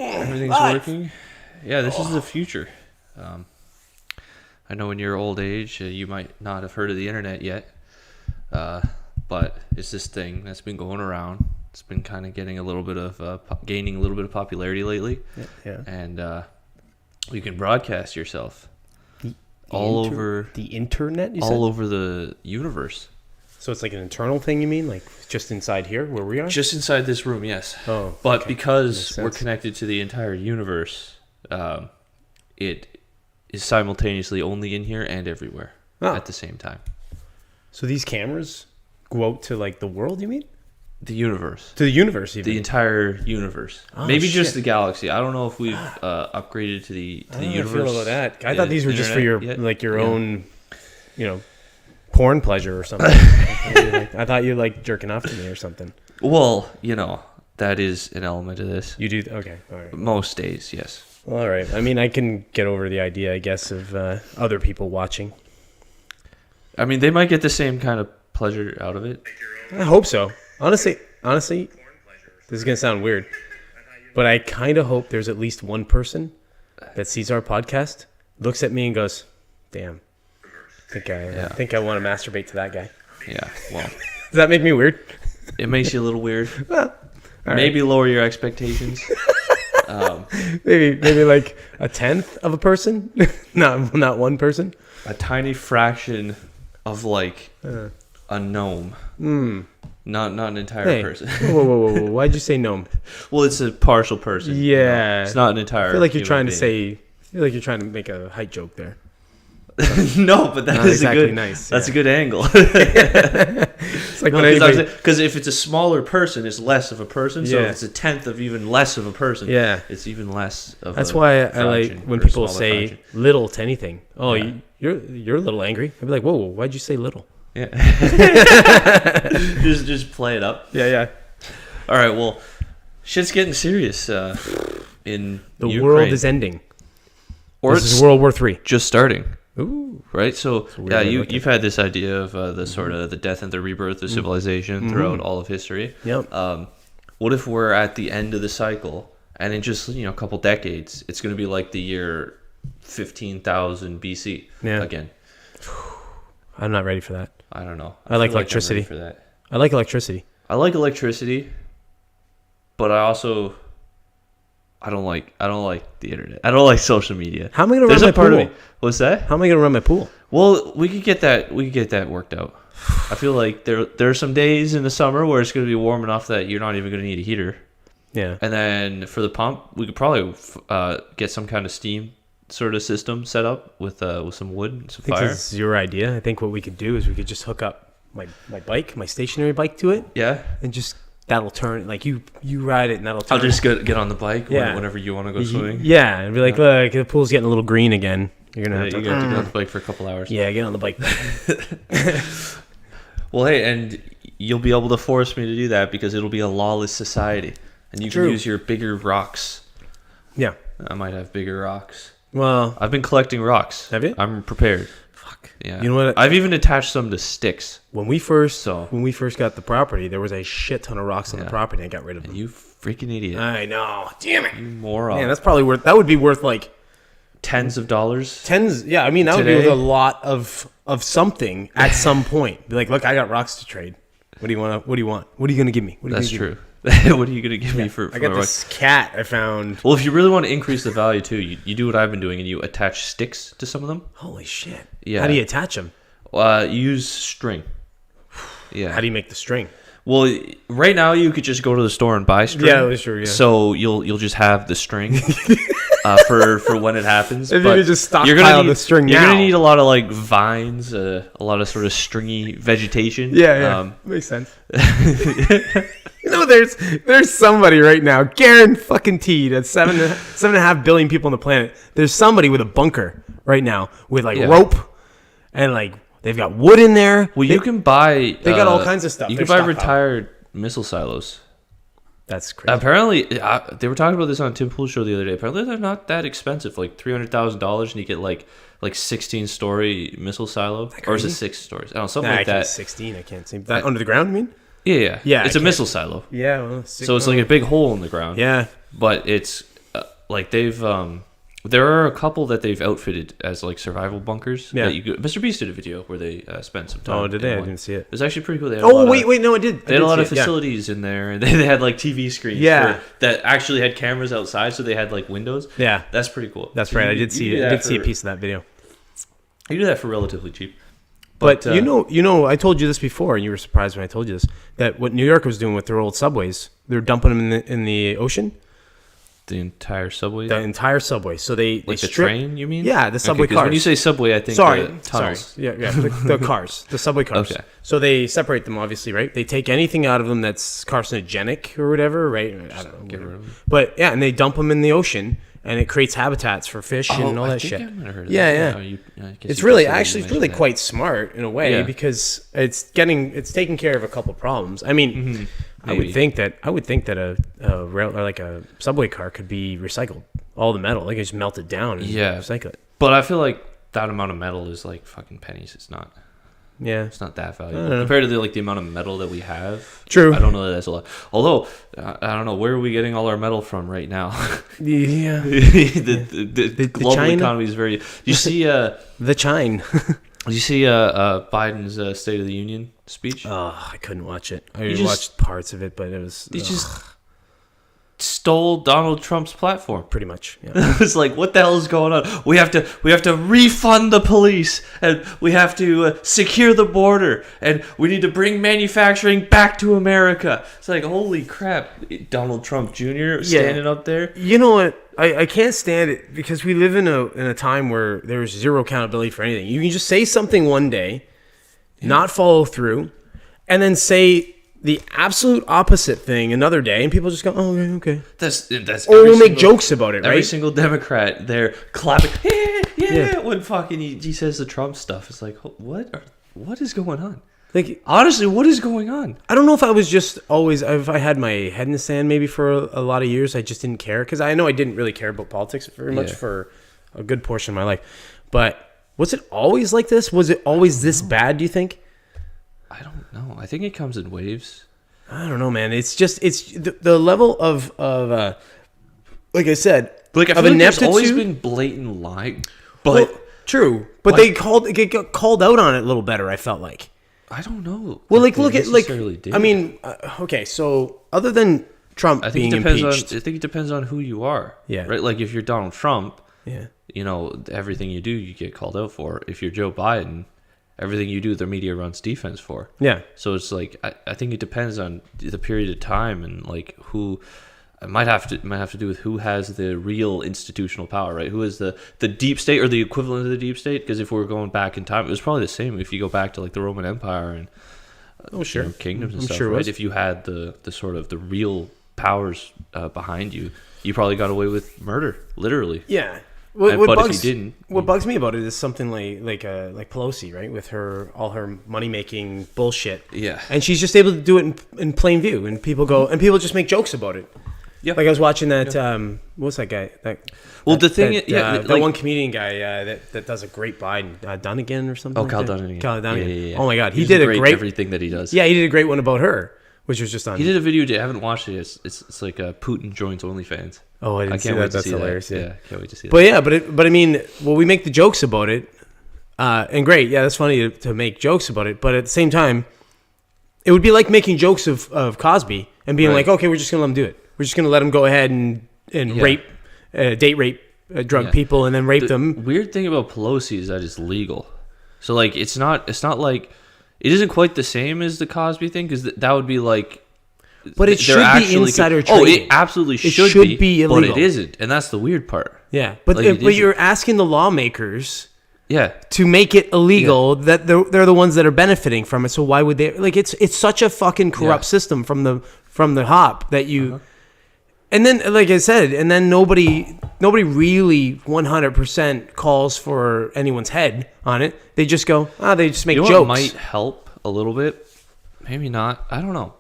Everything's working. Yeah, this is the future. I know in your old age, you might not have heard of the internet yet, but it's this thing that's been going around. It's been kind of getting a little bit of gaining a little bit of popularity lately. Yeah. And you can broadcast yourself over the internet. All over the universe. So it's like an internal thing, you mean? Like just inside here where we are? Just inside this room, yes. Oh, but because we're connected to the entire universe, it is simultaneously only in here and everywhere at the same time. So these cameras go out to like the world, you mean? The universe. To the universe, even. The entire universe. Oh, maybe just the galaxy. I don't know if we've upgraded to the universe. I feel about that. I thought these were just for your own, porn pleasure or something. I thought you like jerking off to me or something. Well, that is an element of this. You do? Okay. All right. Most days, yes. All right. I mean, I can get over the idea, I guess, of other people watching. I mean, they might get the same kind of pleasure out of it. I hope so. Honestly, this is going to sound weird, but I kind of hope there's at least one person that sees our podcast, looks at me and goes, damn, I think I want to masturbate to that guy. Yeah, well. Does that make me weird? It makes you a little weird. Well, maybe lower your expectations. Maybe like a tenth of a person, not one person. A tiny fraction of like a gnome. Not an entire person. Whoa. Why'd you say gnome? Well, it's a partial person. Yeah. It's not an entire I feel like you're trying to make a height joke there. No, but that is exactly a good. Nice. That's a good angle. It's like because if it's a smaller person, it's less of a person. So if it's a tenth of even less of a person, it's even less of. That's why I like when people say little to anything. Oh, you're a little angry. I'd be like, whoa, why'd you say little? Yeah. just play it up. Yeah. All right. Well, shit's getting serious. In the Ukraine. World is ending. Or this is World War III. Just starting. Ooh. Right. So you've had this idea of the sort of the death and the rebirth of civilization throughout all of history. Yep. What if we're at the end of the cycle, and in just a couple decades, it's going to be like the year 15,000 BC again? I'm not ready for that. I don't know. I like electricity. For that. I like electricity. I like electricity, but I don't like the internet. I don't like social media. How am I going to run my pool? What's that? How am I going to run my pool? Well, we could get that worked out. I feel like there are some days in the summer where it's going to be warm enough that you're not even going to need a heater. Yeah. And then for the pump, we could probably get some kind of steam sort of system set up with some wood and some fire. I think this is your idea. I think what we could do is we could just hook up my stationary bike to it. Yeah. And just that'll turn, like you ride it and that'll turn. I'll just get on the bike whenever you want to go swimming. Yeah, and be like, look, the pool's getting a little green again. You're gonna have to get on the bike for a couple hours. Yeah, get on the bike. Well, hey, and you'll be able to force me to do that because it'll be a lawless society, and you can use your bigger rocks. Yeah, I might have bigger rocks. Well, I've been collecting rocks. Have you? I'm prepared. Fuck. Yeah. You know what? I've even attached some to sticks. When we first got the property, there was a shit ton of rocks on the property. And I got rid of them. You freaking idiot! I know. Damn it. You moron. Man, that's probably worth. That would be worth like tens of dollars. Yeah, I mean that would be worth a lot of something at some point. Be like, look, I got rocks to trade. What do you want? What do you want? What are you gonna give me? That's true. What are you going to give me for I got this cat I found. Well, if you really want to increase the value too, you do what I've been doing and you attach sticks to some of them. Holy shit. Yeah. How do you attach them? Use string. Yeah. How do you make the string? Well, right now you could just go to the store and buy string. Yeah, that's true. Yeah. So you'll just have the string for when it happens. If you could just stockpile the string now. You're going to need a lot of like vines, a lot of sort of stringy vegetation. Yeah. Makes sense. There's somebody right now, guaranteed at 7.5 billion people on the planet. There's somebody with a bunker right now with like rope and like they've got wood in there. Well, you can buy. They got all kinds of stuff. You can buy retired missile silos. That's crazy. Apparently, they were talking about this on Tim Pool's show the other day. Apparently, they're not that expensive. Like $300,000, and you get like 16-story missile silo, or is it 6 stories? I don't know, something like that. 16. I can't see that under the ground. You mean? Yeah. It's a missile silo. Yeah. Well, so it's like a big hole in the ground. Yeah. But it's like they've there are a couple that they've outfitted as like survival bunkers. Yeah. That you could, Mr. Beast did a video where they spent some time. Oh, did they? I one. didn't see it. It was actually pretty cool. They had No, I did. They had a lot of facilities in there, and they had like TV screens. That actually had cameras outside, so they had like windows. Yeah, that's pretty cool. That's right. I did see it. I did see a piece of that video. You do that for relatively cheap. But you know, I told you this before, and you were surprised when I told you this. That what New York was doing with their old subways, they're dumping them in the ocean. The entire subway? The entire subway. So they the strip, train, you mean? Yeah, the subway cars. When you say subway, I think tunnels. Sorry. Yeah, the cars, the subway cars. Okay. So they separate them, obviously, right? They take anything out of them that's carcinogenic or whatever, right? I don't know. Get rid of them. But yeah, and they dump them in the ocean, and it creates habitats for fish and all that shit. I might have heard of yeah, that. yeah. It's really quite smart in a way because it's taking care of a couple problems. I mean. Mm-hmm. I would think that a rail or like a subway car could be recycled. All the metal, like just melt it down and recycle it. But I feel like that amount of metal is like fucking pennies. It's not. Yeah, it's not that valuable compared to the amount of metal that we have. True. I don't know that that's a lot. Although I don't know where are we getting all our metal from right now. Yeah, the global China? Economy is very. You see the China. Did you see Biden's State of the Union speech? Oh, I couldn't watch it. I watched parts of it, but it was... He just stole Donald Trump's platform. Pretty much, yeah. It was like, what the hell is going on? We have to refund the police, and we have to secure the border, and we need to bring manufacturing back to America. It's like, holy crap. Donald Trump Jr. standing up there. You know what? I can't stand it because we live in a time where there's zero accountability for anything. You can just say something one day, not follow through, and then say the absolute opposite thing another day, and people just go, "Oh, okay." That's or we'll make jokes about it, right? Every single Democrat, they're clapping, yeah. When fucking he says the Trump stuff, it's like, what is going on? Like, honestly, what is going on? I don't know if I was just always, if I had my head in the sand maybe for a lot of years, I just didn't care. Because I know I didn't really care about politics very much for a good portion of my life. But was it always like this? Was it always this bad, do you think? I don't know. I think it comes in waves. I don't know, man. It's just, it's the level of like I said, like, I feel of like there's ineptitude. always been blatant lying. But well, true. But they got called out on it a little better, I felt like. I don't know. Well, like, look at, like, I mean, okay, so other than Trump being impeached. I think it depends on who you are. Yeah. Right? Like, if you're Donald Trump, yeah, you know, everything you do, you get called out for. If you're Joe Biden, everything you do, the media runs defense for. Yeah. So it's like, I think it depends on the period of time and, like, who... It might have to do with who has the real institutional power, right? Who is the deep state or the equivalent of the deep state? Because if we're going back in time, it was probably the same if you go back to like the Roman Empire and kingdoms and stuff, right? If you had the sort of the real powers behind you, you probably got away with murder, literally. Yeah. If you didn't, what bugs me about it is something like Pelosi, right? With all her money making bullshit. Yeah. And she's just able to do it in plain view, and people just make jokes about it. Yeah, like I was watching that. What's that guy? That one comedian guy that does a great Biden, Dunnigan or something. Oh, like Cal that. Dunnigan. Cal Dunnigan. Yeah. Oh my God, he did a great everything that he does. Yeah, he did a great one about her, which was just on. He did a video. I haven't watched it. It's like Putin joins OnlyFans. Oh, I didn't see that. That's hilarious. That. Yeah, can't wait to see that. But yeah, but I mean, well, we make the jokes about it, and great. Yeah, that's funny to make jokes about it. But at the same time, it would be like making jokes of Cosby and being like, okay, we're just gonna let him do it. We're just going to let him go ahead and rape, date rape, drug people, and then rape them. Weird thing about Pelosi is that it's legal. So, like, it's not like, it isn't quite the same as the Cosby thing, because that would be like... But it should be insider trading. Oh, it absolutely should be illegal. But it isn't, and that's the weird part. Yeah, but you're asking the lawmakers... Yeah, to make it illegal, that they're the ones that are benefiting from it. So why would they? Like, it's such a fucking corrupt system from the hop that you... And then, like I said, and then nobody really 100% calls for anyone's head on it. They just go, they just make jokes. What might help a little bit? Maybe not. I don't know.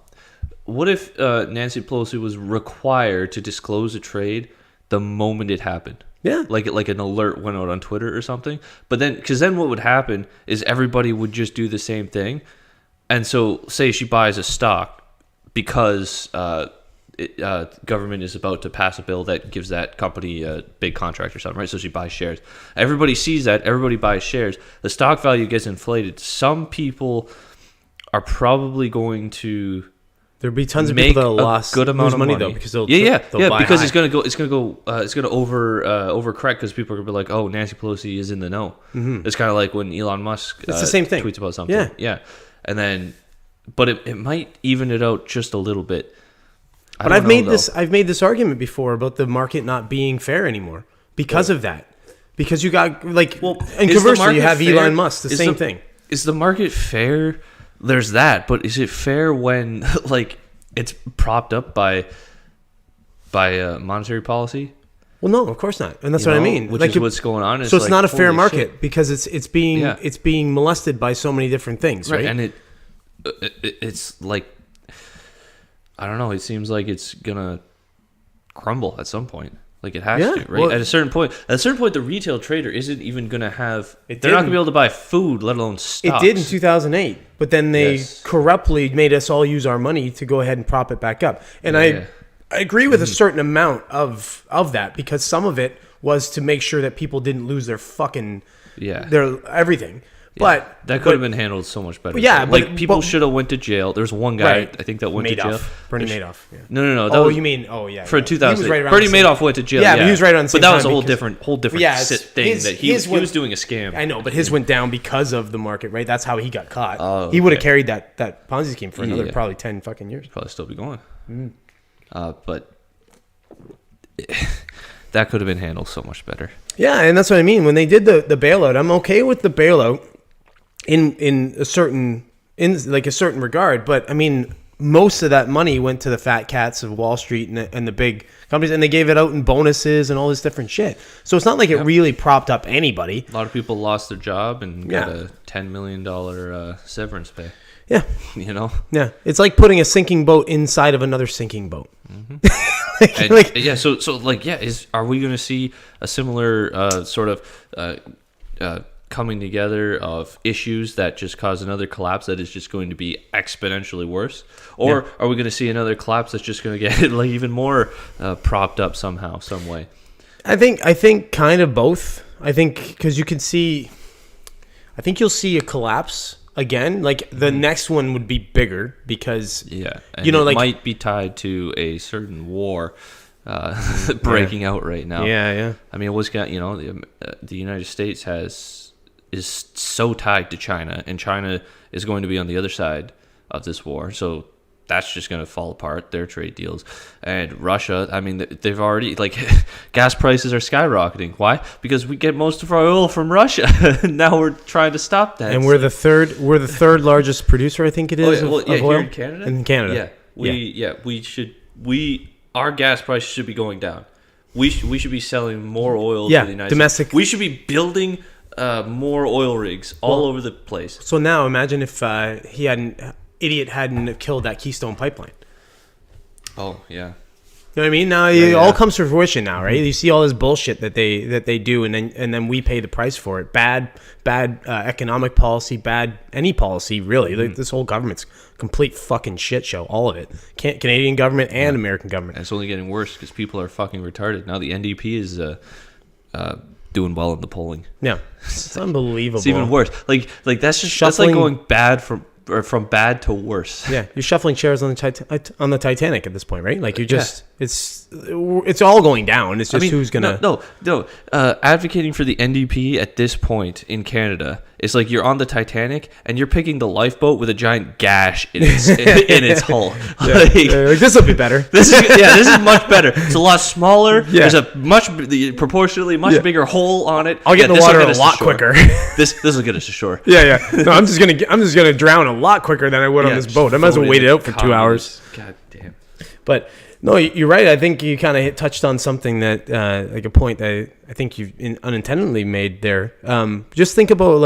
What if Nancy Pelosi was required to disclose a trade the moment it happened? Yeah. Like an alert went out on Twitter or something. But then, because then what would happen is everybody would just do the same thing. And so, say she buys a stock because... government is about to pass a bill that gives that company a big contract or something, right? So she buys shares. Everybody sees that. Everybody buys shares. The stock value gets inflated. Some people are probably going to There'd be tons of make people that a good amount of money though, because they'll yeah buy because high. it's gonna overcorrect because people are gonna be like, oh, Nancy Pelosi is in the know. Mm-hmm. It's kind of like when Elon Musk it's the same thing. tweets about something. Yeah, and then but it might even it out just a little bit. But I've made this argument before about the market not being fair anymore because of that. Because you got and conversely, you have Elon Musk, the same thing. Is the market fair? There's that, but is it fair when like it's propped up by monetary policy? Well, no, of course not, and that's what I mean. Which is what's going on. So it's not a fair market because it's being molested by so many different things, right? And it's like, I don't know. It seems like it's gonna crumble at some point. Like it has to, right? Well, at a certain point, the retail trader isn't even gonna have. They're not gonna be able to buy food, let alone stocks. It did in 2008, but then they corruptly made us all use our money to go ahead and prop it back up. And I agree with a certain amount of that, because some of it was to make sure that people didn't lose their fucking their everything. Yeah, but that could have been handled so much better. Yeah, like people should have went to jail. There's one guy I think that went to jail. Bernie Madoff. Yeah. No. You mean? Oh yeah. For 2000, Bernie Madoff went to jail. Yeah, but he was right on the same time. But that was a whole different thing that he was doing a scam. I know, but his went down because of the market, right? That's how he got caught. He would have carried that Ponzi scheme for another probably 10 fucking years. Probably still be going. But that could have been handled so much better. Yeah, and that's what I mean. When they did the bailout, I'm okay with the bailout in a certain regard, but I mean, most of that money went to the fat cats of Wall Street and the big companies, and they gave it out in bonuses and all this different shit. So it's not like it really propped up anybody. A lot of people lost their job and got a $10 million severance pay. Yeah. You know? Yeah. It's like putting a sinking boat inside of another sinking boat. Mm-hmm. Are we going to see a similar sort of coming together of issues that just cause another collapse that is just going to be exponentially worse? Or are we going to see another collapse that's just going to get like even more propped up somehow, some way? I think kind of both. I think because you'll see a collapse again. Like the next one would be bigger because it might be tied to a certain war breaking out right now. Yeah. I mean, the United States is so tied to China, and China is going to be on the other side of this war. So that's just going to fall apart, their trade deals. And Russia, I mean, they've already, gas prices are skyrocketing. Why? Because we get most of our oil from Russia. Now we're trying to stop that. And we're the third largest producer, I think it is, of oil. Here in Canada? In Canada. Our gas price should be going down. We should be selling more oil to the United States. We should be building more oil rigs all over the place. So now imagine if idiot hadn't killed that Keystone pipeline. Oh yeah. You know what I mean? Now it all comes to fruition now, right? You see all this bullshit that they do, and then we pay the price for it. Bad economic policy, bad any policy really. Like, this whole government's complete fucking shit show. All of it. Canadian government and American government. And it's only getting worse because people are fucking retarded. Now the NDP is doing well in the polling. Yeah, it's unbelievable. It's even worse. Like that's like going bad from bad to worse. Yeah, you're shuffling chairs on the Titanic at this point, right? Like you're just it's all going down. It's just who's gonna no. Advocating for the NDP at this point in Canada is like you're on the Titanic and you're picking the lifeboat with a giant gash in its hull. This will be better. This is much better. It's a lot smaller. Yeah. There's a proportionally much bigger hole on it. I'll get in the water a lot quicker. This will get us to shore. Yeah. No, I'm just gonna drown a lot quicker than I would on this boat. I might as well wait it out for 2 hours. God damn. But no, you're right. I think you kind of touched on something that, like a point that I think you unintentionally made there. Just think about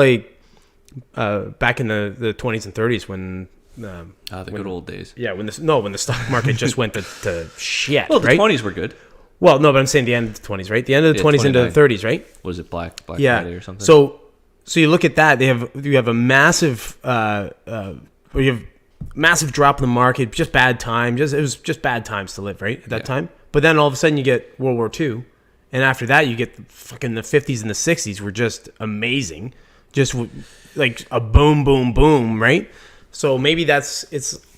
back in the 20s and 30s when the good old days. Yeah, when the stock market just went to shit. Well, the right? 20s were good. Well, no, but I'm saying the end of the 20s, right? The end of the 20s into the 30s, right? Was it Black Friday or something? So you look at that. You have a massive. You have massive drop in the market, just bad time. It was just bad times to live, right, at that time. But then all of a sudden you get World War II, and after that you get fucking the 50s and the 60s were just amazing, just like a boom, boom, boom, right? So maybe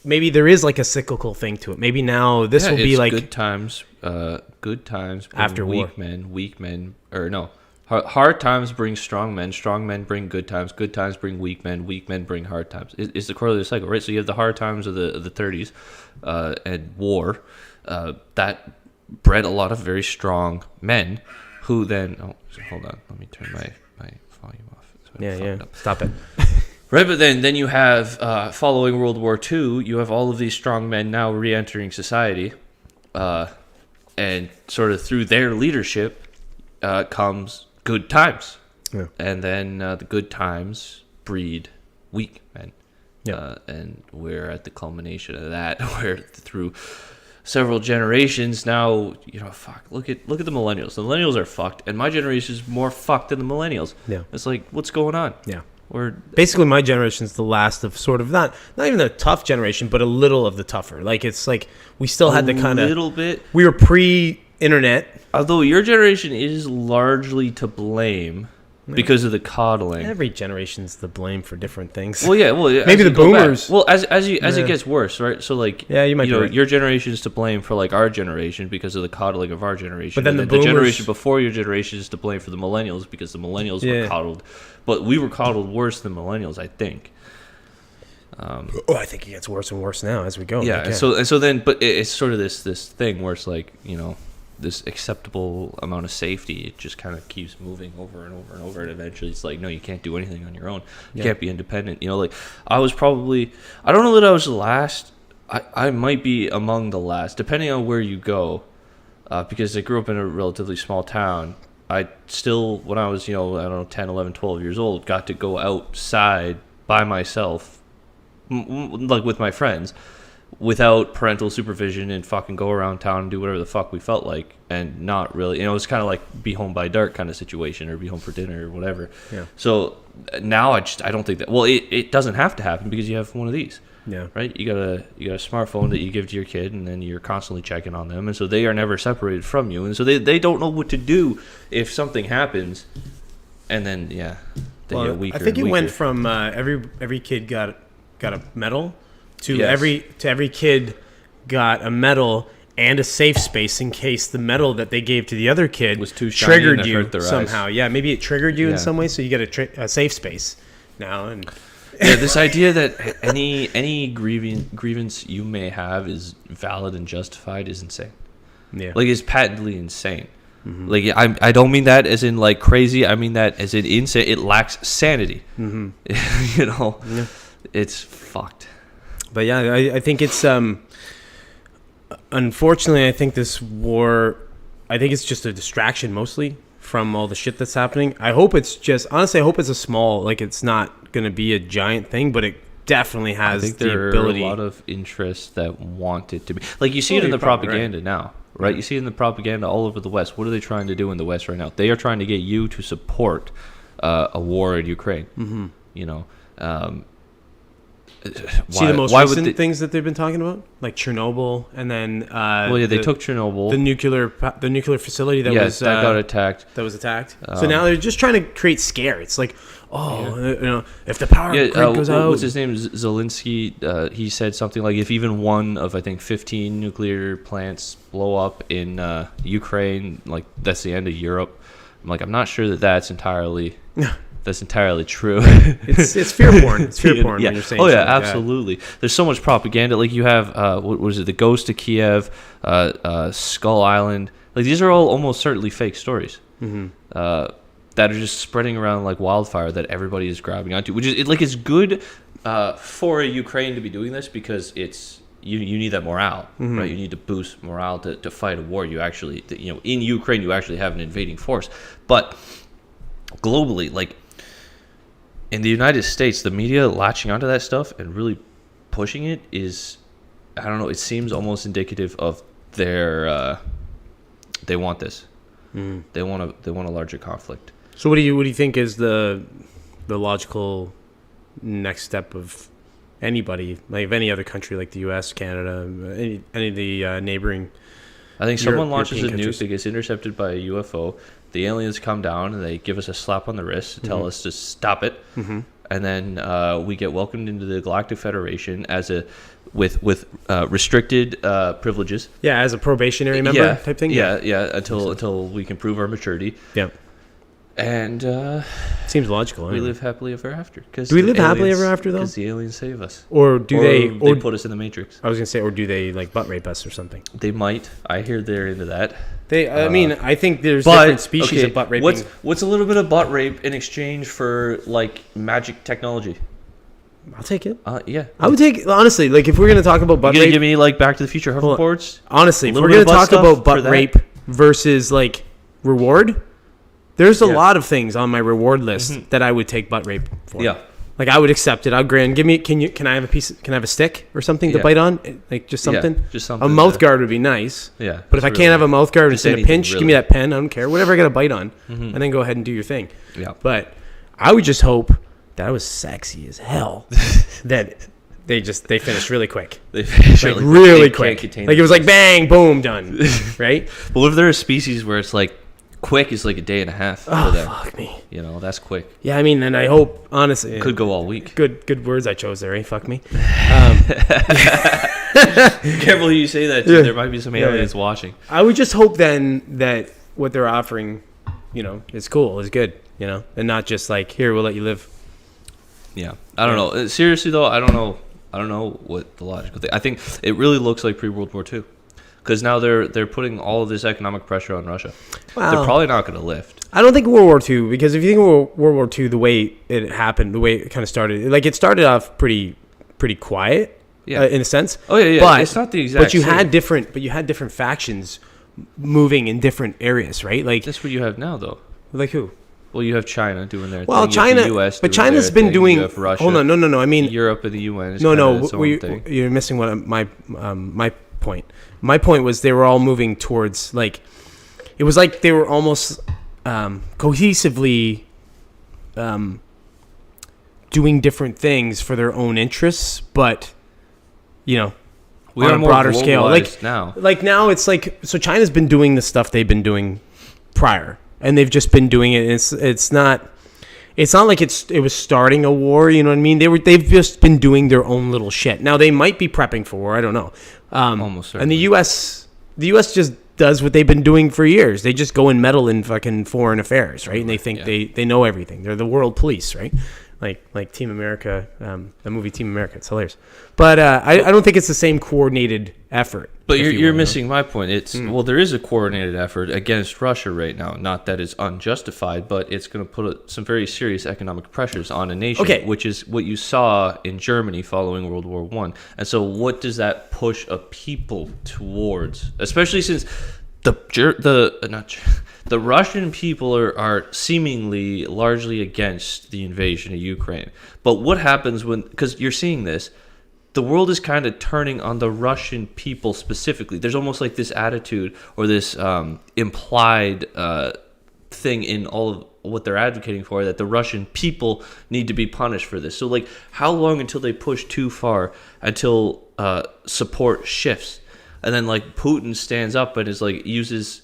maybe there is like a cyclical thing to it. Maybe now this will be like good times after war. Weak men, or no. Hard times bring strong men bring good times bring weak men bring hard times. It's the correlative cycle, right? So you have the hard times of the 30s and war that bred a lot of very strong men who then... Oh, hold on. Let me turn my volume off. Stop it. Right, but then you have, following World War II, you have all of these strong men now re-entering society, and sort of through their leadership comes good times. Yeah. And then the good times breed weak men. Yeah. And we're at the culmination of that, where through several generations now, look at the millennials. The millennials are fucked, and my generation is more fucked than the millennials. Yeah. It's like, what's going on? Yeah. Basically, my generation is the last of sort of not even a tough generation, but a little of the tougher. Like, it's like we still had the kind of... A little bit. We were pre-internet. Although your generation is largely to blame because of the coddling. Every generation's the blame for different things. Well, yeah. Maybe the boomers. Well, as it gets worse, right? So, like, you might be right. Your generation is to blame for, like, our generation because of the coddling of our generation. But then the generation before your generation is to blame for the millennials because the millennials were coddled. But we were coddled worse than millennials, I think. I think it gets worse and worse now as we go. Yeah. So then, but it's sort of this thing where it's like, this acceptable amount of safety, it just kind of keeps moving over and over and over, and eventually it's like, no, you can't do anything on your own. You can't be independent. Like, I was probably, I don't know that I was the last. I might be among the last, depending on where you go, because I grew up in a relatively small town. I still, when I was, I don't know, 10, 11, 12 years old, got to go outside by myself, like with my friends, without parental supervision, and fucking go around town and do whatever the fuck we felt like, and not really, it was kind of like be home by dark kind of situation, or be home for dinner or whatever. Yeah. So now I don't think that, well, it doesn't have to happen because you have one of these. Yeah. Right? You got a smartphone that you give to your kid, and then you're constantly checking on them, and so they are never separated from you, and so they don't know what to do if something happens, and then they get weaker. I think it went from every kid got a medal to Yes. every kid got a medal and a safe space in case the medal that they gave to the other kid was too shiny triggered and it you hurt their somehow. eyes. Yeah, maybe it triggered you in some way, so you get a safe space now. And this idea that any grievance you may have is valid and justified is insane. Yeah, like, it's patently insane. Mm-hmm. Like, I don't mean that as in like crazy. I mean that as in insane. It lacks sanity. Mm-hmm. It's fucked. But yeah, I think it's unfortunately, I think this war, I think it's just a distraction mostly from all the shit that's happening. I hope it's a small, like, it's not going to be a giant thing, but it definitely has the ability. There are a lot of interests that want it to be. Like, you see it in the propaganda now, right? You see it in the propaganda all over the West. What are they trying to do in the West right now? They are trying to get you to support a war in Ukraine. Mm-hmm. See the most recent things that they've been talking about, like Chernobyl, and then they took Chernobyl, the nuclear facility that got attacked. That was attacked. So now they're just trying to create scare. It's like, if the power grid goes out. What's his name? Zelensky. He said something like, if even one of 15 nuclear plants blow up in Ukraine, like, that's the end of Europe. I'm like, I'm not sure that's entirely. That's entirely true. It's fear porn. It's fear porn when you're saying something like absolutely. That. There's so much propaganda. Like, you have, what was it, the Ghost of Kiev, Skull Island. Like, these are all almost certainly fake stories that are just spreading around like wildfire that everybody is grabbing onto, which is, it's good for Ukraine to be doing this because it's, you need that morale, right? You need to boost morale to fight a war. You actually, in Ukraine, you actually have an invading force. But globally, like, in the United States, the media latching onto that stuff and really pushing it is, I don't know, it seems almost indicative of their, they want this. They want a larger conflict. So what do you think is the logical next step of anybody, like if any other country like the U.S., Canada, any of the neighboring. I think someone launches a European nuke countries. that gets intercepted by a UFO. The aliens come down and they give us a slap on the wrist to tell us to stop it. Mm-hmm. And then we get welcomed into the Galactic Federation as with restricted privileges. Yeah, as a probationary member type thing. Yeah, until we can prove our maturity. Yeah. And seems logical. we live happily ever after. Do we live happily ever after though? Because the aliens save us. Or they put us in the Matrix? I was gonna say, or do they like butt rape us or something? They might. I hear they're into that. I mean, I think there's different species of butt raping. What's a little bit of butt rape in exchange for like magic technology? I'll take it. Yeah. I would take, honestly, like if we're gonna talk about butt You rape. gonna give me like Back to the Future hoverboards? Honestly, if little we're bit gonna of butt talk stuff about butt for that? rape versus like reward, there's a lot of things on my reward list that I would take butt rape for. Yeah. Like I would accept it. I'll grant. Can I have a stick or something to bite on? Like just something. Yeah, just something. A mouth guard would be nice. Yeah. But if I can't have a mouth guard just and a pinch, anything, give me really. that pen. I don't care. Whatever I got to bite on, and then go ahead and do your thing. Yeah. But I would just hope that I was sexy as hell. that they finished really quick. They finish Like it, really they quick. can't contain Like it was like bang, boom, done. Right? Well, if there are species where it's like quick is like a day and a half for Oh them. fuck me. You know, that's quick. Yeah, I mean, and I hope honestly Could go all week. Good words I chose there, eh? Fuck me. Careful who you say that to. Yeah. There might be some aliens watching. I would just hope then that what they're offering, is cool, is good, and not just like, here, we'll let you live. Yeah. I don't know. Seriously though, I don't know what the logical thing. I think it really looks like pre-World War II. Because now they're putting all of this economic pressure on Russia. Wow. They're probably not going to lift. I don't think World War II, because if you think of World War II, the way it happened, the way it kind of started, like it started off pretty quiet, in a sense. Oh yeah. But it's not the exact. But you same. had different factions moving in different areas, right? Like That's what you have now, though. like who? Well, you have China doing their Well, thing. You have China, the US but doing China's their been thing. doing. You have Russia, Hold on, no. I mean, Europe and the UN. Is you're missing what my point. My point was they were all moving towards like, it was like they were almost cohesively doing different things for their own interests, but we on are a more broader scale. globalized now. Like now it's like, so China's been doing the stuff they've been doing prior, and they've just been doing it. And it's not like it was starting a war. You know what I mean? They've just been doing their own little shit. Now they might be prepping for war. I don't know. Almost certainly. And the U.S. just does what they've been doing for years. They just go and meddle in fucking foreign affairs, right? And they think they know everything. They're the world police, right? Like Team America, the movie Team America. It's hilarious. But I don't think it's the same coordinated effort. But you're missing my point. It's well, there is a coordinated effort against Russia right now. Not that it's unjustified, but it's going to put some very serious economic pressures on a nation, which is what you saw in Germany following World War I. And so, what does that push a people towards? Especially since the Russian people are seemingly largely against the invasion of Ukraine. But what happens because you're seeing this, the world is kind of turning on the Russian people specifically. There's almost like this attitude or this implied thing in all of what they're advocating for, that the Russian people need to be punished for this. So like, how long until they push too far, until support shifts? And then like Putin stands up and is like, uses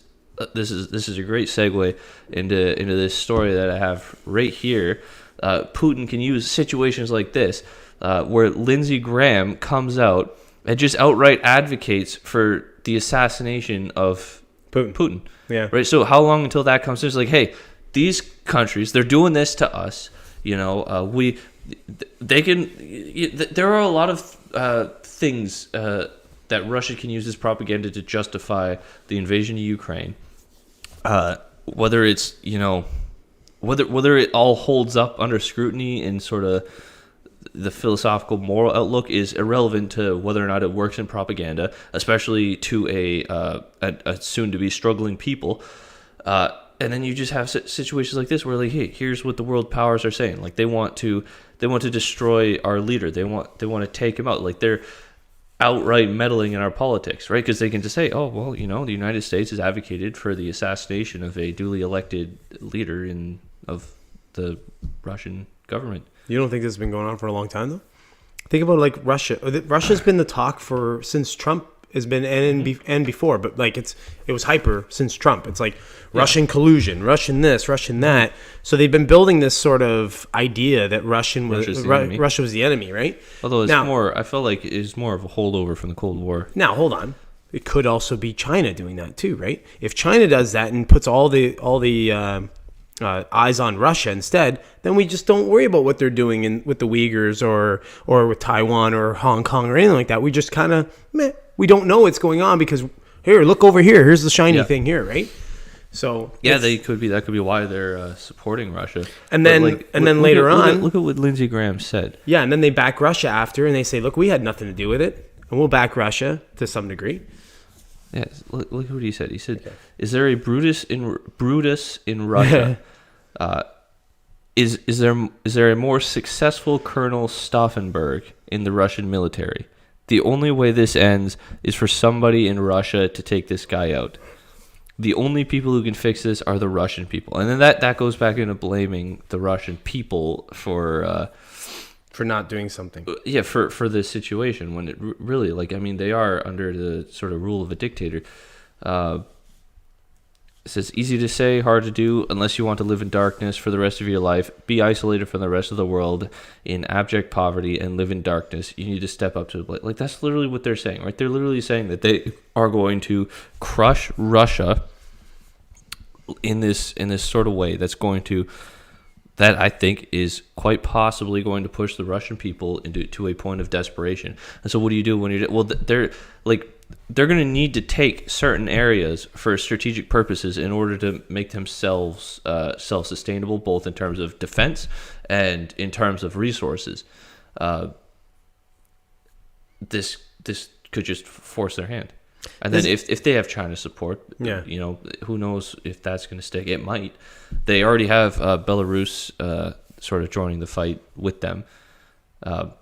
this is a great segue into this story that I have right here. Putin can use situations like this where Lindsey Graham comes out and just outright advocates for the assassination of Putin. Yeah. Right. So how long until that comes? It's like, hey, these countries, they're doing this to us. They can. There are a lot of things that Russia can use as propaganda to justify the invasion of Ukraine. Whether it's whether it all holds up under scrutiny in sort of the philosophical moral outlook is irrelevant to whether or not it works in propaganda, especially to a soon to be struggling people. And then you just have situations like this where like, hey, here's what the world powers are saying. Like they want to destroy our leader. They want to take him out. Like they're outright meddling in our politics, right? Because they can just say, oh, well, the United States has advocated for the assassination of a duly elected leader of the Russian government. You don't think this has been going on for a long time, though? Think about like Russia. Russia's been the talk since Trump has been and before, but like it was hyper since Trump. It's like Russian collusion, Russian this, Russian that. So they've been building this sort of idea that Russia was the enemy, right? Although it's more, I felt like it's more of a holdover from the Cold War. Now hold on, it could also be China doing that too, right? If China does that and puts all the eyes on Russia instead, then we just don't worry about what they're doing with the Uyghurs or with Taiwan or Hong Kong or anything like that. We just kind of we don't know what's going on because here, look over here. Here's the shiny thing here, right? So that could be why they're supporting Russia. And then later on, look at what Lindsey Graham said. Yeah, and then they back Russia after, and they say, "Look, we had nothing to do with it, and we'll back Russia to some degree." Yeah, look at what he said. He said, okay. "Is there a Brutus in Russia? Is there a more successful Colonel Stauffenberg in the Russian military? The only way this ends is for somebody in Russia to take this guy out. The only people who can fix this are the Russian people." And then that goes back into blaming the Russian people for not doing something. Yeah, for this situation when it really, like, I mean, they are under the sort of rule of a dictator. It says, easy to say, hard to do, unless you want to live in darkness for the rest of your life, be isolated from the rest of the world in abject poverty and live in darkness. You need to step up to the plate. Like, that's literally what they're saying, right? They're literally saying that they are going to crush Russia in this sort of way that I think is quite possibly going to push the Russian people to a point of desperation. And so what do you do when you're... Well, they're going to need to take certain areas for strategic purposes in order to make themselves self-sustainable, both in terms of defense and in terms of resources. This could just force their hand. And then if they have China support, who knows if that's going to stick. It might. They already have Belarus sort of joining the fight with them. I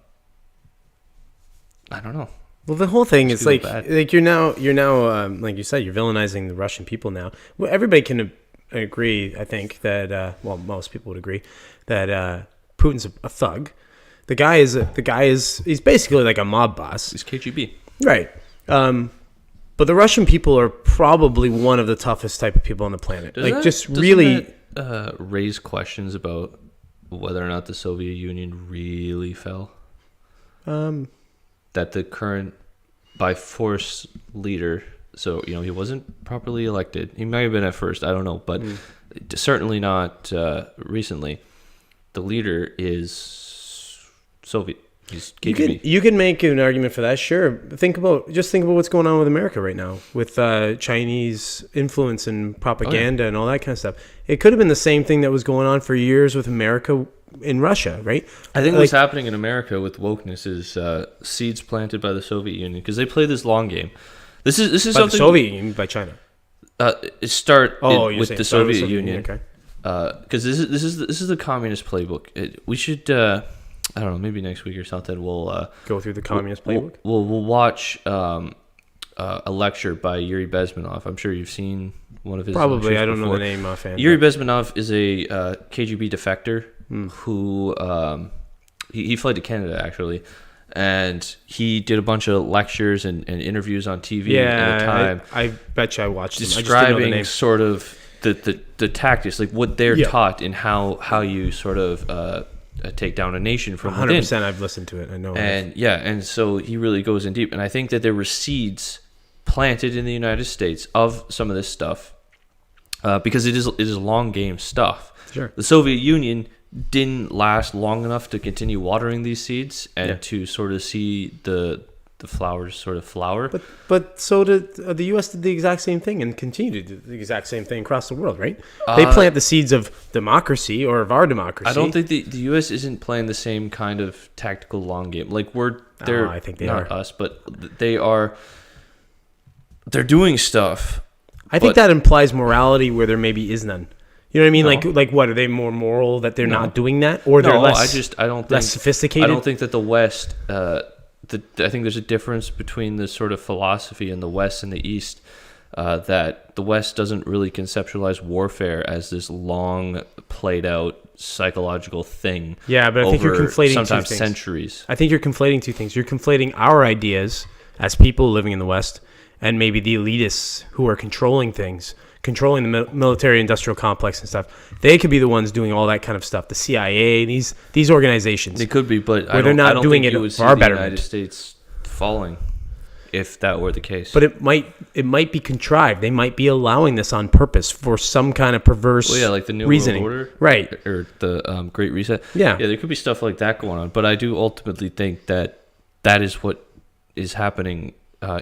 don't know. Well, the whole thing is like you're now like you said, you're villainizing the Russian people now. Well, everybody can agree, I think, that most people would agree that Putin's a thug. The guy is he's basically like a mob boss. He's KGB, right? But the Russian people are probably one of the toughest type of people on the planet. Doesn't that raise questions about whether or not the Soviet Union really fell? That the current by force leader, so he wasn't properly elected. He might have been at first, I don't know, but certainly not recently. The leader is Soviet. He's KGB. You can make an argument for that, sure. Think about what's going on with America right now with Chinese influence and propaganda and all that kind of stuff. It could have been the same thing that was going on for years with America in Russia, right? I think what's happening in America with wokeness is seeds planted by the Soviet Union because they play this long game. This is by something the Soviet Union, by China. With the Soviet Union, okay? Because this is the communist playbook. We should. I don't know, maybe next week or something we'll go through the communist playbook. We'll watch a lecture by Yuri Bezmenov. I'm sure you've seen one of his probably. I don't before. know the name offhand. Yuri Bezmenov is a KGB defector who he fled to Canada actually, and he did a bunch of lectures and interviews on TV at the time. I bet you I watched describing sort of the tactics, like what they're taught and how you sort of take down a nation from 100%. Within. I've listened to it. I know. And so he really goes in deep. And I think that there were seeds planted in the United States of some of this stuff because it is long game stuff. Sure. The Soviet Union didn't last long enough to continue watering these seeds and to sort of see the flowers sort of flower. But so did the U.S. did the exact same thing and continue to do the exact same thing across the world, right? They plant the seeds of democracy or of our democracy. I don't think the U.S. isn't playing the same kind of tactical long game. Like I think they not are. Us, but they are. They're doing stuff. I think that implies morality where there maybe is none. You know what I mean? No. Like what? Are they more moral that they're not doing that, or they're less? I don't think less sophisticated. I don't think that the West. I think there's a difference between the sort of philosophy in the West and the East, that the West doesn't really conceptualize warfare as this long, played out psychological thing. Yeah, but I think you're conflating sometimes two things. centuries. I think you're conflating two things. You're conflating our ideas as people living in the West, and maybe the elitists who are controlling things, controlling the military-industrial complex and stuff. They could be the ones doing all that kind of stuff. The CIA, these organizations. They could be, but Where they're not doing it for our betterment. United States falling, if that were the case. But it might be contrived. They might be allowing this on purpose for some kind of perverse like the New reasoning. World Order, right? Or the Great Reset. Yeah, there could be stuff like that going on. But I do ultimately think that is what is happening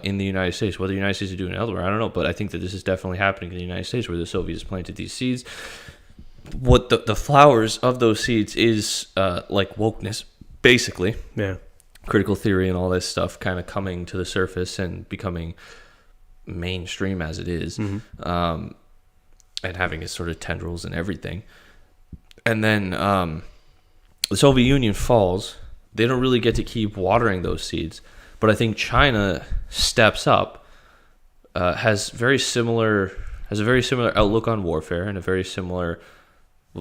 in the United States. Whether the United States is doing it elsewhere, I don't know. But I think that this is definitely happening in the United States, where the Soviets planted these seeds. What the flowers of those seeds is like wokeness, basically. Yeah. Critical theory and all this stuff kind of coming to the surface and becoming mainstream as it is, and having its sort of tendrils and everything. And then the Soviet Union falls. They don't really get to keep watering those seeds. But I think China steps up, has a very similar outlook on warfare, and a very similar.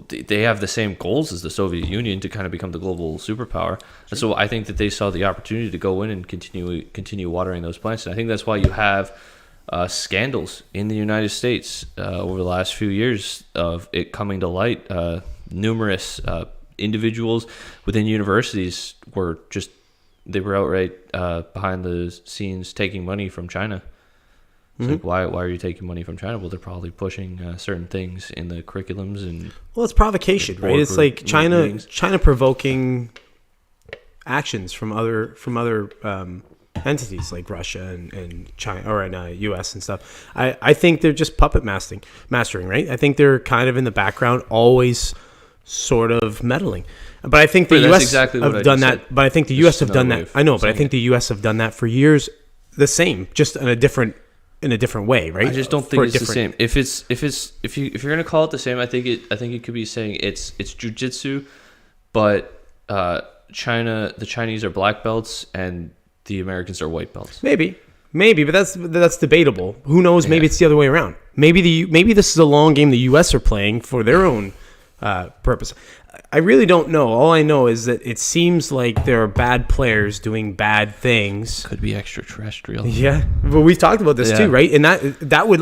They have the same goals as the Soviet Union to kind of become the global superpower. Sure. And so I think that they saw the opportunity to go in and continue watering those plants. And I think that's why you have scandals in the United States over the last few years of it coming to light. Numerous individuals within universities were outright behind the scenes taking money from China. It's like, why are you taking money from China? Well, they're probably pushing certain things in the curriculums and. Well, it's provocation, right? It's like China provoking actions from other entities like Russia and China or U.S. and stuff. I think they're just puppet mastering, right? I think they're kind of in the background, always sort of meddling. But I think the U.S. have done that. But I think the U.S. have done that. I know, but I think the U.S. have done that for years. The same, just in a different way, right? I just don't think it's the same. If you're gonna call it the same, I think it could be saying it's jujitsu, but the Chinese are black belts and the Americans are white belts. Maybe, but that's debatable. Who knows? Yeah. Maybe it's the other way around. Maybe this is a long game the U.S. are playing for their own purpose. I really don't know. All I know is that it seems like there are bad players doing bad things. Could be extraterrestrial. Yeah, but we've talked about this too, right? And that would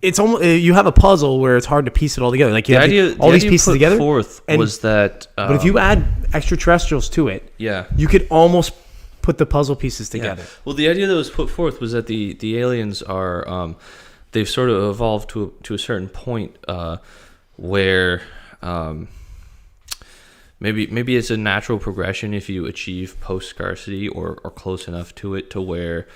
it's almost you have a puzzle where it's hard to piece it all together. Like you have all these pieces together. Was that? But if you add extraterrestrials to it, you could almost put the puzzle pieces together. Yeah. Well, the idea that was put forth was that the aliens are they've sort of evolved to a certain point where. Maybe it's a natural progression if you achieve post-scarcity or close enough to it to where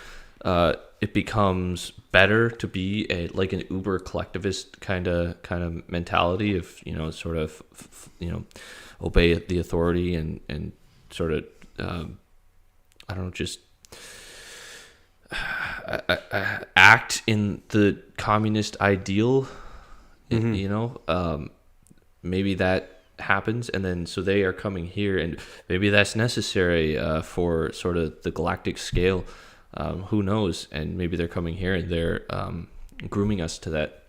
it becomes better to be an uber collectivist kind of mentality of sort of obey the authority and sort of I don't know, just act in the communist ideal. Maybe that happens, and then so they are coming here, and maybe that's necessary for sort of the galactic scale. Who knows? And maybe they're coming here and they're grooming us to that.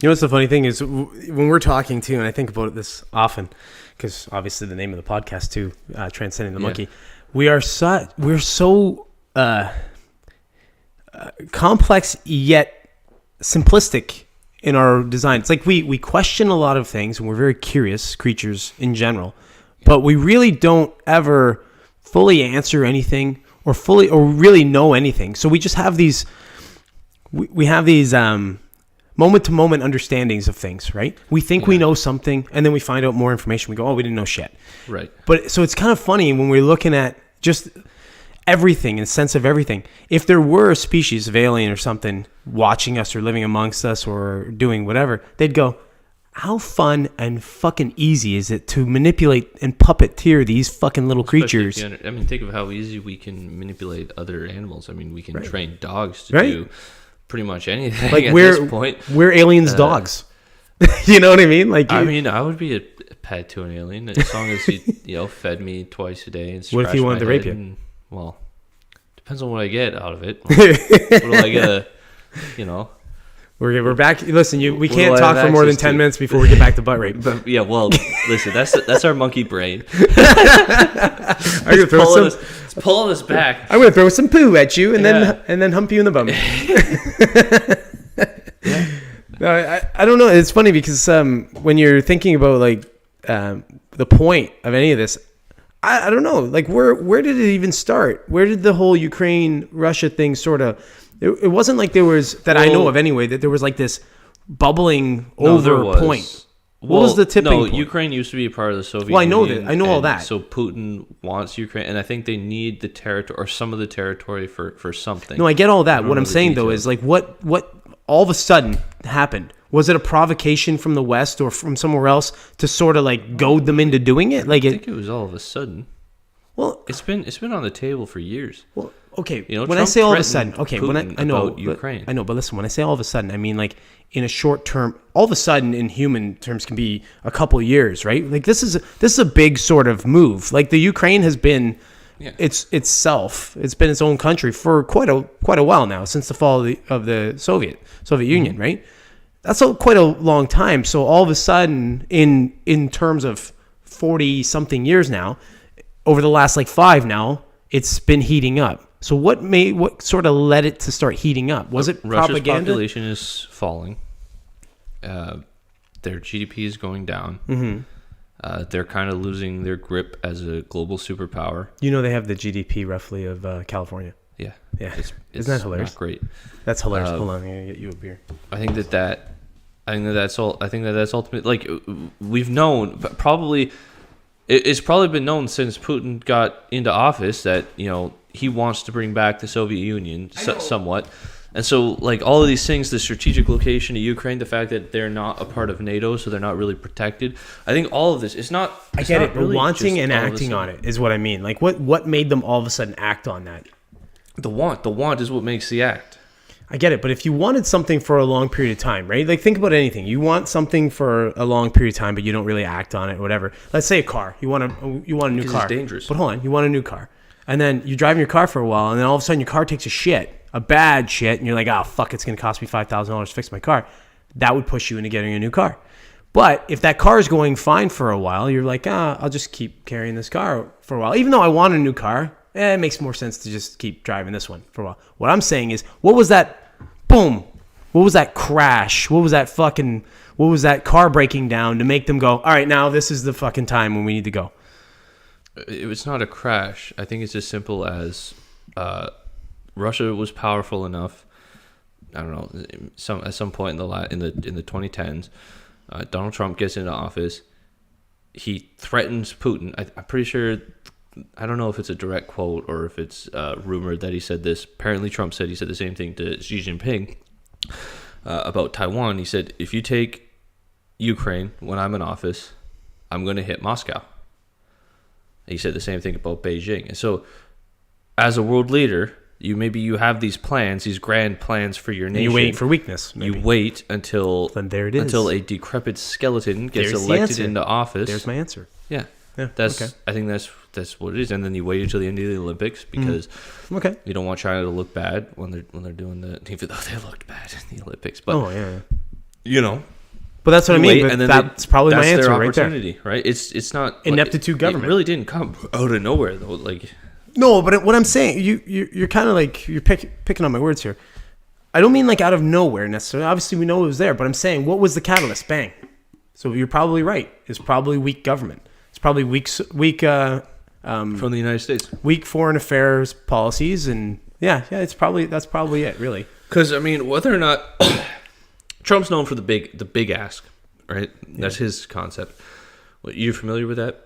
What's the funny thing is when we're talking too, and I think about this often because obviously the name of the podcast too, Transcending the Monkey. We're so complex yet simplistic in our design. It's like we question a lot of things, and we're very curious creatures in general, but we really don't ever fully answer anything or really know anything. So we just have these moment to moment understandings of things, right? We think we know something, and then we find out more information. We go, oh, we didn't know shit. Right. But so it's kind of funny when we're looking at just everything and sense of everything. If there were a species of alien or something watching us or living amongst us or doing whatever, they'd go, how fun and fucking easy is it to manipulate and puppeteer these fucking little creatures? Think of how easy we can manipulate other animals. I mean, we can train dogs to do pretty much anything at this point. We're aliens' dogs. You know what I mean? I would be a pet to an alien as long as he fed me twice a day. And what if he wanted to rape you? Well, depends on what I get out of it. What do I get? We're back. Listen, we do can't I talk have for more than access 10 to? minutes before we get back to butt rape. But yeah, well, listen, that's our monkey brain. I'm gonna throw It's pulling us back. I'm gonna throw some poo at you and then hump you in the bum. No, I don't know. It's funny because when you're thinking about like the point of any of this, I don't know. Like where did it even start? Where did the whole Ukraine Russia thing sort of? It wasn't like there was that I know of anyway. That there was like this bubbling over point. What was the tipping point? Ukraine used to be a part of the Soviet Union. Well, I know that. I know all that. So Putin wants Ukraine, and I think they need the territory or some of the territory for something. No, I get all that. What I'm saying though is like what all of a sudden happened. Was it a provocation from the West or from somewhere else to sort of like goad them into doing it? Like I think it was all of a sudden. Well, it's been on the table for years. Well, okay. You know, when Trump I say all of a sudden, okay, Putin I know about Ukraine. I know, but listen, when I say all of a sudden, I mean like in a short term. All of a sudden, in human terms, can be a couple of years, right? Like this is a big sort of move. Like the Ukraine has been. Yeah. It's been its own country for quite a while now, since the fall of the Soviet Union, right? That's quite a long time. So all of a sudden, in terms of 40 something years now, over the last like 5 now, it's been heating up. So what sort of led it to start heating up? Was it Russia's propaganda? population is falling. Their GDP is going down. Mm-hmm. They're kind of losing their grip as a global superpower. You know they have the GDP roughly of California. Yeah. It's Isn't that hilarious? Not great. That's hilarious. Hold on, I'm gonna get you a beer. I think that's ultimately, like, we've known, but probably it's probably been known since Putin got into office that, you know, he wants to bring back the Soviet Union somewhat. And so, like, all of these things, the strategic location of Ukraine, the fact that they're not a part of NATO, so they're not really protected. I think all of this, it's not. I get it, but wanting and acting on it is what I mean. Like, what made them all of a sudden act on that? The want is what makes the act. I get it, but if you wanted something for a long period of time, right? Like, think about anything. You want something for a long period of time, but you don't really act on it, or whatever. Let's say a car. You want a new car. It's dangerous. But hold on, you want a new car, and then you drive your car for a while, and then all of a sudden your car takes a bad shit, and you're like, oh fuck, it's gonna cost me $5,000 to fix my car. That would push you into getting a new car. But if that car is going fine for a while, you're like, I'll just keep carrying this car for a while, even though I want a new car. It makes more sense to just keep driving this one for a while. What I'm saying is, what was that? Boom! What was that crash? What was that car breaking down to make them go, all right, now this is the fucking time when we need to go? It's not a crash. I think it's as simple as Russia was powerful enough. I don't know. At some point in the 2010s, Donald Trump gets into office. He threatens Putin. I'm pretty sure. I don't know if it's a direct quote or if it's rumored that he said this. Apparently, Trump said he said the same thing to Xi Jinping about Taiwan. He said, if you take Ukraine when I'm in office, I'm going to hit Moscow. He said the same thing about Beijing. And so, as a world leader, you have these plans, these grand plans for your nation. You wait for weakness. Maybe. You wait until then there it is. Until a decrepit skeleton gets elected into office. There's my answer. Yeah. Yeah, okay. I think that's what it is, and then you wait until the end of the Olympics because you don't want China to look bad when they're doing even though they looked bad in the Olympics. But you know, but that's what I mean. But that's probably my answer right there. Right? It's not ineptitude government. It really didn't come out of nowhere though. Like no, but what I'm saying, you're kind of like you're picking on my words here. I don't mean like out of nowhere necessarily. Obviously, we know it was there, but I'm saying what was the catalyst? Bang. So you're probably right. It's probably weak government. It's probably weak from the United States, weak foreign affairs policies, and that's probably it, really. Because I mean, whether or not Trump's known for the big ask, right? Yeah. That's his concept. You familiar with that?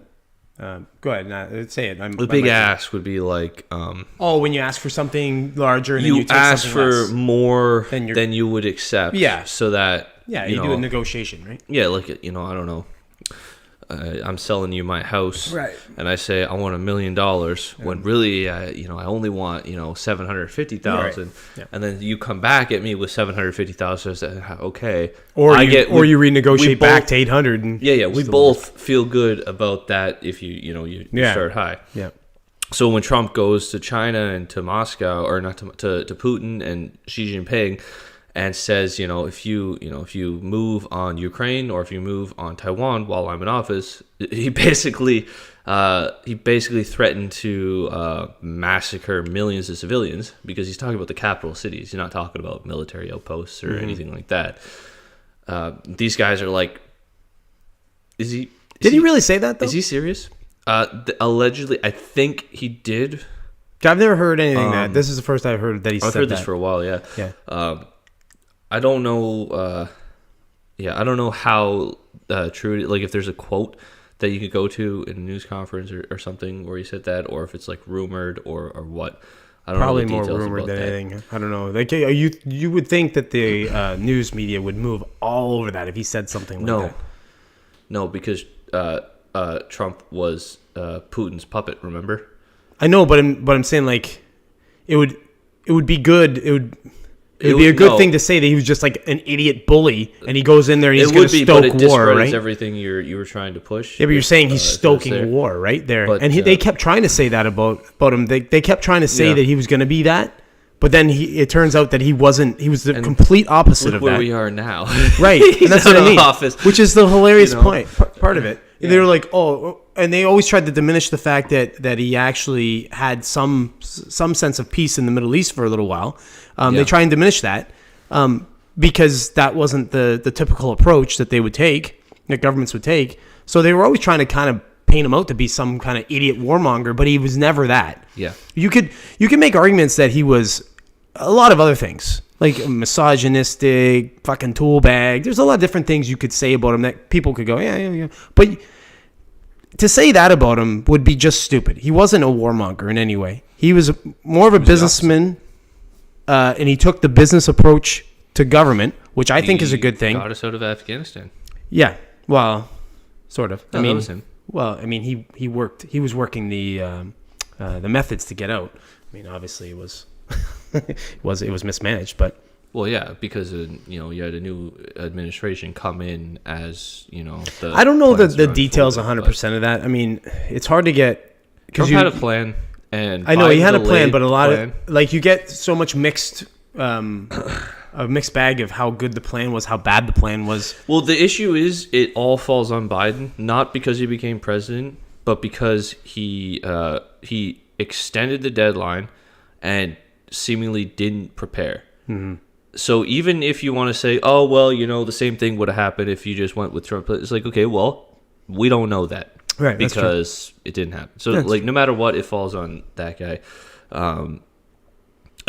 Go ahead, say it. The big ask would be like, when you ask for something larger, and you then you take ask for less more than you would accept. Yeah, so that you do a negotiation, right? Yeah, like I don't know. I'm selling you my house, right? And I say I want $1 million when really, I only want $750,000, right. And then you come back at me with $750,000. Okay, or you renegotiate back to 800. And we both feel good about that if you start high. Yeah. So when Trump goes to China and to Moscow, or not to Putin and Xi Jinping, and says, if you move on Ukraine or if you move on Taiwan while I'm in office, he basically threatened to massacre millions of civilians, because he's talking about the capital cities. He's not talking about military outposts or anything like that. These guys are like, did he really say that, though? Is he serious? Allegedly, I think he did. I've never heard anything that. This is the first I've heard that he said that. I've heard this for a while, yeah. Yeah. I don't know. I don't know how true. Like, if there's a quote that you could go to in a news conference or something where he said that, or if it's like rumored or what. I don't Probably know. Probably more rumored than anything. I don't know. Like, you would think that the news media would move all over that if he said something like that. No, because Trump was Putin's puppet. Remember? I know, but I'm saying, like, it would be good. It would be a good thing to say that he was just like an idiot bully, and he goes in there and he's going to stoke war, right? Everything you were trying to push. Yeah, but you're saying he's stoking war, right there. But, and they kept trying to say that about him. They kept trying to say that he was going to be that, but then it turns out that he wasn't. He was the complete opposite of that. Where we are now, right? And that's what I mean. Office. Which is the hilarious part of it. Yeah. They were like, and they always tried to diminish the fact that he actually had some sense of peace in the Middle East for a little while. They try and diminish that because that wasn't the typical approach that they would take, that governments would take. So they were always trying to kind of paint him out to be some kind of idiot warmonger, but he was never that. Yeah, you could make arguments that he was a lot of other things, like misogynistic, fucking tool bag. There's a lot of different things you could say about him that people could go, yeah. But to say that about him would be just stupid. He wasn't a warmonger in any way. He was more of a businessman, and he took the business approach to government, which I think is a good thing. Got us out of Afghanistan. Yeah, well, sort of. No, that was him. Well, I mean, he was working the methods to get out. I mean, obviously it was it was mismanaged, but well, yeah, because you had a new administration come in as I don't know the details 100% of that. I mean, it's hard to get. Trump had a plan, and I know he had a plan, but a lot of like you get so much mixed. A mixed bag of how good the plan was, how bad the plan was. Well, the issue is it all falls on Biden, not because he became president, but because he extended the deadline and seemingly didn't prepare. Mm-hmm. So even if you want to say, oh, well, the same thing would have happened if you just went with Trump, it's like, okay, well, we don't know that. Right, because it didn't happen. So, no matter what, it falls on that guy.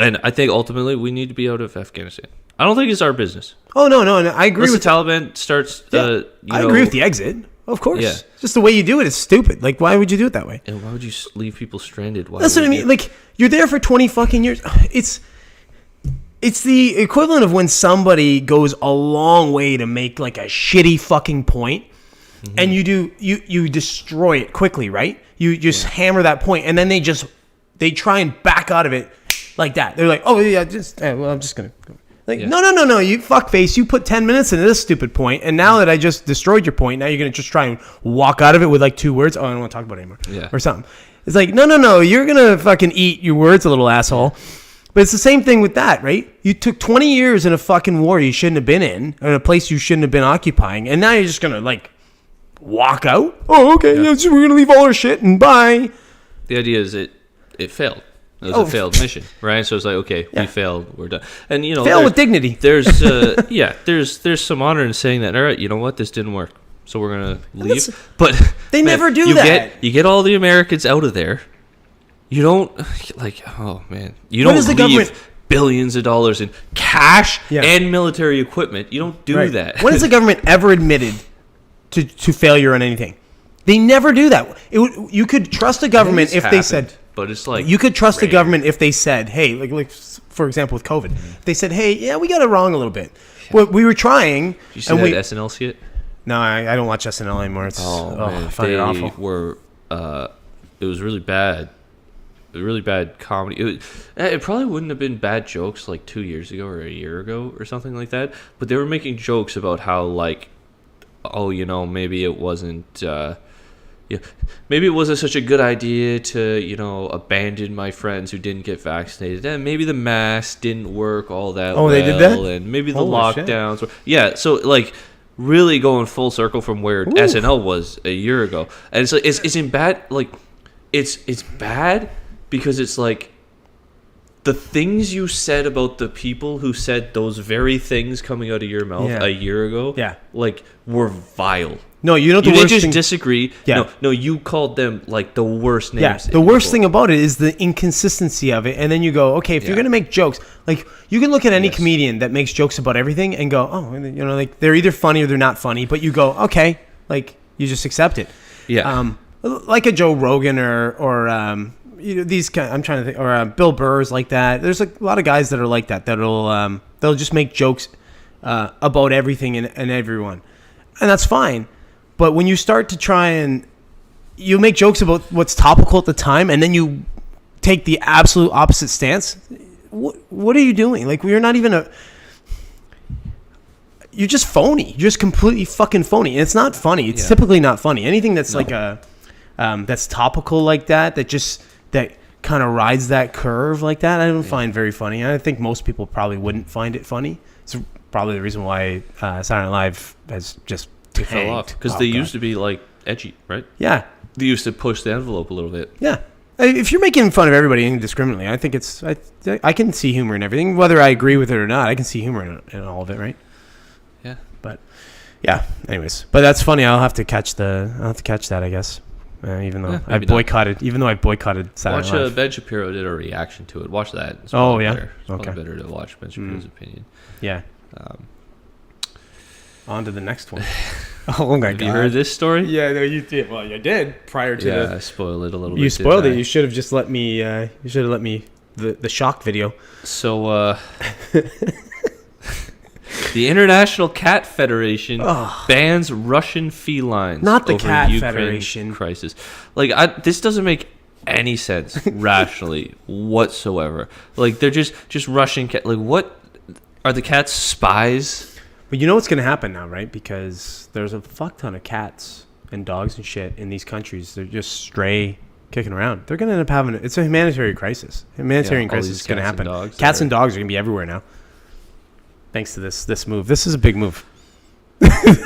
And I think ultimately we need to be out of Afghanistan. I don't think it's our business. Oh, no. I agree with the Taliban starts. I agree with the exit. Of course. Yeah. Just the way you do it is stupid. Like, why would you do it that way? And why would you leave people stranded? That's what I mean. Like, you're there for 20 fucking years. It's the equivalent of when somebody goes a long way to make like a shitty fucking point, and you destroy it quickly, right? You just hammer that point, and then they try and back out of it like that. They're like, oh yeah, I'm just gonna go. Like, no, you fuckface. You put 10 minutes into this stupid point, and now that I just destroyed your point, now you're gonna just try and walk out of it with like 2 words. Oh, I don't want to talk about it anymore, or something. It's like, no, you're gonna fucking eat your words, a little asshole. But it's the same thing with that, right? You took 20 years in a fucking war you shouldn't have been in a place you shouldn't have been occupying, and now you're just gonna like walk out. Oh, okay, we're gonna leave all our shit and bye. The idea is it failed. It was a failed mission, right? So it's like, okay, we failed, we're done. And fail with dignity. There's there's some honor in saying that. All right, you know what? This didn't work, so we're gonna leave. But they never do that. You get all the Americans out of there. You don't You don't leave billions of dollars in cash and military equipment. You don't do that. When has the government ever admitted to failure on anything? They never do that. You could trust the government if they said. But it's like you could trust the government if they said, "Hey, like for example with COVID, they said, hey, yeah, we got it wrong a little bit. Well, we were trying." Did you see that SNL skit? No, I don't watch SNL anymore. It's I find it awful. It was really bad. Really bad comedy. It probably wouldn't have been bad jokes like 2 years ago or a year ago or something like that. But they were making jokes about how like, maybe it wasn't. yeah, maybe it wasn't such a good idea to abandon my friends who didn't get vaccinated, and maybe the mask didn't work all that well. They did that? And maybe the Holy lockdowns were, yeah, so like really going full circle from where SNL was a year ago. And it's like it's in bad, like it's bad because it's like the things you said about the people who said those very things coming out of your mouth a year ago, like were vile. No, you know, you didn't just disagree. Yeah. No, you called them like the worst names. Yeah, the worst thing about it is the inconsistency of it. And then you go, okay, if you're going to make jokes, like you can look at any comedian that makes jokes about everything and go, oh, like they're either funny or they're not funny. But you go, okay, like you just accept it. Yeah. Like a Joe Rogan or these kind. I'm trying to think, or Bill Burr's like that. There's a lot of guys that are like that. They'll just make jokes about everything and everyone, and that's fine. But when you start to try and you make jokes about what's topical at the time, and then you take the absolute opposite stance, what are you doing? Like, you're not even you're just phony. You're just completely fucking phony. And it's not funny. It's typically not funny. Anything that's like that's topical like that kind of rides that curve like that, I don't find very funny. I think most people probably wouldn't find it funny. It's probably the reason why Saturday Night Live has just they fell off because they used to be like edgy, right? Yeah, they used to push the envelope a little bit. Yeah, if you're making fun of everybody indiscriminately, I think it's I can see humor in everything, whether I agree with it or not. I can see humor in all of it, right? Yeah, but yeah. Anyways, but that's funny. I'll have to catch that, I guess. Even though I boycotted Saturday Night Live. Ben Shapiro did a reaction to it. Watch that. It's better. It's probably better to watch Ben Shapiro's opinion. Yeah. On to the next one. Oh my god! Have you heard this story? Yeah, no, you did. Well, you did prior to I spoiled it a little bit. You spoiled it. You should have just let me. You should have let me the shock video. So, the International Cat Federation bans Russian felines. Not the over Cat Ukraine Federation crisis. Like, this doesn't make any sense rationally whatsoever. Like, they're just Russian cat. Like, what are the cats spies? But you know what's going to happen now, right? Because there's a fuck ton of cats and dogs and shit in these countries. They're just stray, kicking around. They're going to end up having... It's a humanitarian crisis. Humanitarian crisis is going to happen. Cats and dogs are going to be everywhere now. Thanks to this move. This is a big move.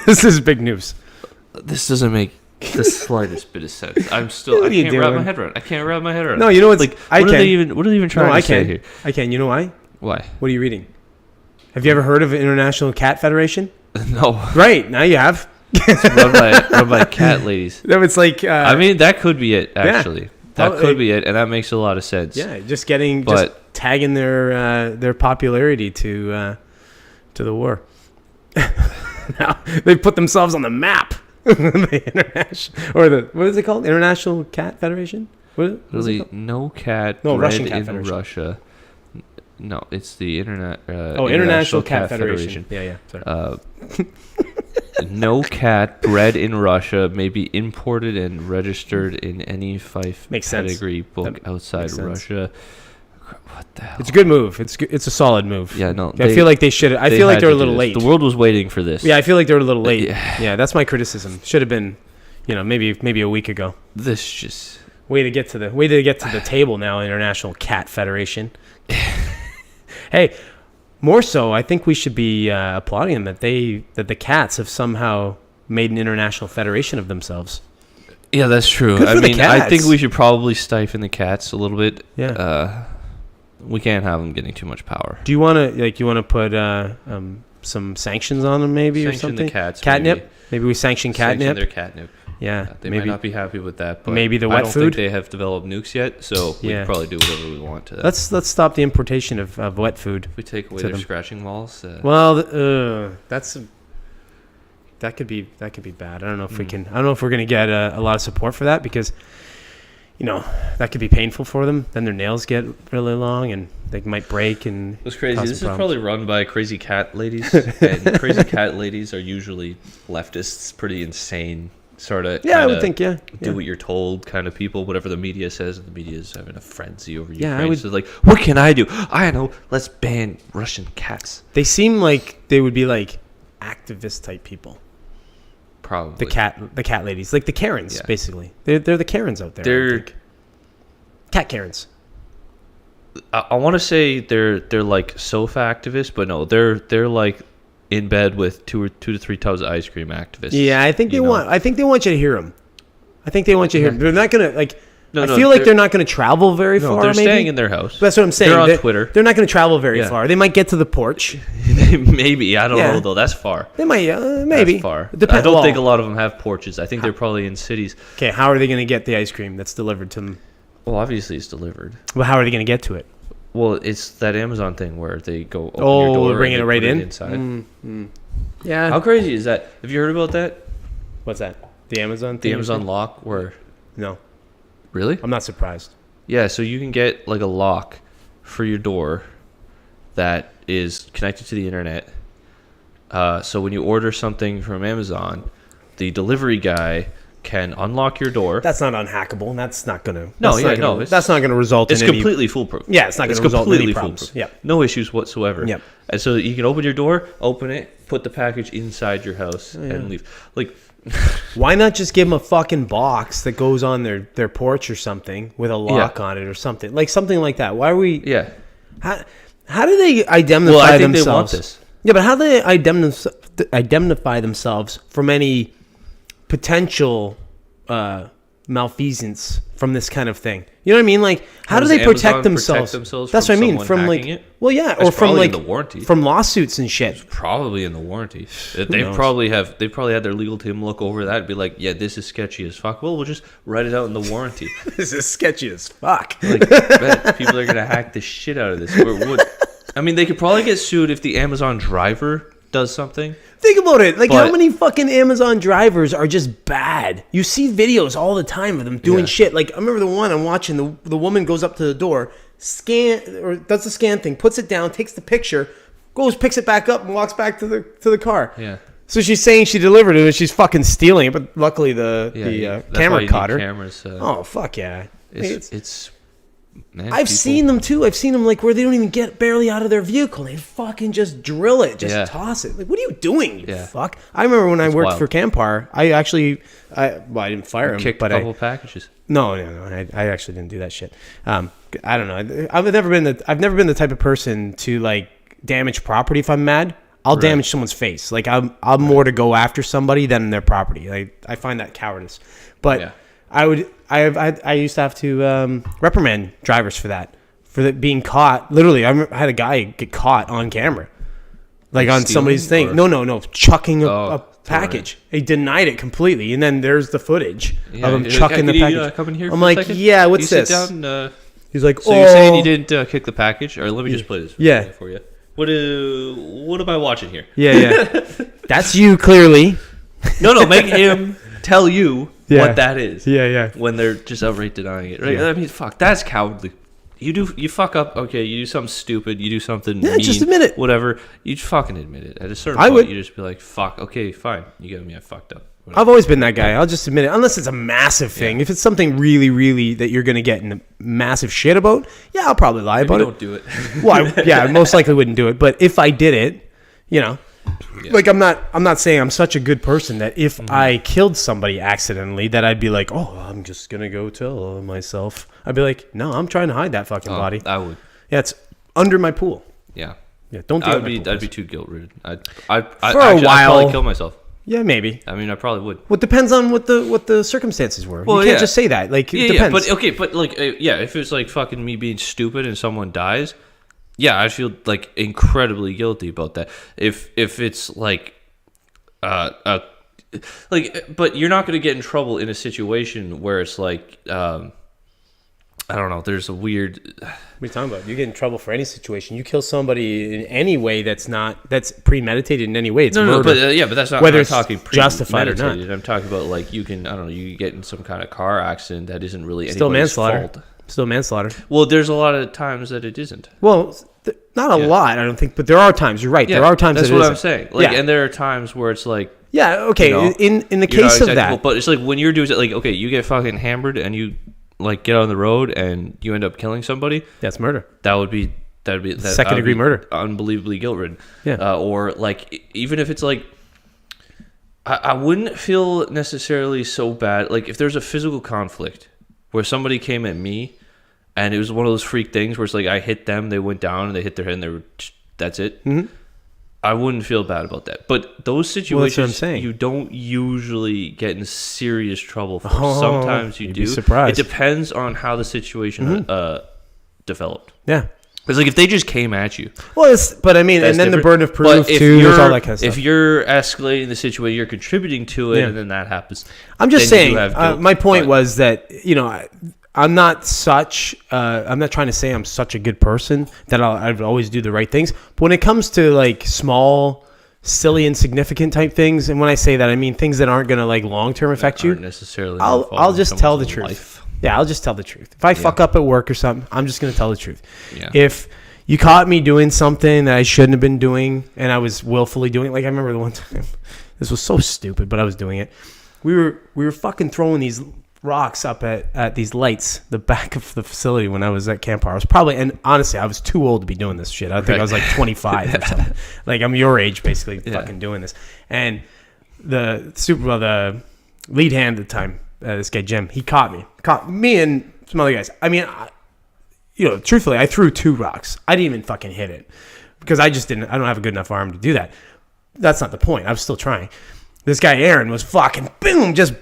This is big news. This doesn't make the slightest bit of sense. I can't wrap my head around it. No, you know what's... Like, what are they even trying to say here? I can. You know why? Why? What are you reading? Have you ever heard of International Cat Federation? No. Right, now you have. It's run by cat ladies. No, it's like... I mean, that could be it, actually. Yeah. That could be it, and that makes a lot of sense. Yeah, just tagging their popularity to the war. Now, they put themselves on the map. The international... what is it called? International Cat Federation? What is it called? No cat Russian Cat in Federation. Russia. No, it's the International Cat Federation. Yeah. Sorry. No cat bred in Russia may be imported and registered in any Fife pedigree book outside Russia. What the hell? It's a good move. It's a solid move. Yeah, no. I feel like they should. I feel like they're a little late. The world was waiting for this. Yeah, I feel like they're a little late. Yeah, that's my criticism. Should have been, maybe a week ago. This just way to get to the table now. International Cat Federation. Hey, more so, I think we should be applauding them that the cats have somehow made an international federation of themselves. Yeah, that's true. I mean, I think we should probably stifle the cats a little bit. Yeah. We can't have them getting too much power. Do you want to put some sanctions on them maybe or something? The cats. Catnip? Maybe we sanction catnip. Sanction their catnip. Yeah, they might not be happy with that. But maybe the I wet don't food. think they have developed nukes yet, so we can probably do whatever we want to that. Let's stop the importation of wet food. If we take away their scratching walls. Well, that could be bad. I don't know if we can. I don't know if we're gonna get a lot of support for that because, that could be painful for them. Then their nails get really long and they might break and. It's crazy. This is probably run by crazy cat ladies, and crazy cat ladies are usually leftists, pretty insane. Sort of, I would think, do what you're told, kind of people. Whatever the media says, and the media is having a frenzy over Ukraine. I would, so like, what can I do? I know. Let's ban Russian cats. They seem like they would be like activist type people. Probably. The cat ladies, like the Karens, basically. They're the Karens out there. They're cat Karens. I want to say they're like sofa activists, but no, they're like in bed with two to three tubs of ice cream activists. Yeah, I think they want you to hear them. I think they want you to hear them. They're not gonna like. I feel like they're not going to travel very far. They're maybe. staying in their house. That's what I'm saying. They're on Twitter. They're not going to travel very far. They might get to the porch. Maybe. I don't know, though. That's far. They might, maybe. That's far. I don't think a lot of them have porches. I think they're probably in cities. Okay, how are they going to get the ice cream that's delivered to them? Well, obviously it's delivered. Well, how are they going to get to it? Well, it's that Amazon thing where they go open your door bringing it right in? Inside. Yeah. How crazy is that? Have you heard about that? What's that? The Amazon thing? The Amazon lock where... No. Really? I'm not surprised. Yeah, so you can get like a lock for your door that is connected to the internet. So when you order something from Amazon, the delivery guy can unlock your door. That's not unhackable. That's not going to... That's not going to result in any... It's completely foolproof. Yeah, it's not going to result in any problems. Yeah. No issues whatsoever. Yep. And so you can open your door, open it, put the package inside your house, and leave. Like... Why not just give them a fucking box that goes on their porch or something with a lock on it or something? Like something like that. Why are we... Yeah. How do they indemnify I think themselves? They want this. Yeah, but how do they indemnify themselves from any potential malfeasance from this kind of thing? You know what I mean? Like, how do they protect themselves? That's what I mean. From like, well, yeah, or from like the warranty, from lawsuits and shit. It's probably in the warranty. They probably had their legal team look over that and be like, yeah, this is sketchy as fuck. Well, we'll just write it out in the warranty. This is sketchy as fuck. Like, bet people are gonna hack the shit out of this. I mean, they could probably get sued if the Amazon driver does something. Think about it. Like, how many fucking Amazon drivers are just bad? You see videos all the time of them doing shit. Like, I remember the one I'm watching. The woman goes up to the door, does the scan thing, puts it down, takes the picture, picks it back up, and walks back to the car. Yeah. So she's saying she delivered it, and she's fucking stealing it. But luckily, the camera caught her. Cameras, oh fuck yeah! Man, I've seen them too. I've seen them like where they don't even get barely out of their vehicle. They fucking just drill it, toss it. Like, what are you doing? You fuck. I remember when I worked for Campar. I didn't fire him, kicked but a couple packages. No. I actually didn't do that shit. I don't know. I've never been the type of person to like damage property. If I'm mad, I'll damage someone's face. Like I'm more to go after somebody than their property. I find that cowardice. But I used to have to reprimand drivers for that, being caught. Literally, I had a guy get caught on camera, like on somebody's thing. No, chucking a package. He denied it completely, and then there's the footage of him chucking the package. Come in here I'm like, yeah, what's this? Sit down, he's like, so you're saying you didn't kick the package? Or let me just play this for you. What am I watching here? Yeah. That's you, clearly. No, make him tell you what that is. Yeah. When they're just outright denying it. Right? Yeah. I mean, fuck, that's cowardly. You fuck up, okay, you do something stupid, you do something mean, just admit it. Whatever, you fucking admit it. At a certain point, you just be like, fuck, okay, fine, you get me, I fucked up. Whatever. I've always been that guy. I'll just admit it. Unless it's a massive thing. If it's something really, really that you're going to get in a massive shit about, I'll probably lie about it. Don't do it. Well, I most likely wouldn't do it. But if I did it, like I'm not saying I'm such a good person that if I killed somebody accidentally that I'd be like, oh, I'm just going to go tell myself. I'd be like, no, I'm trying to hide that fucking body. I would. Yeah, it's under my pool. Yeah. Don't do it. I'd be too guilt-ridden. I'd probably kill myself. Yeah, maybe. I mean, I probably would. Well, it depends on what the circumstances were. You can't just say that. Like, it depends. But like, if it's like fucking me being stupid and someone dies, I feel like incredibly guilty about that. If it's like, but you're not going to get in trouble in a situation where it's like, I don't know. There's a weird. What are you talking about? You get in trouble for any situation. You kill somebody in any way that's premeditated in any way. It's murder. But that's not whether I'm it's talking justified or not. I'm talking about like you get in some kind of car accident that isn't really still anybody's manslaughter. fault. Still manslaughter. Well, there's a lot of times that it isn't. Well, not a lot, I don't think, but there are times. You're right. There are times. That's that what isn't. I'm saying. Like, and there are times where it's like. Yeah. Okay. In the case of that, but it's like when you're doing it, like, okay, you get fucking hammered and you like get on the road and you end up killing somebody. That's murder. That'd be second degree murder. Unbelievably guilt ridden. Yeah. Or like even if it's like I wouldn't feel necessarily so bad. Like if there's a physical conflict where somebody came at me and it was one of those freak things where it's like I hit them, they went down and they hit their head and they were, that's it. Mm-hmm. I wouldn't feel bad about that. But those situations what I'm saying. you don't usually get in serious trouble for. Oh, Sometimes you you'd do. be surprised. It depends on how the situation developed. Yeah. Because like if they just came at you, Well, but I mean, that's and then different. the burden of proof But if too. There's all you're- that kind of stuff. If you're escalating the situation, you're contributing to it, Yeah. and then that happens. I'm just then you saying. have guilt, My point but- was that I'm not such. I'm not trying to say I'm such a good person that I'd always do the right things. But when it comes to like small, silly, insignificant type things, and when I say that, I mean things that aren't going to like long term affect you. Aren't necessarily I'll just tell the truth. Life. Yeah, I'll just tell the truth. If I fuck up at work or something, I'm just going to tell the truth. Yeah. If you caught me doing something that I shouldn't have been doing and I was willfully doing it, like I remember the one time, this was so stupid, but I was doing it. We were fucking throwing these rocks up at these lights, the back of the facility when I was at Camp Power. I was probably, and honestly, I was too old to be doing this shit. I think I was like 25 or something. Like I'm your age basically fucking doing this. And the lead hand at the time, this guy Jim, he caught me and some other guys. I mean, truthfully, I threw 2 rocks. I didn't even fucking hit it because I don't have a good enough arm to do that. That's not the point. I was still trying. This guy Aaron was fucking boom, just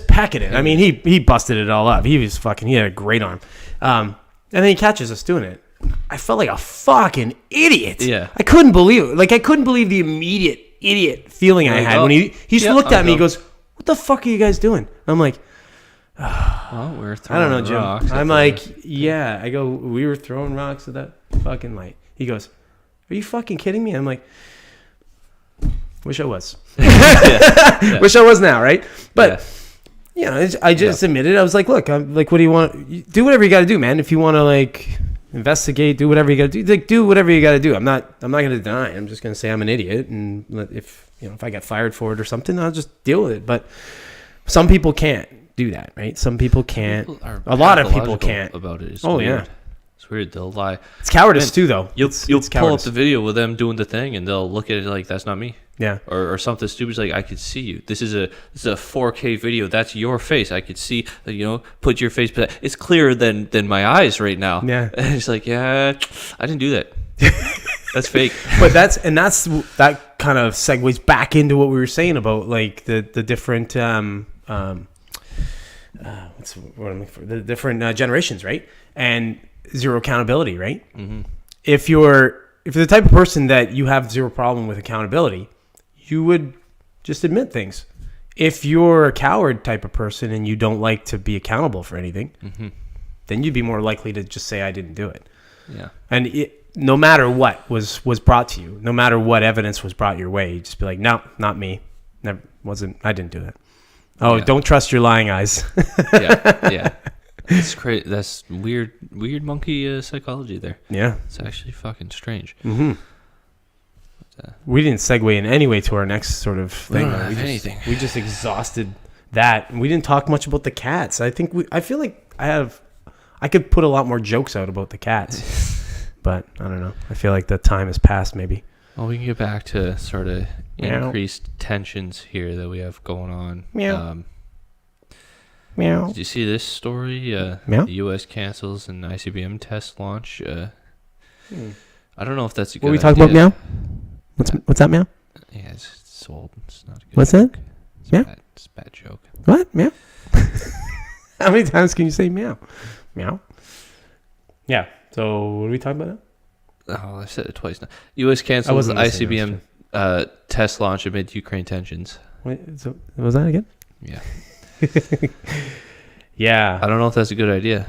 packing it. I mean, he busted it all up. He had a great arm. And then he catches us doing it. I felt like a fucking idiot. Yeah. I couldn't believe it. Like I couldn't believe the immediate idiot feeling I had when he just looked at me. He goes, "What the fuck are you guys doing?" And I'm like, Well, we're I throwing don't know, Jim. rocks I'm at like, yeah. I go, we were throwing rocks at that fucking light. He goes, "Are you fucking kidding me?" I'm like, wish I was. Yeah. Wish I was now, right? But Yeah. I just admitted. I was like, look, I'm like, what do you want? Do whatever you got to do, man. If you want to like investigate, do whatever you got to do. Like, do whatever you got to do. I'm not going to deny. I'm just going to say I'm an idiot, and if I get fired for it or something, I'll just deal with it. But some people can't do that, right? Some people can't. A lot of people can't about it. It's Oh, weird. yeah. It's weird. They'll lie. It's cowardice too, though. You'll It's pull up cowardice. the video with them doing the thing, and they'll look at it like that's not me. Yeah. Or something stupid. It's like I could see you. This is a 4K video. That's your face. I could see. Put your face. But it's clearer than my eyes right now. Yeah. And it's like, yeah, I didn't do that. That's fake. But that kind of segues back into what we were saying about like the different what's what I'm looking for, the different generations, right? And zero accountability, right? Mm-hmm. If you're the type of person that you have zero problem with accountability, you would just admit things. If you're a coward type of person and you don't like to be accountable for anything, then you'd be more likely to just say I didn't do it. Yeah. And no matter what was brought to you, no matter what evidence was brought your way, you just be like, no, not me. Never wasn't. I didn't do that. Oh, Yeah. don't trust your lying eyes. Yeah. It's crazy. That's weird monkey psychology there. Yeah. It's actually fucking strange. Mm-hmm. We didn't segue in any way to our next sort of thing. don't have anything. We just exhausted that. And we didn't talk much about the cats. I feel like I could put a lot more jokes out about the cats. But I don't know. I feel like the time has passed maybe. Well, we can get back to sort of Meow. increased tensions here that we have going on. Meow. Meow. Did you see this story? Meow? The U.S. cancels an ICBM test launch. I don't know if that's a good What are we talking about, idea. meow? What's that, meow? Yeah, it's old. It's not a good What's joke. that? It's Meow? bad. It's a bad joke. What? Meow? How many times can you say meow? Meow? Yeah. So what are we talking about now? Oh, I said it twice now. U.S. I cancels wasn't listening, ICBM test launch amid Ukraine tensions. Wait, so was that again? Yeah. Yeah. I don't know if that's a good idea.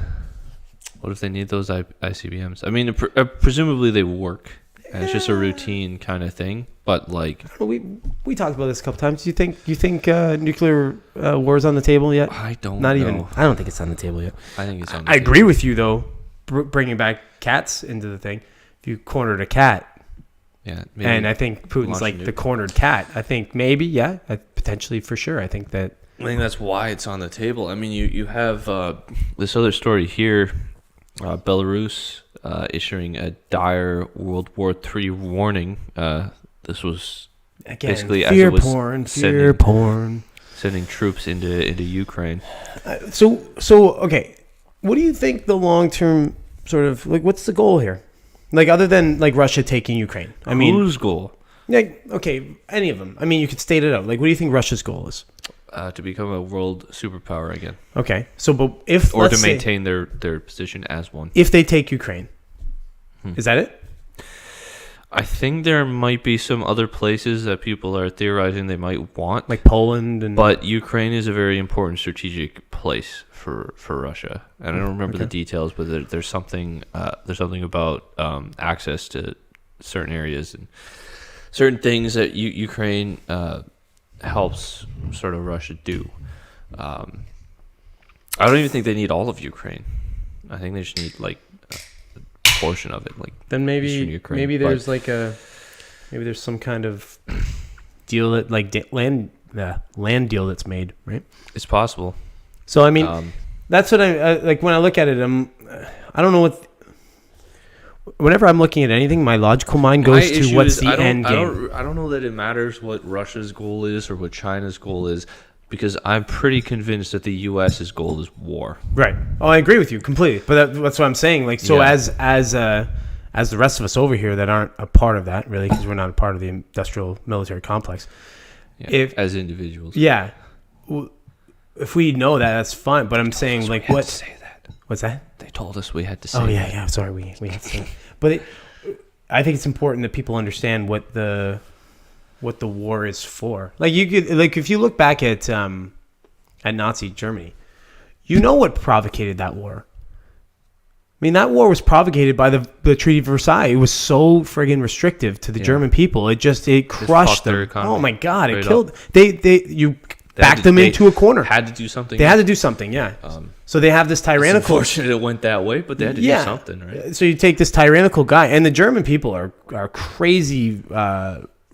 What if they need those ICBMs? I mean, presumably they work, and it's just a routine kind of thing. But like, We talked about this a couple times. Do you think nuclear war is on the table yet? I don't Not know. even. I don't think it's on the table yet. I think it's on the I table. agree with you though. Bringing back cats into the thing. If you cornered a cat, Yeah. Maybe and I think Putin's launch a like nuke. the cornered cat. I think maybe, yeah, potentially for sure. I think that. I think that's why it's on the table. I mean, you have this other story here, Belarus issuing a dire World War III warning. This was again, basically as fear it was porn. sending troops into Ukraine. So okay, what do you think the long term sort of like? What's the goal here? Like other than like Russia taking Ukraine, I mean, Whose goal? like okay, any of them. I mean, you could state it out. Like, what do you think Russia's goal is? To become a world superpower again, Okay, so but if or to let's say, maintain their position as one. if they take Ukraine, is that it? I think there might be some other places that people are theorizing they might want, Like Poland and but Ukraine is a very important strategic place for Russia. And I don't remember the details, but there's something about access to certain areas and certain things that Ukraine helps sort of Russia do. I don't even think they need all of Ukraine. I think they just need like a portion of it, like then Eastern Ukraine. maybe there's there's some kind of deal that like land deal that's made, right? It's possible. So I mean, that's what I like when I look at it. I don't know what. Whenever I'm looking at anything, my logical mind goes to what's the end game. I don't know that it matters what Russia's goal is or what China's goal is, because I'm pretty convinced that the U.S.'s goal is war. Right. Oh, I agree with you completely. But that's what I'm saying. Like, so Yeah. as the rest of us over here that aren't a part of that, really, because we're not a part of the industrial military complex. Yeah, as individuals. Yeah. If we know that, that's fine. But I'm saying, like, what? Say that. What's that? They told us we had to say. Oh yeah. Sorry, we have to. But I think it's important that people understand what the war is for. Like you could, like if you look back at Nazi Germany, you know what provocated that war. I mean, that war was provocated by the Treaty of Versailles. It was so friggin' restrictive to the German people. It crushed their them. economy Oh my God! It straight killed. You backed them into a corner. Had to do something. They had to do something. Yeah. So they have this tyrannical. It's unfortunate it went that way, but they had to do something, right? So you take this tyrannical guy, and the German people are crazy,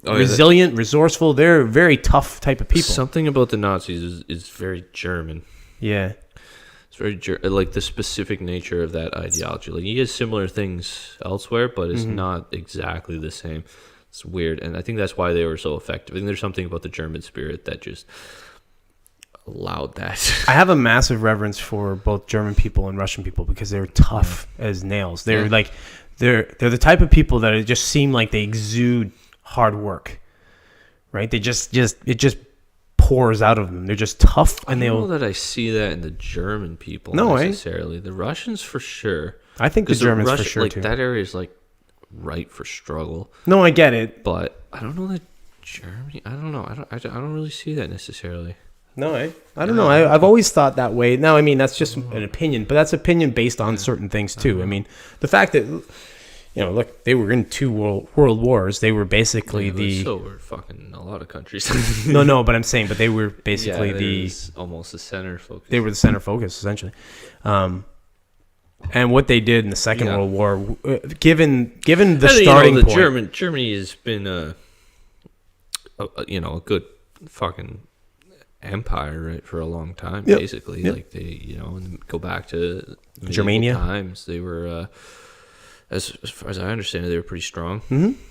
resilient, resourceful. They're a very tough type of people. Something about the Nazis is very German. Yeah. It's very like the specific nature of that ideology. Like you get similar things elsewhere, but it's not exactly the same. It's weird, and I think that's why they were so effective. I think there's something about the German spirit that just allowed that. I have a massive reverence for both German people and Russian people because they're tough as nails. They're like they're the type of people that it just seem like they exude hard work. Right? They it just pours out of them. They're just tough, and I don't know that I see that in the German people necessarily. The Russians for sure. I think the Germans for sure like too. that area is like ripe for struggle. No, I get it, but I don't know that Germany. I don't know. I don't really see that necessarily. No, I don't know. I've always thought that way. Now, I mean, that's just an opinion, but that's opinion based on certain things too. I mean, the fact that, look, they were in two world wars. They were basically so were fucking a lot of countries. No, but I'm saying, but they were basically almost the center focus. They were the center focus essentially. And what they did in the Second World War, given the starting point, Germany has been a good fucking empire, right, for a long time. Basically, like they, go back to Germania times. They were, as far as I understand it, they were pretty strong.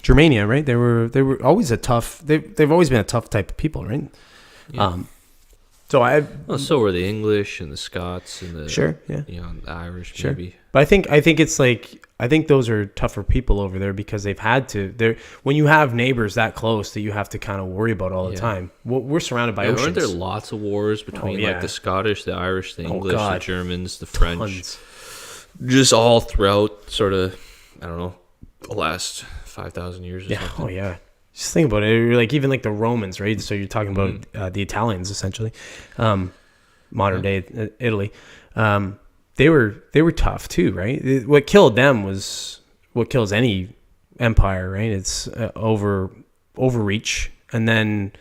Germania, right? They were always a tough. They've always been a tough type of people, right? Yeah. So were the English and the Scots and the the Irish maybe. But I think it's like I think those are tougher people over there because they've had to. When you have neighbors that close that you have to kind of worry about all the time. We're surrounded by oceans. Weren't there lots of wars between like the Scottish, the Irish, the English, the Germans, the French, Tons. Just all throughout sort of the last 5,000 years or something. Oh yeah. Just think about it. You're like even like the Romans, right? So you're talking about the Italians essentially, modern day Italy. They were tough too, right? What killed them was what kills any empire, right? It's overreach and then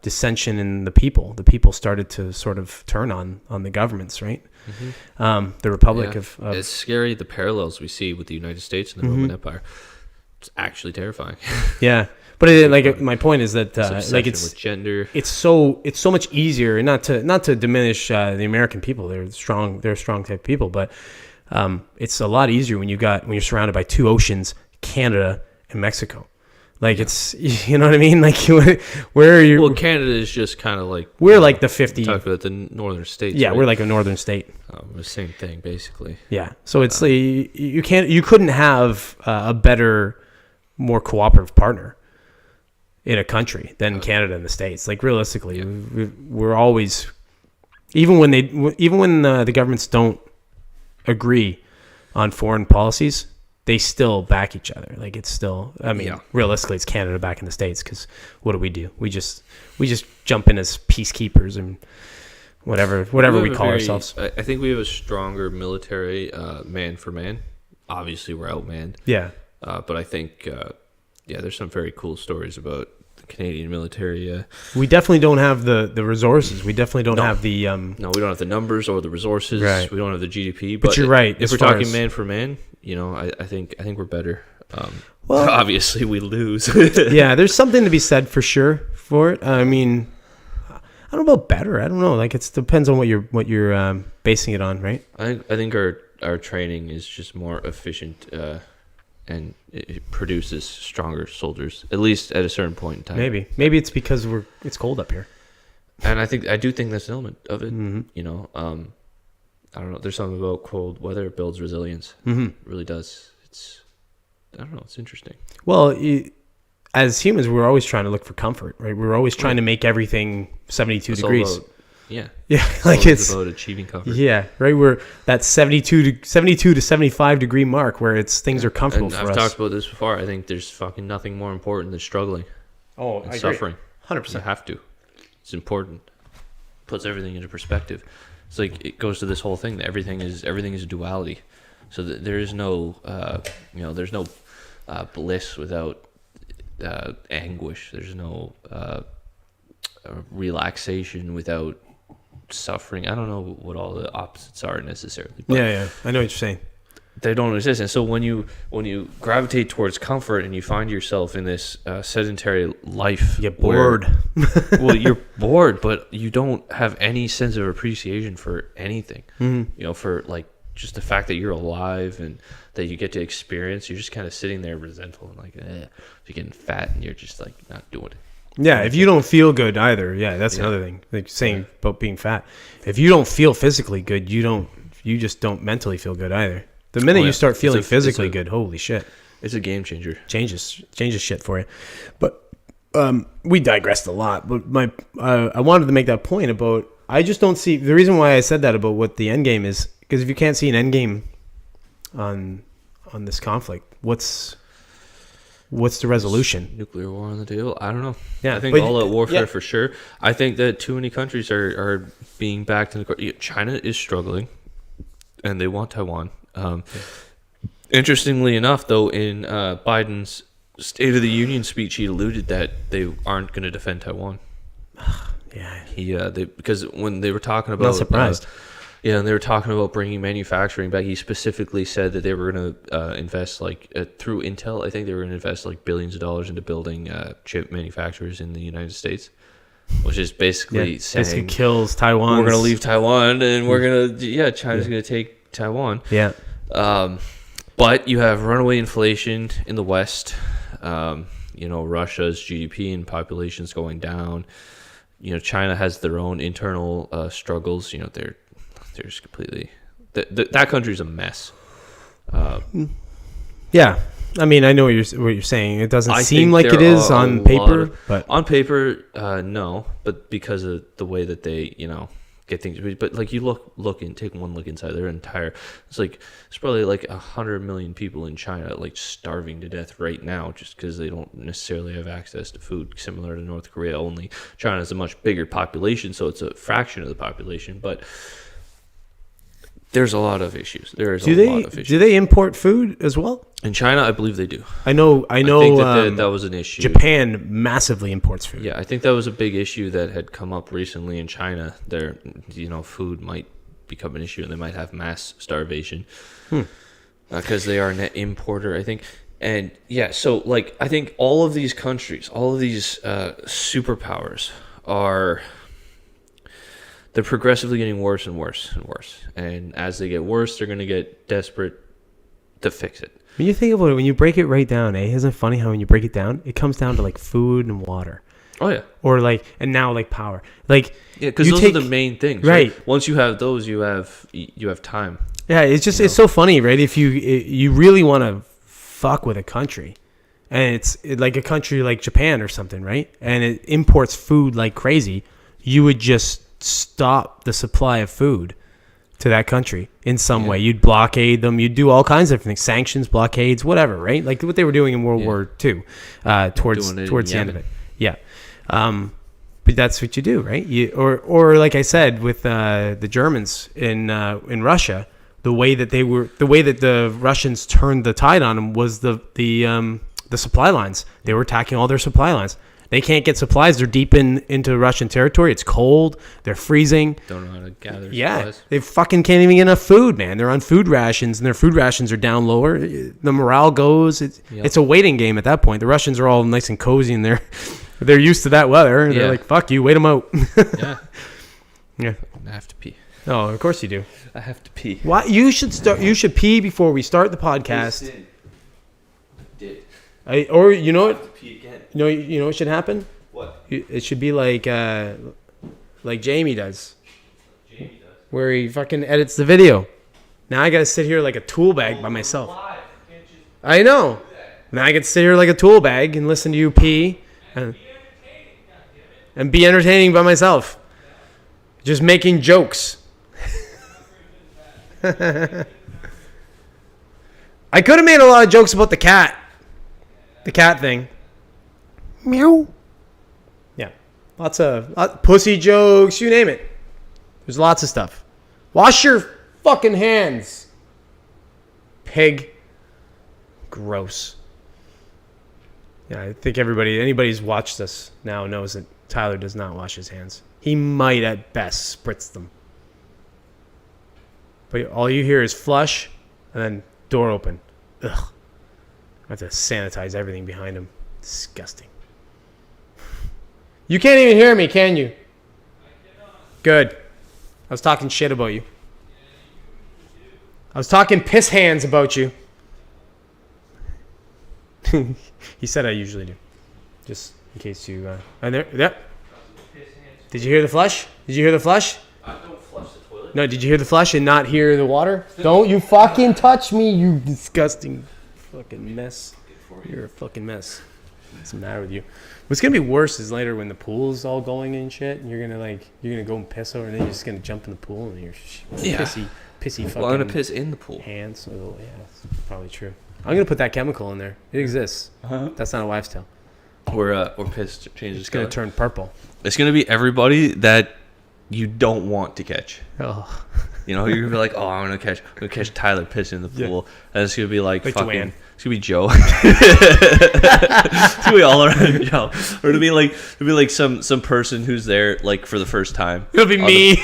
dissension in the people. The people started to sort of turn on the governments, right? The Republic of it's scary the parallels we see with the United States and the Roman Empire. It's actually terrifying. Yeah, but my point is that it's with gender. It's so much easier, and not to diminish the American people. They're strong type of people, but it's a lot easier when you're surrounded by two oceans, Canada and Mexico. Like it's, you know what I mean? Like where are you? Well, Canada is just kind of like We're like the 50. Talk about the northern states. Yeah, right? we're like a northern state. The same thing basically. Yeah, so it's like you couldn't have a better, more cooperative partner in a country than Canada and the States. Like realistically, we're always, even when the governments don't agree on foreign policies, they still back each other. Like it's still, I mean, realistically, it's Canada backing the States because what do? We just jump in as peacekeepers and whatever we call ourselves. I think we have a stronger military, man for man. Obviously, we're outmanned. Yeah. But I think, there's some very cool stories about the Canadian military. We definitely don't have the resources. We definitely don't have the... No, we don't have the numbers or the resources. Right. We don't have the GDP. But you're right. If we're talking man for man, I think we're better. Well, obviously, we lose. Yeah, there's something to be said for sure for it. I mean, I don't know about better. I don't know. Like it depends on what you're basing it on, right? I think our training is just more efficient, and it produces stronger soldiers, at least at a certain point in time. Maybe it's because it's cold up here. And I do think that's an element of it. Mm-hmm. I don't know. There's something about cold weather builds resilience. Mm-hmm. It really does. I don't know. It's interesting. Well, as humans, we're always trying to look for comfort, right? We're always trying to make everything 72 degrees. Yeah. Like it's about achieving comfort. Yeah, right. We're that 72 to 75 degree mark where things are comfortable for us. I've talked about this before. I think there's fucking nothing more important than struggling. Oh, and suffering. 100%. You have to. It's important. Puts everything into perspective. It's like it goes to this whole thing that everything is a duality. So that there is no, there's no bliss without anguish. There's no relaxation without suffering. I don't know what all the opposites are necessarily. But yeah, I know what you're saying. They don't exist, and so when you gravitate towards comfort and you find yourself in this sedentary life, you get bored. Well, you're bored, but you don't have any sense of appreciation for anything. Mm-hmm. For like just the fact that you're alive and that you get to experience. You're just kind of sitting there resentful and like, you're getting fat and you're just like not doing it. Yeah, if you don't feel good either, that's another thing. Like saying about being fat. If you don't feel physically good, you just don't mentally feel good either. The minute you start feeling physically good, holy shit. It's a game changer. Changes shit for you. But we digressed a lot. But I wanted to make that point about, I just don't see, the reason why I said that about what the end game is, because if you can't see an end game on this conflict, what's the resolution? Nuclear war on the table? I don't know. Yeah, I think all-out warfare for sure. I think that too many countries are being backed in the court. China is struggling, and they want Taiwan. Interestingly enough, though, in Biden's State of the Union speech, he alluded that they aren't going to defend Taiwan. Yeah, because when they were talking about, not surprised. And they were talking about bringing manufacturing back. He specifically said that they were going to invest, through Intel, I think they were going to invest billions of dollars into building chip manufacturers in the United States, which is basically saying basically kills Taiwan. We're going to leave Taiwan, and we're going to China's going to take Taiwan. Yeah. But you have runaway inflation in the West. Russia's GDP and population's going down. China has their own internal struggles. They're just completely that country's a mess. Yeah, I mean, I know what you're saying. It doesn't seem like it is on paper, but on paper, no. But because of the way that they, get things. But you look and take one look inside their entire. It's probably 100 million people in China starving to death right now just because they don't necessarily have access to food. Similar to North Korea, only China has a much bigger population, so it's a fraction of the population, but. There's a lot of issues. Do they import food as well? In China, I believe they do. I know. I think that was an issue. Japan massively imports food. Yeah, I think that was a big issue that had come up recently in China. Their, food might become an issue, and they might have mass starvation because they are a net importer, I think. And so I think all of these countries, all of these superpowers are. They're progressively getting worse and worse and worse. And as they get worse, they're going to get desperate to fix it. When you think about it, when you break it right down, isn't it funny how when you break it down, it comes down to like food and water. Oh yeah. Or like, and now like power. Like yeah, because those are the main things, right? Once you have those, you have time. Yeah, it's just it's so funny, right? If you really want to fuck with a country, and it's like a country like Japan or something, right? And it imports food like crazy, you would just stop the supply of food to that country in some way. You'd blockade them. You'd do all kinds of things, sanctions, blockades, whatever, right? Like what they were doing in World War II, towards the end of it. Yeah. But that's what you do, right? Or like I said, with the Germans in Russia, the way that the Russians turned the tide on them was the supply lines. They were attacking all their supply lines. They can't get supplies. They're deep into Russian territory. It's cold. They're freezing. Don't know how to gather supplies. They fucking can't even get enough food, man. They're on food rations, and their food rations are down lower. The morale goes. It's a waiting game at that point. The Russians are all nice and cozy, and they're used to that weather. They're like, fuck you, wait them out. Yeah. Yeah. I have to pee. Oh, of course you do. I have to pee. Why? You should pee before we start the podcast. Did. Or you know what? Pee again. You know what should happen? What? It should be like Jamie does. Where he fucking edits the video. Now I gotta sit here like a tool bag by myself. I know. Now I can sit here like a tool bag and listen to you pee and be entertaining by myself. Just making jokes. I could have made a lot of jokes about the cat thing. Meow. Yeah. Lots of pussy jokes, you name it. There's lots of stuff. Wash your fucking hands. Pig. Gross. Yeah, I think anybody who's watched this now knows that Tyler does not wash his hands. He might at best spritz them. But all you hear is flush and then door open. Ugh. I have to sanitize everything behind him. Disgusting. You can't even hear me, can you? Good. I was talking shit about you. I was talking piss hands about you. He said I usually do. Just in case you... and there... Yep. Did you hear the flush? Did you hear the flush? I don't flush the toilet. No, did you hear the flush and not hear the water? Don't you fucking touch me, you disgusting fucking mess. You're a fucking mess. What's the matter with you? What's gonna be worse is later when the pool's all going and shit, and you're gonna go and piss over, and then you're just gonna jump in the pool, and you're pissy fucking. Well, I'm gonna piss in the pool. Hands. Oh, yeah, that's probably true. I'm gonna put that chemical in there. It exists. That's not a wives' tale. Or piss changes. It's gonna turn purple. It's gonna be everybody that you don't want to catch. Oh. You know, you're gonna be like, oh, I'm gonna catch Tyler pissing in the pool, and it's gonna be like fucking. Joanne. It's gonna be Joe. It's gonna be all around Joe, or it'll be like some person who's there like for the first time. It'll be me.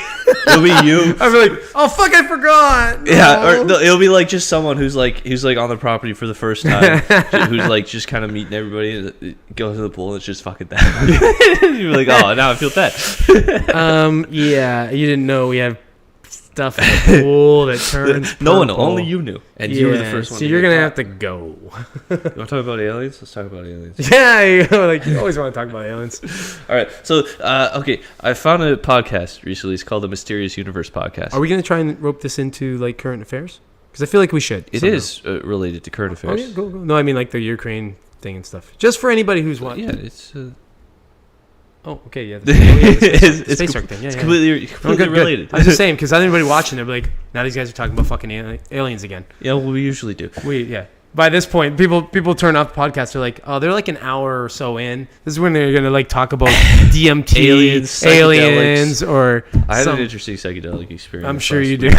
It'll be you. I'll be like, oh fuck, I forgot. Yeah, or it'll be like just someone who's like on the property for the first time, who's like just kind of meeting everybody, and goes to the pool and it's just fucking that. You're like, oh, now I feel bad. Yeah, you didn't know we have stuff in the pool that turns purple. No one, only you knew, and you were the first one. So you're gonna have to go. You want to talk about aliens? Let's talk about aliens. Yeah, like you always want to talk about aliens. All right, so okay, I found a podcast recently. It's called the Mysterious Universe Podcast. Are we gonna try and rope this into like current affairs? Because I feel like we should. It is related to current affairs. Oh yeah, go. No, I mean like the Ukraine thing and stuff. Just for anybody who's watching. Yeah, it's. Oh, okay, yeah. It's space arc thing. Yeah, completely related. I was just saying, because anybody watching, they'll be like, now these guys are talking about fucking aliens again. Yeah, well, we usually do. By this point, people turn off the podcast. They're like, oh, they're like an hour or so in. This is when they're going to like talk about DMT, aliens, or I had an interesting psychedelic experience. I'm sure you do.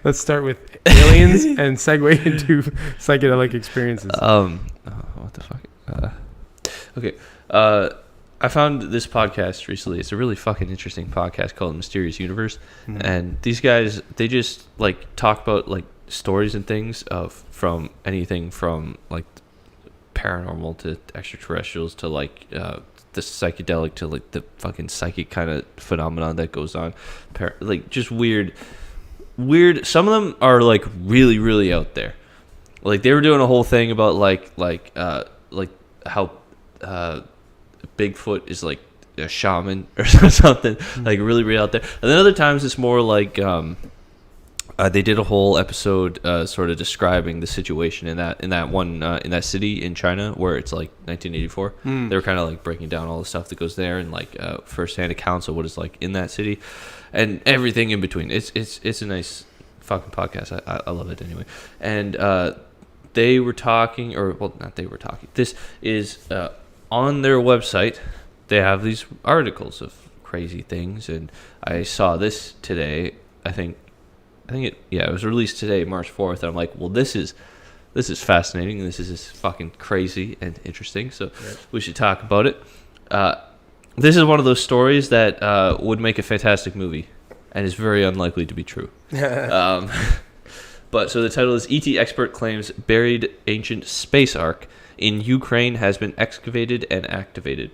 Let's start with aliens and segue into psychedelic experiences. What the fuck? Okay. I found this podcast recently. It's a really fucking interesting podcast called Mysterious Universe. Mm-hmm. And these guys, they just like talk about like stories and things from anything from like paranormal to extraterrestrials to like the psychedelic to like the fucking psychic kind of phenomenon that goes on. Like just weird. Some of them are like really, really out there. Like they were doing a whole thing about like how Bigfoot is like a shaman or something, like really out there. And then other times it's more like they did a whole episode sort of describing the situation in that city in China where it's like 1984. They were kind of like breaking down all the stuff that goes there and like first-hand accounts of what it's like in that city and everything in between. It's a nice fucking podcast. I love it anyway. And they were talking, or well, not they were talking. This is on their website. They have these articles of crazy things, and I saw this today. I think it was released today, March 4th. And I'm like, well, this is fascinating. This is just fucking crazy and interesting. So we should talk about it. This is one of those stories that would make a fantastic movie, and is very unlikely to be true. But so the title is ET expert claims buried ancient space ark in Ukraine has been excavated and activated.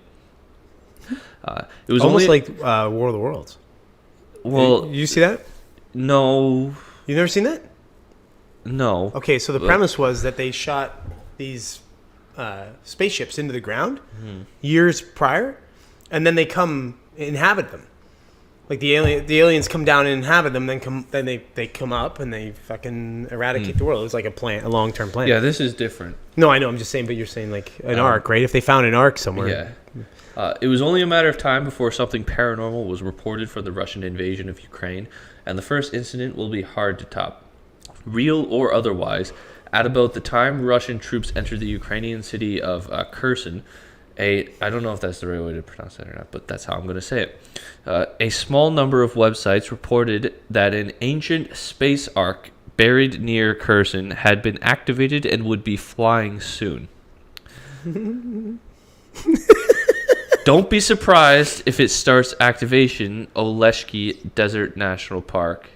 It was almost like War of the Worlds. Well, you see that? No. You've never seen that? No. Okay, so the premise was that they shot these spaceships into the ground years prior, and then they come inhabit them. Like the aliens come down and inhabit them, then they come up and they fucking eradicate the world. It's like a long-term plan. Yeah, this is different. No, I know. I'm just saying, but you're saying like an ark, right? If they found an ark somewhere. Yeah. It was only a matter of time before something paranormal was reported for the Russian invasion of Ukraine, and the first incident will be hard to top. Real or otherwise, at about the time Russian troops entered the Ukrainian city of Kherson, I don't know if that's the right way to pronounce that or not, but that's how I'm going to say it. A small number of websites reported that an ancient space ark buried near Kherson had been activated and would be flying soon. Don't be surprised if it starts activation Oleshki Desert National Park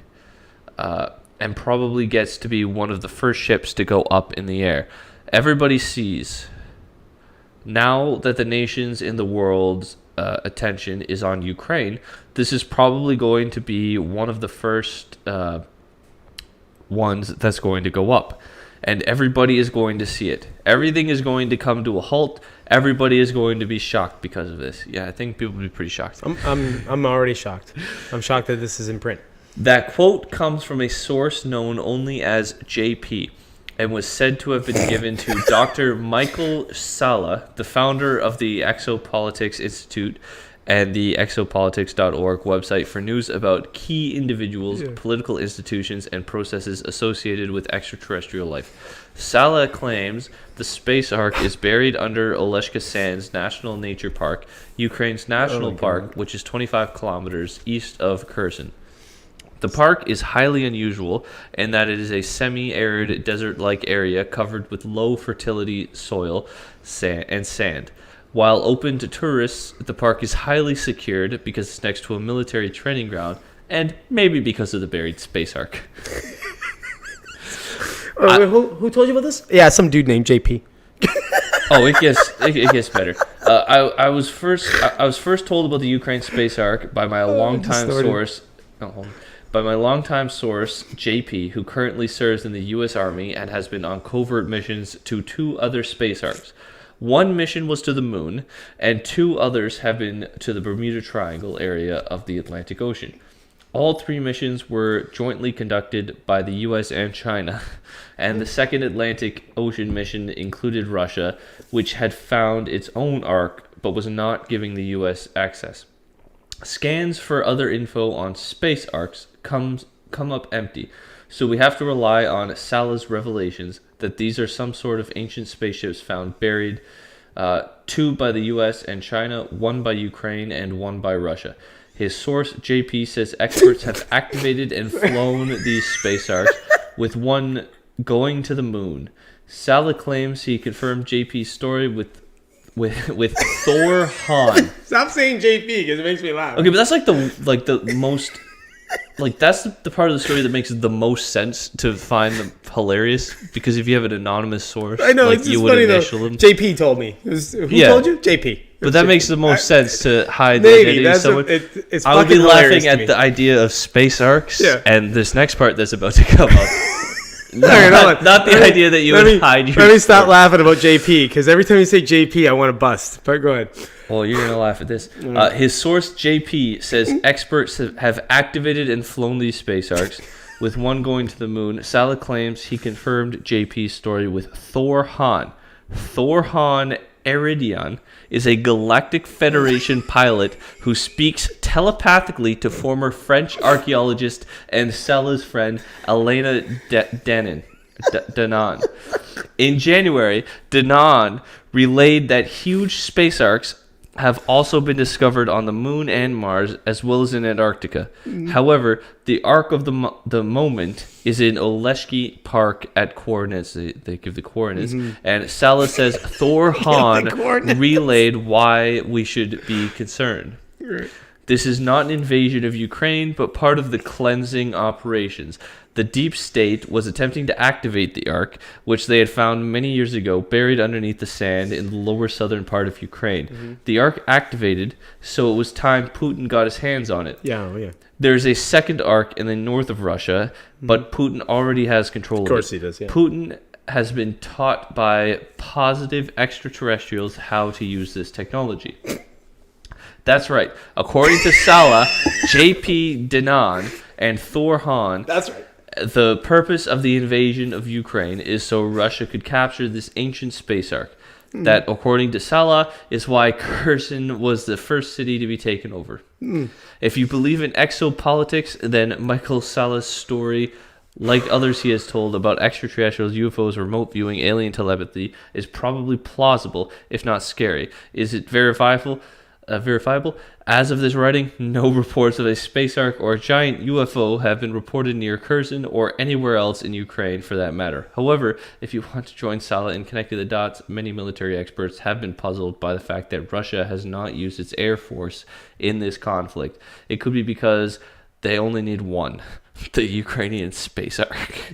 and probably gets to be one of the first ships to go up in the air. Everybody sees. Now that the nations in the world's attention is on Ukraine, this is probably going to be one of the first ones that's going to go up. And everybody is going to see it. Everything is going to come to a halt. Everybody is going to be shocked because of this. Yeah, I think people will be pretty shocked. I'm already shocked. I'm shocked that this is in print. That quote comes from a source known only as JP and was said to have been given to Dr. Michael Sala, the founder of the Exopolitics Institute and the exopolitics.org website for news about key individuals, political institutions, and processes associated with extraterrestrial life. Sala claims the space ark is buried under Oleshka Sands National Nature Park, Ukraine's national park, which is 25 kilometers east of Kherson. The park is highly unusual in that it is a semi-arid desert-like area covered with low-fertility soil and sand. While open to tourists, the park is highly secured because it's next to a military training ground and maybe because of the buried space ark. Who told you about this? Yeah, some dude named JP. Oh, it gets better. I was first told about the Ukraine space ark by my longtime source. By my longtime source, JP, who currently serves in the U.S. Army and has been on covert missions to 2 other space arks. One mission was to the moon, and 2 others have been to the Bermuda Triangle area of the Atlantic Ocean. All 3 missions were jointly conducted by the U.S. and China, and the second Atlantic Ocean mission included Russia, which had found its own ark but was not giving the U.S. access. Scans for other info on space arks come up empty, so we have to rely on Sala's revelations that these are some sort of ancient spaceships found buried, 2 by the US and China, 1 by Ukraine, and 1 by Russia. His source, JP, says experts have activated and flown these space arks, with 1 going to the moon. Sala claims he confirmed JP's story with Thor Han. Stop saying JP because it makes me laugh. Okay, but that's like the most... Like, that's the part of the story that makes the most sense to find them hilarious, because if you have an anonymous source, I know, like, it's you would funny initial though. them. JP told me. Who told you? JP. But that makes the most sense to hide the Maybe, identity of someone. it's I would be fucking laughing hilarious to at me. the idea of space arcs, Yeah. and this next part that's about to come up. Not the idea that you would hide your... Let me stop laughing about JP, because every time you say JP, I want to bust. But go ahead. Well, you're going to laugh at this. His source, JP, says experts have activated and flown these space arcs, with one going to the moon. Salah claims he confirmed JP's story with Thor Han. Thor Han Eridion is a Galactic Federation pilot who speaks telepathically to former French archaeologist and Salah's friend Elena Danan. In January, Danan relayed that huge space arcs have also been discovered on the moon and Mars, as well as in Antarctica. However, the arc of the moment is in Oleshki Park at coordinates. They give the coordinates. And Salah says Thor Han relayed why we should be concerned. This is not an invasion of Ukraine, but part of the cleansing operations. The deep state was attempting to activate the arc, which they had found many years ago buried underneath the sand in the lower southern part of Ukraine. The arc activated, so it was time Putin got his hands on it. Yeah. There's a second arc in the north of Russia, but Putin already has control of it. Of course he does, yeah. Putin has been taught by positive extraterrestrials how to use this technology. That's right. According to Salah, JP Danan, and Thor Han, that's right. The purpose of the invasion of Ukraine is so Russia could capture this ancient space arc. That, according to Salah, is why Kherson was the first city to be taken over. If you believe in exopolitics, then Michael Salah's story, like others he has told about extraterrestrials, UFOs, remote viewing, alien telepathy, is probably plausible, if not scary. Is it verifiable? As of this writing, no reports of a space arc or a giant UFO have been reported near Kherson or anywhere else in Ukraine for that matter. However, if you want to join Salah in connecting the dots, many military experts have been puzzled by the fact that Russia has not used its air force in this conflict. It could be because they only need one, the Ukrainian space arc.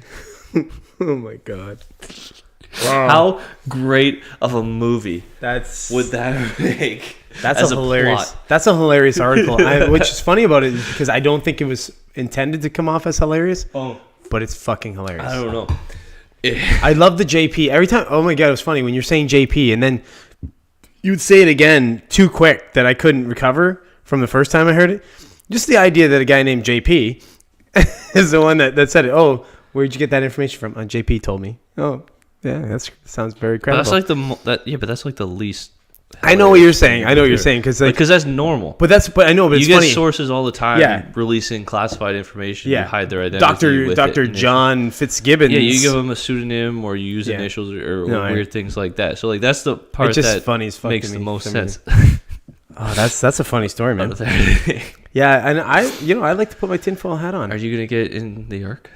Oh my God. Wow. How great of a movie would that make? That's a hilarious. That's a hilarious article. Which is funny about it is because I don't think it was intended to come off as hilarious. But it's fucking hilarious. I don't know. I love the JP every time. Oh my God, it was funny when you're saying JP and then you'd say it again too quick that I couldn't recover from the first time I heard it. Just the idea that a guy named JP is the one that said it. Oh, where'd you get that information from? JP told me. Oh. Yeah, that sounds very credible. But that's like the least. I know what you're saying. Because that's normal. But I know. But you it's get funny. Sources all the time releasing classified information. Yeah, you hide their identity. Dr. John Fitzgibbons. Yeah, you give them a pseudonym or you use initials or weird things like that. So that's the part that funny as fuck makes the most sense. Oh, that's a funny story, man. Yeah, and I like to put my tinfoil hat on. Are you gonna get in the arc?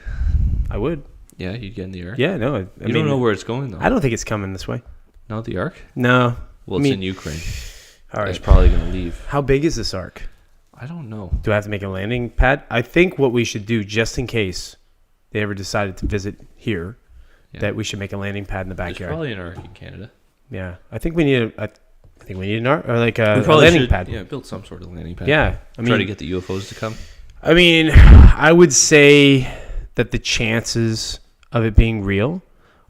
I would. Yeah, you'd get in the arc. Yeah, no. You don't know where it's going, though. I don't think it's coming this way. No, the arc? No. Well, it's in Ukraine. All right. It's probably going to leave. How big is this arc? I don't know. Do I have to make a landing pad? I think what we should do, just in case they ever decided to visit here, that we should make a landing pad in the backyard. There's probably an arc in Canada. Yeah. I think we need an arc, or like a landing pad. Yeah, build some sort of landing pad. Yeah. Try to get the UFOs to come. I mean, I would say that the chances of it being real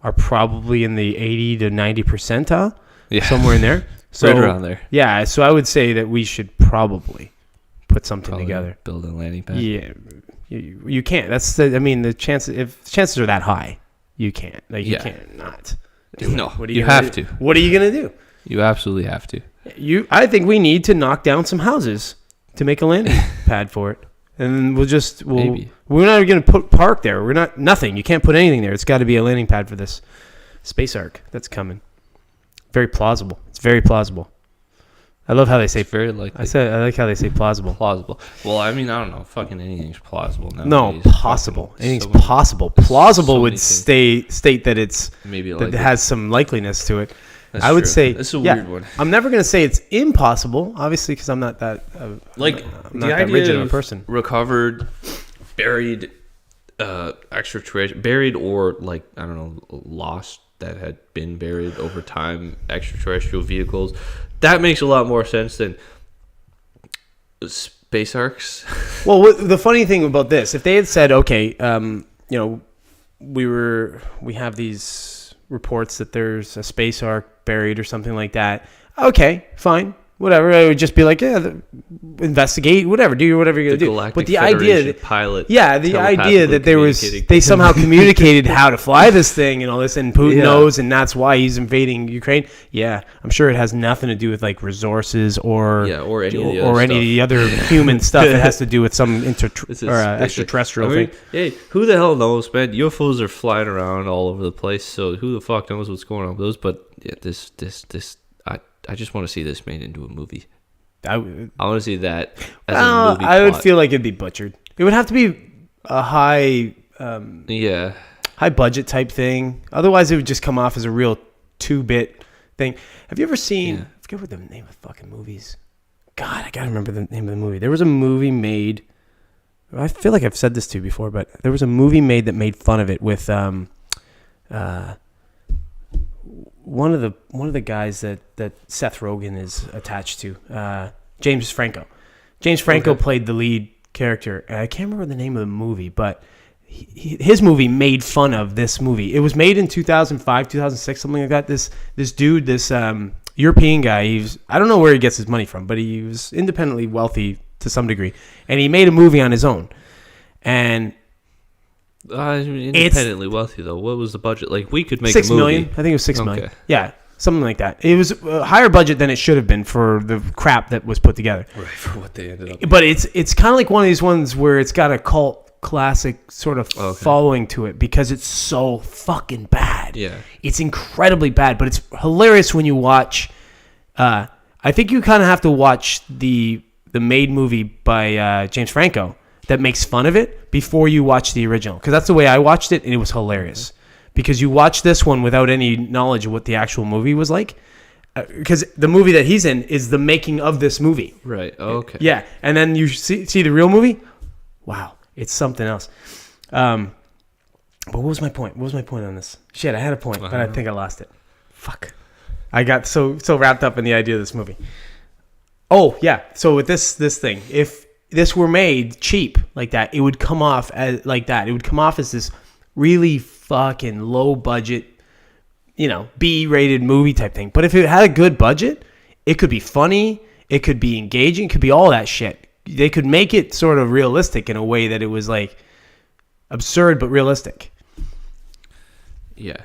are probably in the 80 to 90 percentile, somewhere in there. So, right around there. Yeah, so I would say that we should probably put something together. Build a landing pad. Yeah, you can't. The chances. If chances are that high, you can't. You can't not. No, you have to. What are you gonna do? You absolutely have to. I think we need to knock down some houses to make a landing pad for it. And we're not going to park there. We're not nothing. You can't put anything there. It's got to be a landing pad for this space arc that's coming. Very plausible. It's very plausible. I love how they say very likely. I like how they say plausible. Plausible. Well, I mean, I don't know. Fucking anything's plausible nowadays. No, possible. Anything's possible. Plausible would state that it's maybe that it has some likeliness to it. I would say it's a weird one. I'm never going to say it's impossible, obviously, because I'm not that I'm not that rigid of a person. Recovered, buried, extraterrestrial, buried or lost that had been buried over time, extraterrestrial vehicles. That makes a lot more sense than space arcs. Well, the funny thing about this, if they had said, okay, we have these reports that there's a space ark buried or something like that. Okay, fine. Whatever, I would just be like, investigate, whatever, do whatever you're gonna do. But the idea that pilot, the idea that they somehow communicated how to fly this thing and all this, and Putin knows, and that's why he's invading Ukraine. Yeah, I'm sure it has nothing to do with like resources or any of the other human stuff. It has to do with some extraterrestrial thing. Hey, who the hell knows, man? UFOs are flying around all over the place, so who the fuck knows what's going on with those? But yeah, this. I just want to see this made into a movie. I want to see that as a movie I would feel like it'd be butchered. It would have to be a high budget type thing. Otherwise, it would just come off as a real 2-bit thing. Have you ever seen... I forget what the name of fucking movies... God, I gotta remember the name of the movie. There was a movie made... I feel like I've said this to you before, but there was a movie made that made fun of it with... one of the guys that Seth Rogen is attached to, James Franco. James Franco played the lead character. And I can't remember the name of the movie, but his movie made fun of this movie. It was made in 2005, 2006, something like that. This dude, this European guy, I don't know where he gets his money from, but he was independently wealthy to some degree. And he made a movie on his own. And... independently wealthy though. What was the budget? Like we could make $6 a movie. million. I think it was $6 million. Yeah, something like that. It was a higher budget than it should have been for the crap that was put together. Right, for what they ended up. But it's kind of like one of these ones where it's got a cult classic sort of following to it because it's so fucking bad. Yeah, it's incredibly bad, but it's hilarious when you watch. I think you kind of have to watch the made movie by James Franco that makes fun of it before you watch the original. Because that's the way I watched it, and it was hilarious. Because you watch this one without any knowledge of what the actual movie was like. Because the movie that he's in is the making of this movie. Right, okay. Yeah, and then you see the real movie. Wow, it's something else. But what was my point? What was my point on this? Shit, I had a point, but I think I lost it. Fuck. I got so wrapped up in the idea of this movie. Oh, yeah. So with this thing, if this were made cheap like that, it would come off as like that. It would come off as this really fucking low budget, B-rated movie type thing. But if it had a good budget, it could be funny, it could be engaging, it could be all that shit. They could make it sort of realistic in a way that it was like absurd but realistic. Yeah.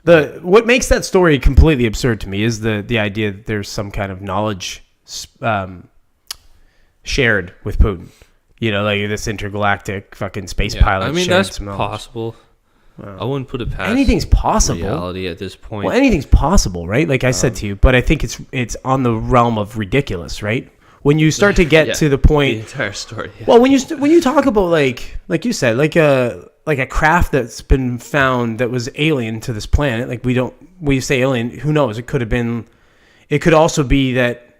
What makes that story completely absurd to me is the idea that there's some kind of knowledge shared with Putin. Like this intergalactic fucking space pilot. I mean, that's possible. Wow. I wouldn't put it past anything's possible. Reality at this point. Well, anything's possible, right? Like I said to you, but I think it's on the realm of ridiculous, right? When you start to get to the point, the entire story. Yeah. Well, when you talk about like you said, like a craft that's been found that was alien to this planet, like we say alien, who knows? It could also be that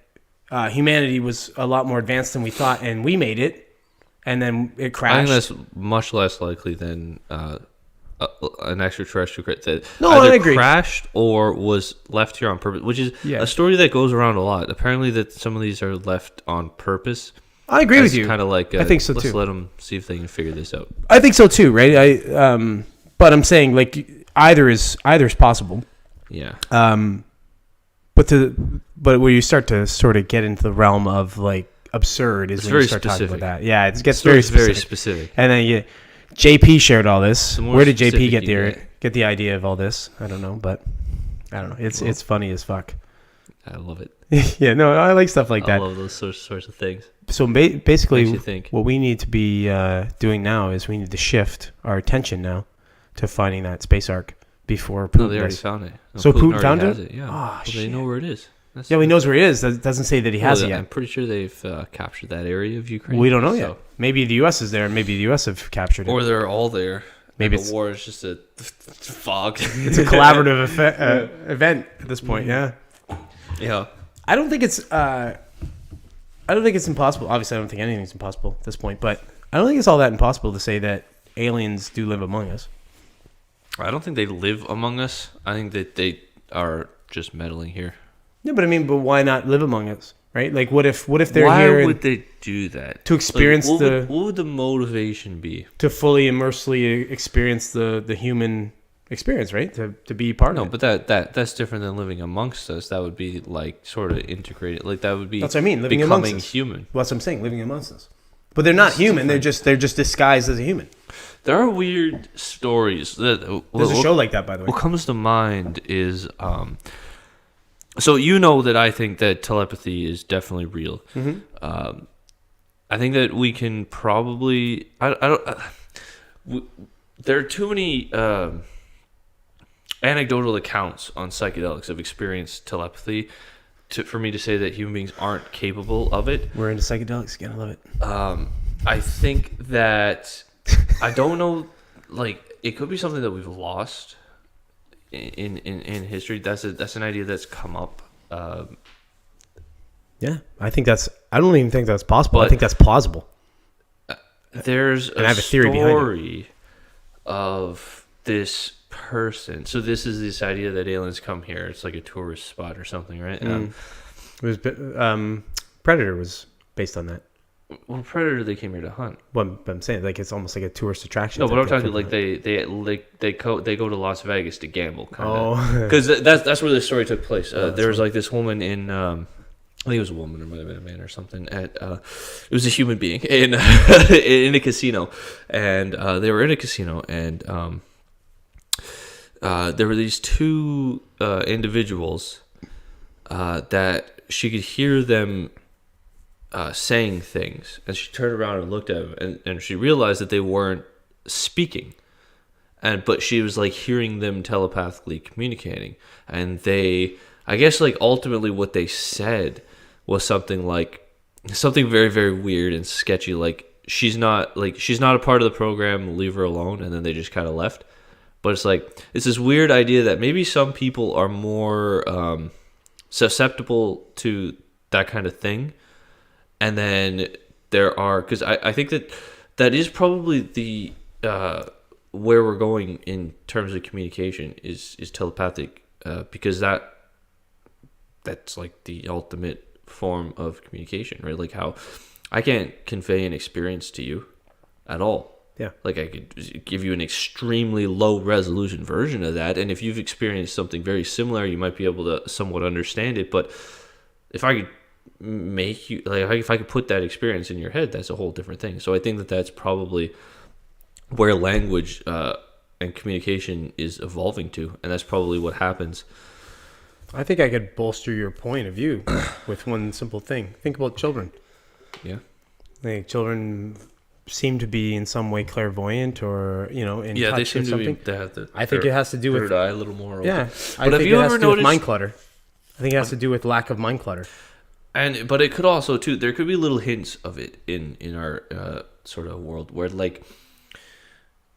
humanity was a lot more advanced than we thought, and we made it, and then it crashed. I think that's much less likely than an extraterrestrial that I agree. Crashed or was left here on purpose, which is a story that goes around a lot. Apparently, that some of these are left on purpose. I agree with you. Kind of like I think so let's too. let them see if they can figure this out. I think so too, right? But I'm saying like either is possible. Yeah. But where you start to sort of get into the realm of like absurd is when you start talking about that. Yeah, it gets very specific. And then JP shared all this. Where did JP get the idea of all this? I don't know, but I don't know. It's funny as fuck. I love it. Yeah, no, I like stuff like that. I love those sorts of things. So basically, what we need to be doing now is we need to shift our attention now to finding that space ark before Putin. No, they already found it. No, so Putin found it? Yeah. Oh, shit. They know where it is. He knows where it is. That doesn't say that he has it yet. I'm pretty sure they've captured that area of Ukraine. We don't know yet. Maybe the U.S. is there, and maybe the U.S. have captured it. Or they're all there. Maybe the war is just a fog. It's a collaborative event at this point. Yeah. Yeah. I don't think it's impossible. Obviously, I don't think anything's impossible at this point. But I don't think it's all that impossible to say that aliens do live among us. I don't think they live among us. I think that they are just meddling here. Yeah, but why not live among us? right? Like, what if they're Why here would they do that? to experience what would the motivation be? to fully immersely experience the human experience, right? To be part of it. But that's different than living amongst us. That would be like sort of integrated. Like that would be That's what I mean. Living becoming amongst us. human. Well, that's what I'm saying. Living amongst us, but they're not human. They're just disguised as a human. There are weird stories that There's a show like that, by the way. What comes to mind is so you know that I think that telepathy is definitely real. Mm-hmm. I think that we can probably there are too many anecdotal accounts on psychedelics of experienced telepathy for me to say that human beings aren't capable of it. We're into psychedelics again. I love it. I think that I don't know, like it could be something that we've lost in history. That's an idea that's come up. Yeah, I think that's. I don't even think that's possible. I But- think that's plausible. There's I have a theory behind it. story of this person. So this is this idea that aliens come here. It's like a tourist spot or something, right? It was Predator was based on that. Well, Predator, they came here to hunt. Well, but I'm saying like it's almost like a tourist attraction. No, but I'm type talking thing. like they go to Las Vegas to gamble, kind Oh. of. Because that's where the story took place. There was like this woman in. I think it was a woman, or might have been a man or something. It was a human being in in a casino, and they were in a casino, and there were these two individuals that she could hear them saying things, and she turned around and looked at them, and she realized that they weren't speaking, but she was like hearing them telepathically communicating, and I guess like ultimately what they said was something very, very weird and sketchy, like she's not a part of the program, leave her alone, and then they just kind of left. But it's like it's this weird idea that maybe some people are more susceptible to that kind of thing, and then there are, because I think that is probably the where we're going in terms of communication is telepathic, because that's like the ultimate form of communication, right? Like how I can't convey an experience to you at all. Yeah. Like I could give you an extremely low resolution version of that, and if you've experienced something very similar, you might be able to somewhat understand it. But if I could make you, like if I could put that experience in your head, that's a whole different thing. So I think that that's probably where language and communication is evolving to, and that's probably what happens. I think I could bolster your point of view with one simple thing. Think about children. Yeah. Like children seem to be in some way clairvoyant, or in Yeah, touch they seem with to something. they have the I think it has to do with third eye a little more open. yeah. I But have think you it has ever to do with noticed? mind clutter. I think it has to do with lack of mind clutter. But it could also too. There could be little hints of it in our sort of world where like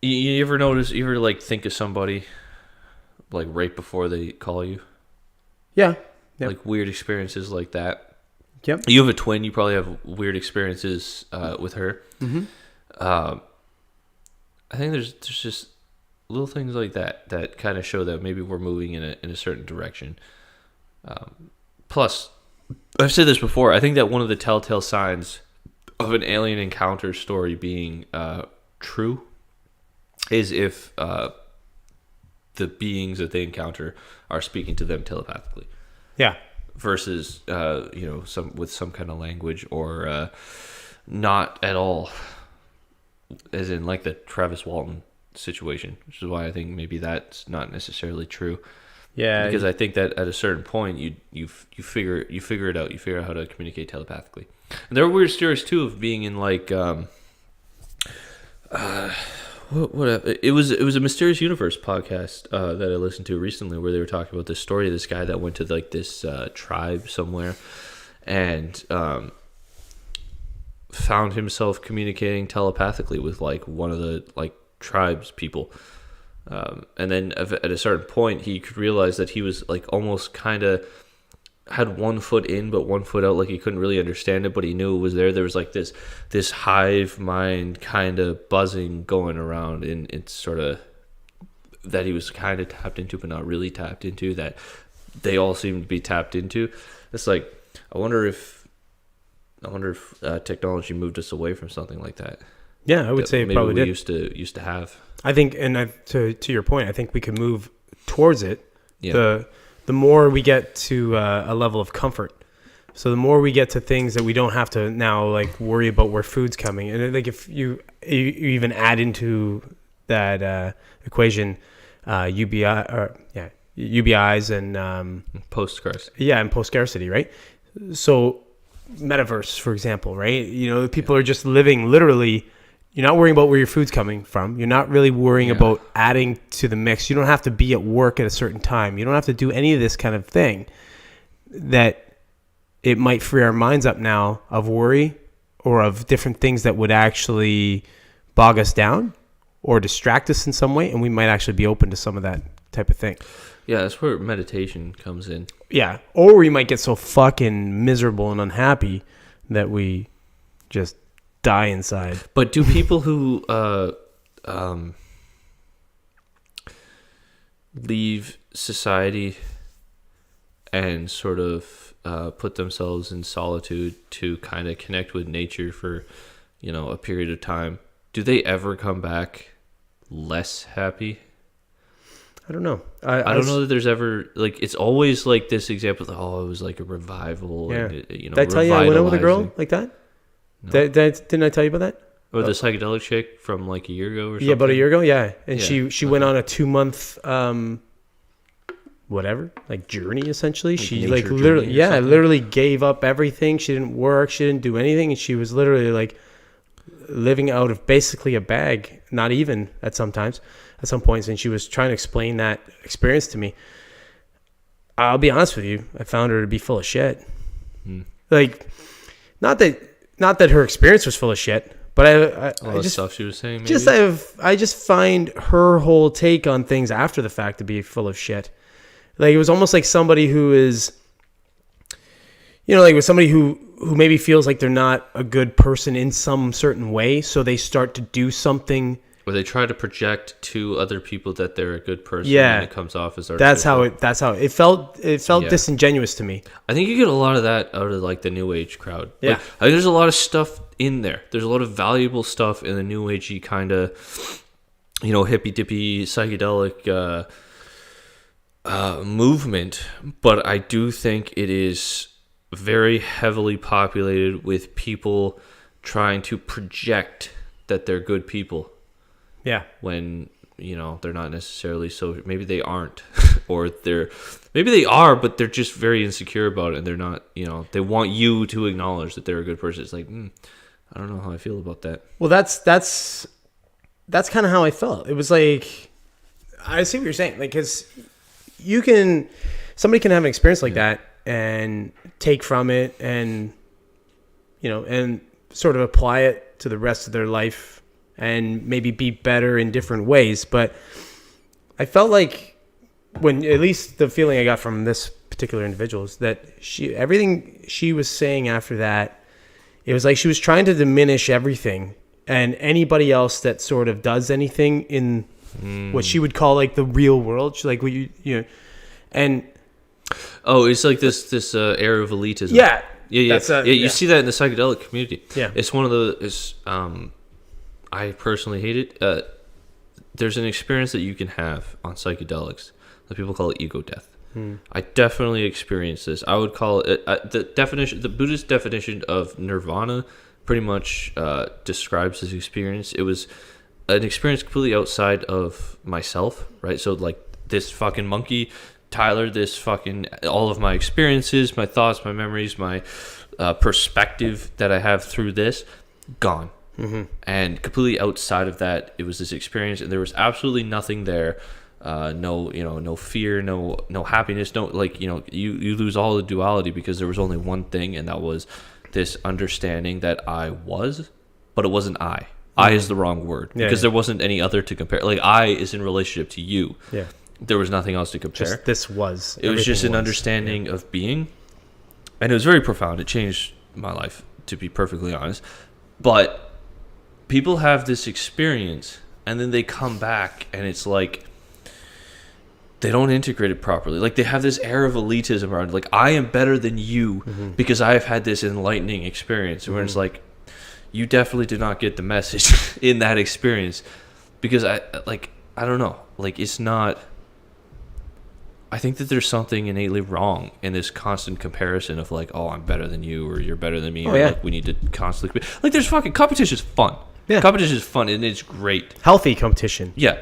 you ever notice, you ever like think of somebody like right before they call you, Yeah. Yep. like weird experiences like that. Yep. You have a twin. You probably have weird experiences with her. Mm-hmm. I think there's just little things like that kind of show that maybe we're moving in a certain direction. Plus, I've said this before. I think that one of the telltale signs of an alien encounter story being true is if the beings that they encounter are speaking to them telepathically. Yeah. Versus, some kind of language, or not at all, as in like the Travis Walton situation, which is why I think maybe that's not necessarily true. Yeah. Because I think that at a certain point you figure it out. You figure out how to communicate telepathically. And there are weird stories too of being in like it was a Mysterious Universe podcast that I listened to recently, where they were talking about this story of this guy that went to like this tribe somewhere and found himself communicating telepathically with like one of the like tribes people. And then at a certain point, he could realize that he was like almost kind of had 1 foot in but 1 foot out, like he couldn't really understand it, but he knew it was there. There was like this hive mind kind of buzzing going around, and it's sort of that he was kind of tapped into but not really tapped into, that they all seemed to be tapped into. It's like, I wonder if I wonder if technology moved us away from something like that. Yeah, I would say it maybe probably we did. used to have. I think, and to your point, I think we could move towards it. Yeah. The more we get to a level of comfort, so the more we get to things that we don't have to now like worry about where food's coming, and like if you even add into that equation UBIs and Post scarcity. Yeah, and post scarcity, right? So metaverse, for example, right? You know, people are just living literally. You're not worrying about where your food's coming from. You're not really worrying about adding to the mix. You don't have to be at work at a certain time. You don't have to do any of this kind of thing that it might free our minds up now of worry or of different things that would actually bog us down or distract us in some way. And we might actually be open to some of that type of thing. Yeah, that's where meditation comes in. Yeah. Or we might get so fucking miserable and unhappy that we just die inside. But do people who leave society and sort of put themselves in solitude to kind of connect with nature for, you know, a period of time, do they ever come back less happy? I don't know. I don't know that there's ever, like, it's always like this example that, it was like a revival. Yeah. And it, you know, did I tell you I went out with a girl like that? No. Didn't I tell you about that? Or the psychedelic chick from like a year ago or something? Yeah, about a year ago, yeah. And Yeah, she went on a 2-month whatever, like journey essentially. Like she nature like journey literally or something? literally gave up everything. She didn't work, she didn't do anything, and she was literally like living out of basically a bag, not even at some points, and she was trying to explain that experience to me. I'll be honest with you, I found her to be full of shit. Like, not that her experience was full of shit, but I just stuff she was saying. Maybe? I just find her whole take on things after the fact to be full of shit. Like, it was almost like somebody who is, you know, like with somebody who maybe feels like they're not a good person in some certain way, so they start to do something. Or they try to project to other people that they're a good person. Yeah, and it comes off as artificial. That's how it felt. It felt disingenuous to me. I think you get a lot of that out of like the new age crowd. Yeah, like, I think there's a lot of stuff in there. There's a lot of valuable stuff in the new agey kind of, you know, hippy dippy psychedelic movement. But I do think it is very heavily populated with people trying to project that they're good people. Yeah. When, you know, they're not necessarily, so maybe they aren't, or maybe they are, but they're just very insecure about it, and they're not, you know, they want you to acknowledge that they're a good person. It's like, I don't know how I feel about that. Well, that's kind of how I felt. It was like, I see what you're saying. Like, because somebody can have an experience like that and take from it and, you know, and sort of apply it to the rest of their life and maybe be better in different ways. But I felt like, when, at least the feeling I got from this particular individual is that everything she was saying after that, it was like she was trying to diminish everything and anybody else that sort of does anything in what she would call like the real world. She's like, you know, and it's like this air of elitism. Yeah. You see that in the psychedelic community. Yeah. It's one of the, I personally hate it. There's an experience that you can have on psychedelics that people call it ego death. I definitely experienced this. I would call it the Buddhist definition of nirvana pretty much describes this experience. It was an experience completely outside of myself, right? So like this fucking monkey, Tyler, this fucking, all of my experiences, my thoughts, my memories, my perspective that I have through this, gone. And completely outside of that, it was this experience, and there was absolutely nothing there. No fear, no happiness, no, like, you know, you lose all the duality because there was only one thing, and that was this understanding that I was, but it wasn't I. I is the wrong word because there wasn't any other to compare. Like, I is in relationship to you. Yeah. There was nothing else to compare. Just this was. It was just an understanding of being, and it was very profound. It changed my life, to be perfectly honest. But people have this experience, and then they come back, and it's like they don't integrate it properly. Like, they have this air of elitism around it. Like, I am better than you because I have had this enlightening experience. Where it's like, you definitely did not get the message in that experience, because I don't know. Like, it's not. I think that there's something innately wrong in this constant comparison of like, oh, I'm better than you, or you're better than me, or like we need to constantly like. There's fucking competition is fun. Yeah, competition is fun and it's great. Healthy competition. Yeah.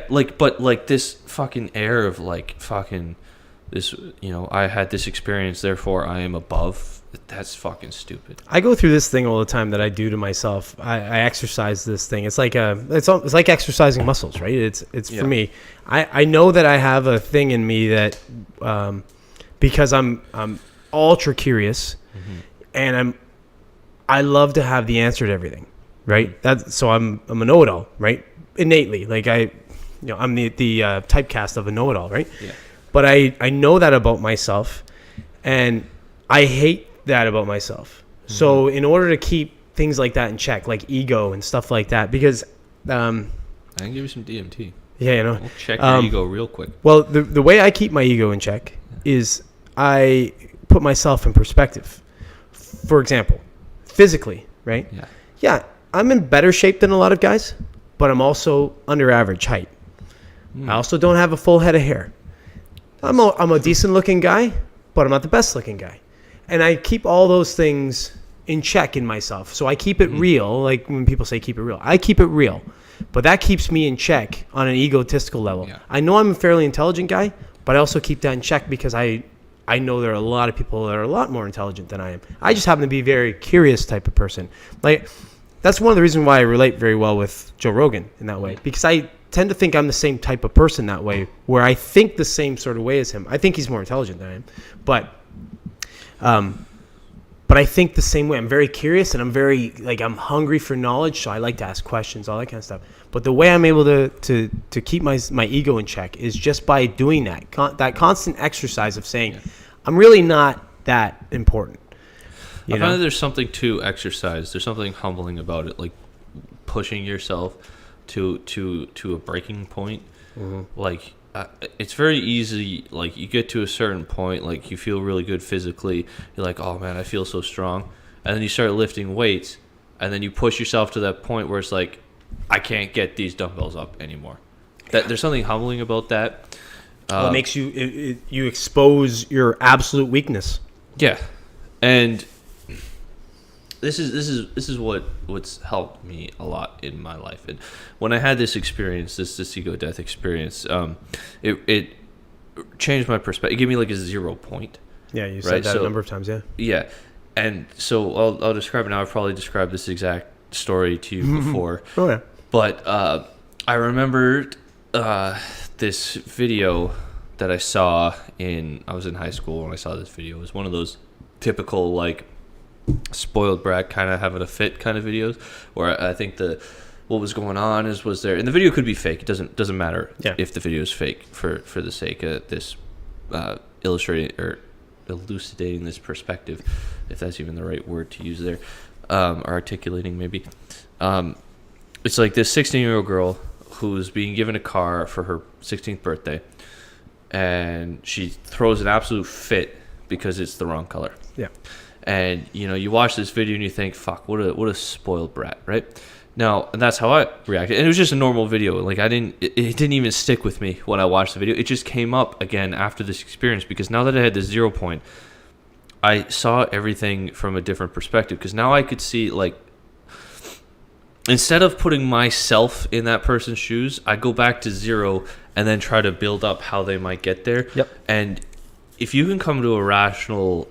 Like, but like this fucking air of like fucking this. You know, I had this experience, therefore I am above. That's fucking stupid. I go through this thing all the time that I do to myself. I exercise this thing. It's like it's like exercising muscles, right? It's for me. I know that I have a thing in me that because I'm ultra curious, and I love to have the answer to everything, right? So I'm a know-it-all, right? Innately, like I'm the typecast of a know-it-all, right? Yeah. But I know that about myself, and I hate that about myself. So in order to keep things like that in check, like ego and stuff like that, because I can give you some DMT. Yeah, We'll check your ego real quick. Well, the way I keep my ego in check is I put myself in perspective. For example, physically, right? Yeah, I'm in better shape than a lot of guys, but I'm also under average height. I also don't have a full head of hair. I'm a decent looking guy, but I'm not the best looking guy. And I keep all those things in check in myself. So I keep it real. Like when people say keep it real, I keep it real. But that keeps me in check on an egotistical level. Yeah. I know I'm a fairly intelligent guy, but I also keep that in check because I know there are a lot of people that are a lot more intelligent than I am. I just happen to be a very curious type of person. Like, that's one of the reasons why I relate very well with Joe Rogan in that way. Because I tend to think I'm the same type of person that way, where I think the same sort of way as him. I think he's more intelligent than I am. But I think the same way. I'm very curious, and I'm hungry for knowledge, so I like to ask questions, all that kind of stuff. But the way I'm able to keep my ego in check is just by doing that constant exercise of saying, I'm really not that important. I find that there's something to exercise. There's something humbling about it, like pushing yourself to a breaking point. Like, it's very easy. Like, you get to a certain point, like you feel really good physically. You're like, oh man, I feel so strong. And then you start lifting weights, and then you push yourself to that point where it's like, I can't get these dumbbells up anymore. There's something humbling about that. It makes you you expose your absolute weakness. Yeah, and this is what's helped me a lot in my life. And when I had this experience, this ego death experience, it changed my perspective. It gave me like a 0 point. Yeah, you said that a number of times. Yeah, and so I'll describe it now. I've probably described this exact story to you before. Oh yeah. But I remembered this video that I saw I was in high school when I saw this video. It was one of those typical like spoiled brat kind of having a fit kind of videos, where I think what was going on was there, and the video could be fake. It doesn't matter if the video is fake for the sake of this illustrating or elucidating this perspective, if that's even the right word to use there, or articulating maybe. It's like this 16-year-old girl who's being given a car for her 16th birthday, and she throws an absolute fit because it's the wrong color. Yeah. And you watch this video and you think, fuck, what a spoiled brat, right? Now, and that's how I reacted. And it was just a normal video. Like, it didn't even stick with me when I watched the video. It just came up again after this experience, because now that I had this 0 point, I saw everything from a different perspective. Because now I could see, like, instead of putting myself in that person's shoes, I go back to 0 and then try to build up how they might get there. Yep. And if you can come to a rational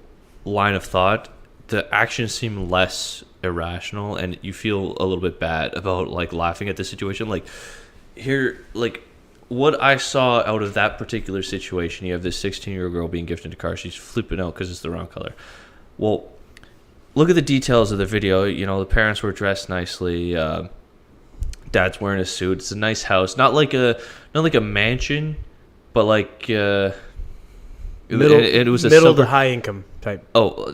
line of thought, the actions seem less irrational, and you feel a little bit bad about like laughing at the situation. Like, here, like what I saw out of that particular situation, you have this 16-year-old girl being gifted a car. She's flipping out because it's the wrong color. Well, look at the details of the video. The parents were dressed nicely. Dad's wearing a suit. It's a nice house, not like a mansion, but like it was a middle to high income type. Oh,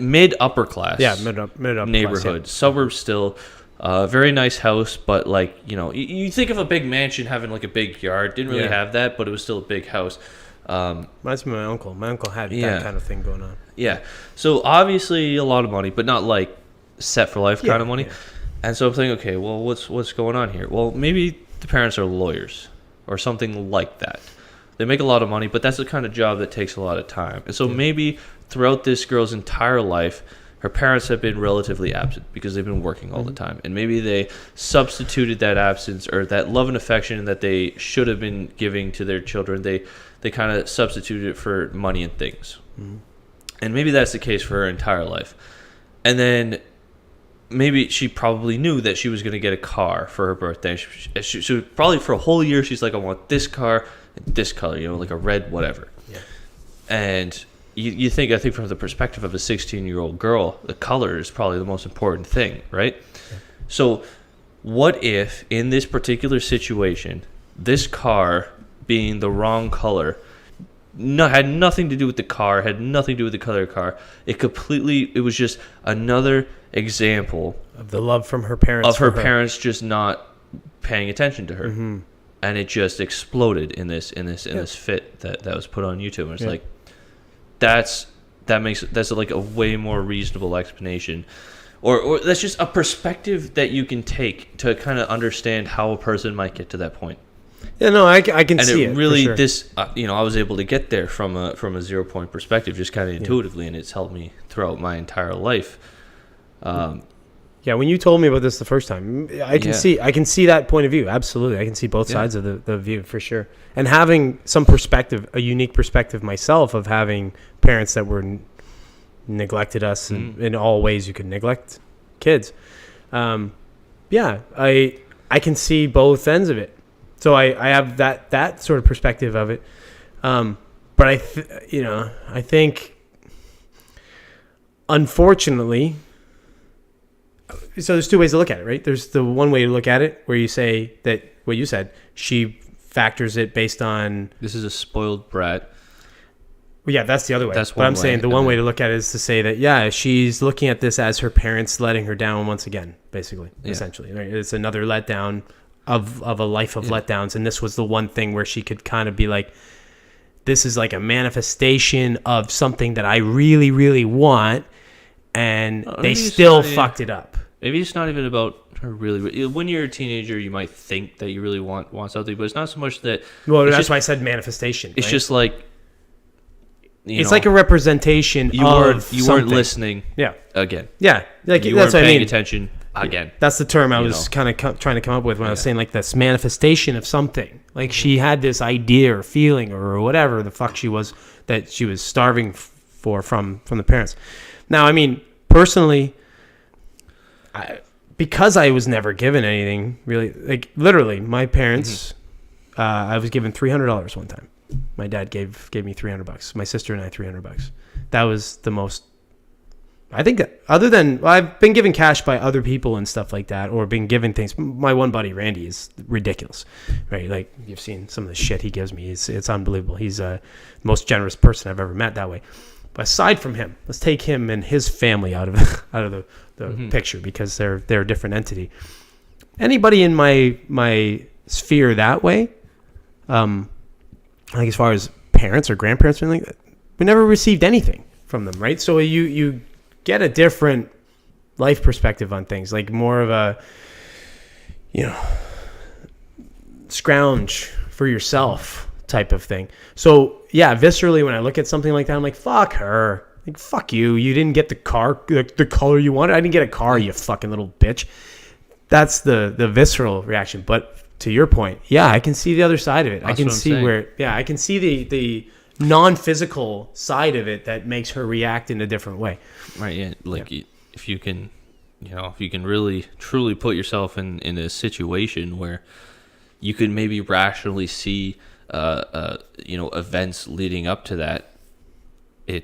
mid upper class. Yeah, mid upper neighborhood, class, suburb still. Very nice house, but like, you know, you think of a big mansion having like a big yard. Didn't really have that, but it was still a big house. Reminds me of my uncle. My uncle had that kind of thing going on. Yeah. So obviously a lot of money, but not like set for life kind of money. Yeah. And so I'm thinking, okay, well, what's going on here? Well, maybe the parents are lawyers or something like that. They make a lot of money, but that's the kind of job that takes a lot of time. And so maybe throughout this girl's entire life, her parents have been relatively absent because they've been working all the time. And maybe they substituted that absence or that love and affection that they should have been giving to their children. They kind of substituted it for money and things. And maybe that's the case for her entire life. And then maybe she probably knew that she was going to get a car for her birthday. She probably for a whole year, she's like, I want this car and this color, you know, like a red whatever. Yeah. And I think from the perspective of a 16-year-old girl, the color is probably the most important thing, right? Yeah. So what if in this particular situation, this car being the wrong color had nothing to do with the car, had nothing to do with the color of the car. It was just another example of the love from her parents. Of her parents just not paying attention to her. Mm-hmm. And it just exploded in this fit that was put on YouTube. And it's like, that's like a way more reasonable explanation. Or that's just a perspective that you can take to kind of understand how a person might get to that point. Yeah, no, I can see it. And it really, for sure. I was able to get there from a 0-point perspective, just kind of intuitively, and it's helped me throughout my entire life. When you told me about this the first time, I can see that point of view. Absolutely, I can see both sides of the view for sure. And having some perspective, a unique perspective myself of having parents that were neglected us in all ways you could neglect kids. I can see both ends of it. So I have that sort of perspective of it. But I think unfortunately, so there's two ways to look at it, right? There's the one way to look at it where you say that what you said, she factors it based on... This is a spoiled brat. Well, yeah, that's the other way. But I'm saying the one way to look at it is to say that, she's looking at this as her parents letting her down once again, basically, essentially. Right? It's another letdown of a life of letdowns. And this was the one thing where she could kind of be like, this is like a manifestation of something that I really, really want. And they still fucked it up. Maybe it's not even about her really. When you're a teenager, you might think that you really want something, but it's not so much that. Well, that's why I said manifestation. It's just like. It's like a representation you weren't listening. Yeah. Again. Yeah. Like you that's weren't what paying I mean. attention again. That's the term I was kind of trying to come up with when I was saying like this manifestation of something. Like she had this idea or feeling or whatever the fuck she was that she was starving for from the parents. Now, I mean, personally, because I was never given anything really, like literally, my parents, I was given $300 one time. My dad gave me $300. My sister and I $300. That was the most. I think that other than I've been given cash by other people and stuff like that, or been given things. My one buddy Randy is ridiculous, right? Like you've seen some of the shit he gives me. It's unbelievable. He's the most generous person I've ever met that way. But aside from him, let's take him and his family out of the picture because they're a different entity. Anybody in my sphere that way, like as far as parents or grandparents or anything, we never received anything from them, right? So you get a different life perspective on things, like more of a, scrounge for yourself type of thing. So yeah, viscerally, when I look at something like that, I'm like, fuck her. Like, fuck you. You didn't get the car, the color you wanted. I didn't get a car, you fucking little bitch. That's the visceral reaction. But to your point, yeah, I can see the other side of it. I can see I can see the non-physical side of it that makes her react in a different way. Right. Yeah. Like if you can, if you can really truly put yourself in a situation where you could maybe rationally see, events leading up to that, I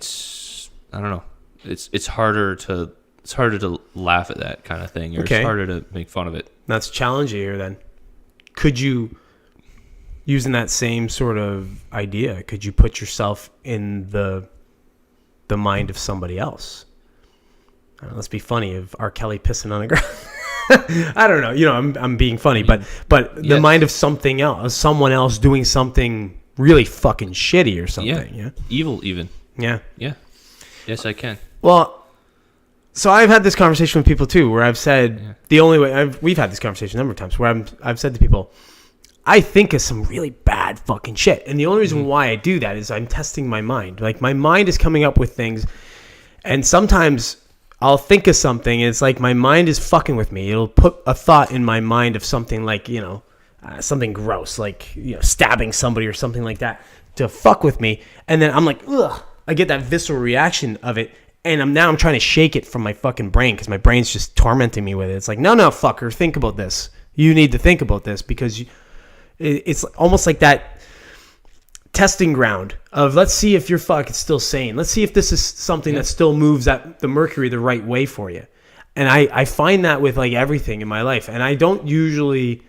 don't know. It's harder to laugh at that kind of thing, or it's harder to make fun of it. That's challenging then. Could you, using that same sort of idea, could you put yourself in the mind of somebody else? Let's be funny of R. Kelly pissing on a girl. I don't know. I'm being funny, but the mind of something else, someone else doing something really fucking shitty or something. Yeah. Evil even. Yeah. Yeah. Yes, I can. Well, so I've had this conversation with people too, where I've said the only way we've had this conversation a number of times where I've said to people, I think of some really bad fucking shit. And the only reason why I do that is I'm testing my mind. Like my mind is coming up with things, and sometimes I'll think of something and it's like my mind is fucking with me. It'll put a thought in my mind of something like, something gross, like, stabbing somebody or something like that to fuck with me. And then I'm like, ugh, I get that visceral reaction of it. And I'm trying to shake it from my fucking brain because my brain's just tormenting me with it. It's like, no, fucker, think about this. You need to think about this because it's almost like that testing ground of let's see if you're fucking still sane. Let's see if this is something that still moves the mercury the right way for you. And I find that with like everything in my life. And I don't usually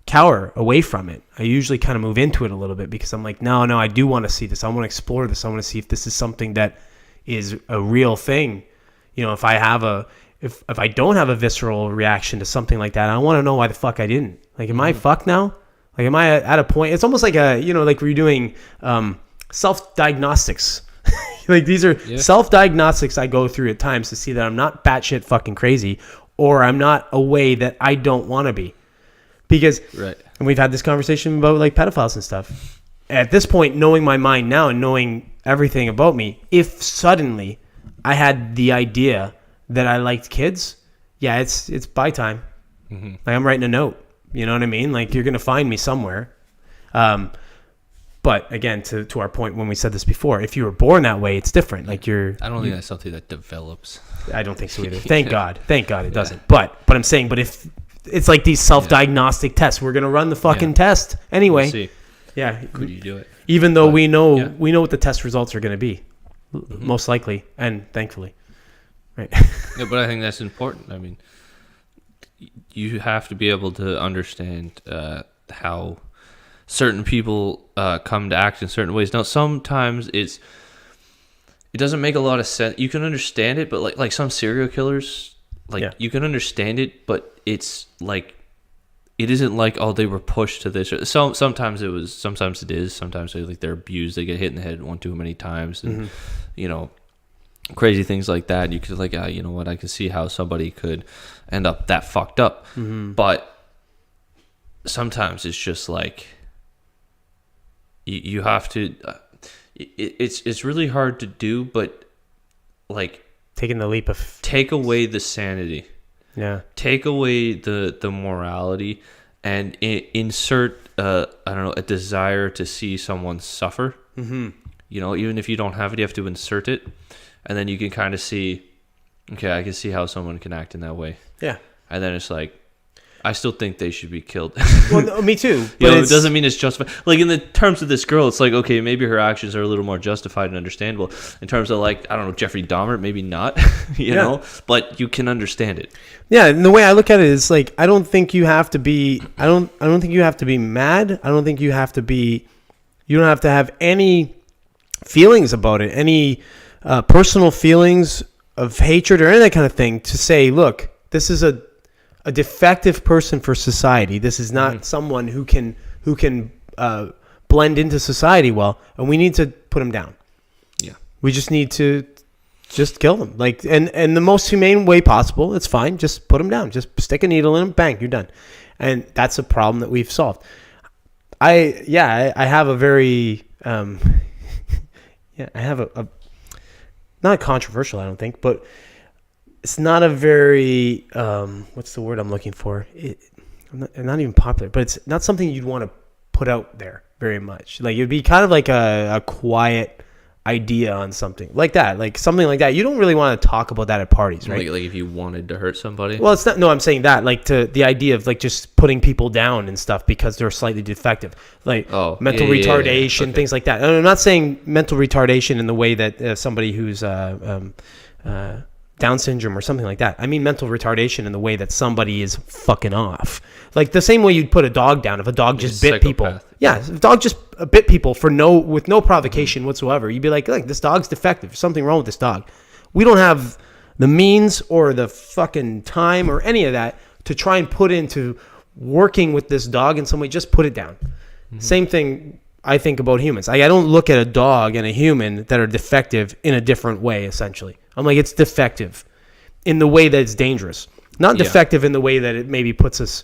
cower away from it. I usually kind of move into it a little bit because I'm like, no, I do want to see this. I want to explore this. I want to see if this is something that is a real thing. If I don't have a visceral reaction to something like that, I want to know why the fuck I didn't. Like, am I fucked now? Like, am I at a point? It's almost like like we're doing self-diagnostics. Like, these are self-diagnostics I go through at times to see that I'm not batshit fucking crazy or I'm not a way that I don't want to be. Because, and we've had this conversation about like pedophiles and stuff. At this point, knowing my mind now and knowing everything about me, if suddenly I had the idea that I liked kids, it's buy time. Mm-hmm. Like I'm writing a note. You know what I mean? Like you're gonna find me somewhere. But again, to our point when we said this before, if you were born that way, it's different. Like I don't think that's something that develops. I don't think so either. Thank God it doesn't. But I'm saying, but if it's like these self-diagnostic tests, we're gonna run the fucking test anyway. We'll see. Yeah. Could you do it? Even though we know what the test results are gonna be, most likely and thankfully. Right. Yeah, but I think that's important. I mean, you have to be able to understand how certain people come to act in certain ways. Now, sometimes it doesn't make a lot of sense. You can understand it, but like some serial killers, you can understand it, but it's like it isn't like they were pushed to this. Sometimes it is. Sometimes they're abused. They get hit in the head one too many times, and crazy things like that. You could you know what? I can see how somebody could end up that fucked up. Mm-hmm. But sometimes it's just like you have to. It's really hard to do, but like taking the leap of take away the sanity. Yeah. Take away the morality and insert I don't know, a desire to see someone suffer. Mm-hmm. Even if you don't have it, you have to insert it. And then you can kind of see, okay, I can see how someone can act in that way. Yeah. And then it's like, I still think they should be killed. Well, no, me too. But it doesn't mean it's justified. Like in the terms of this girl, it's like, okay, maybe her actions are a little more justified and understandable. In terms of like, I don't know, Jeffrey Dahmer, maybe not, you know, but you can understand it. Yeah, and the way I look at it is like, I don't think you have to be mad. I don't think you have to be, you don't have to have any feelings about it, any personal feelings of hatred or any of that kind of thing to say, look, this is a defective person for society. This is not someone who can blend into society well, and we need to put him down. Yeah, we just need to just kill them, like, and the most humane way possible. It's fine. Just put him down. Just stick a needle in him. Bang, you're done. And that's a problem that we've solved. I have a very I have a not controversial, I don't think, but it's not a very what's the word I'm looking for? Not even popular, but it's not something you'd want to put out there very much. Like it'd be kind of like a quiet idea on something like that, like something like that. You don't really want to talk about that at parties, right? Like if you wanted to hurt somebody. Well, it's not. No, I'm saying that like to the idea of like just putting people down and stuff because they're slightly defective, like mental retardation, okay. Things like that. And I'm not saying mental retardation in the way that somebody who's Down syndrome or something like that. I mean mental retardation in the way that somebody is fucking off. Like the same way you'd put a dog down if a dog just bit people. Yeah, if a dog just bit people with no provocation whatsoever, you'd be like, look, this dog's defective. There's something wrong with this dog. We don't have the means or the fucking time or any of that to try and put into working with this dog in some way, just put it down. Same thing I think about humans. I don't look at a dog and a human that are defective in a different way, essentially. I'm like, it's defective in the way that it's dangerous. Not defective in the way that it maybe puts us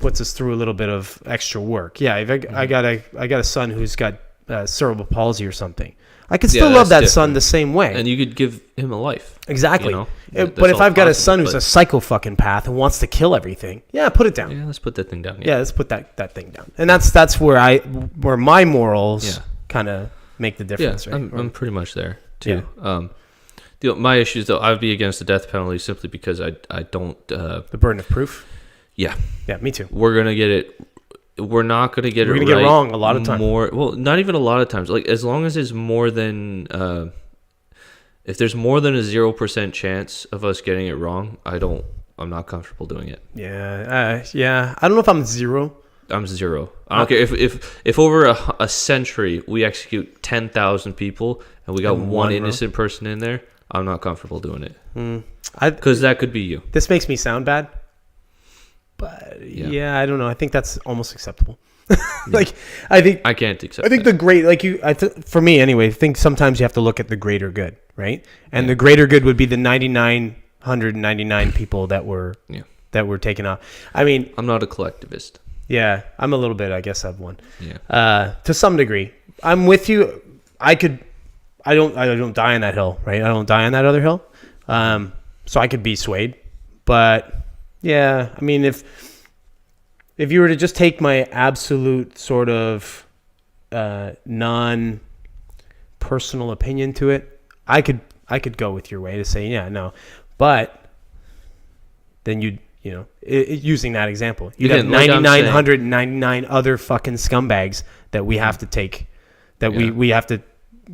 through a little bit of extra work. Yeah, I got a son who's got cerebral palsy or something. I could still love that son the same way. And you could give him a life. Exactly. You know? But if I've got a son who's a psycho fucking path and wants to kill everything, put it down. Yeah, let's put that thing down. Yeah, let's put that thing down. And that's where my morals kind of make the difference. Yeah, right? I'm pretty much there too. Yeah. My issues though, I'd be against the death penalty simply because I don't. The burden of proof. Yeah. Yeah, me too. We're not gonna get it We're gonna right. get it wrong a lot of times. Not even a lot of times. Like as long as it's more than if there's more than a 0% chance of us getting it wrong, I'm not comfortable doing it. Yeah. I don't know if I'm zero. I'm zero. I don't care if over a century we execute 10,000 people and we got one innocent person in there. I'm not comfortable doing it. Because that could be you. This makes me sound bad. But I don't know. I think that's almost acceptable. I can't accept. I think the great, for me anyway. I think sometimes you have to look at the greater good, right? And the greater good would be the 9,999 people that were taken off. I mean, I'm not a collectivist. Yeah, I'm a little bit. I guess I've won. Yeah. To some degree, I'm with you. I don't die on that hill, right? I don't die on that other hill. So I could be swayed, but. Yeah, I mean, if you were to just take my absolute sort of non-personal opinion to it, I could go with your way to say, no. But then using that example, you'd have 9,999 other fucking scumbags that we have to take, we have to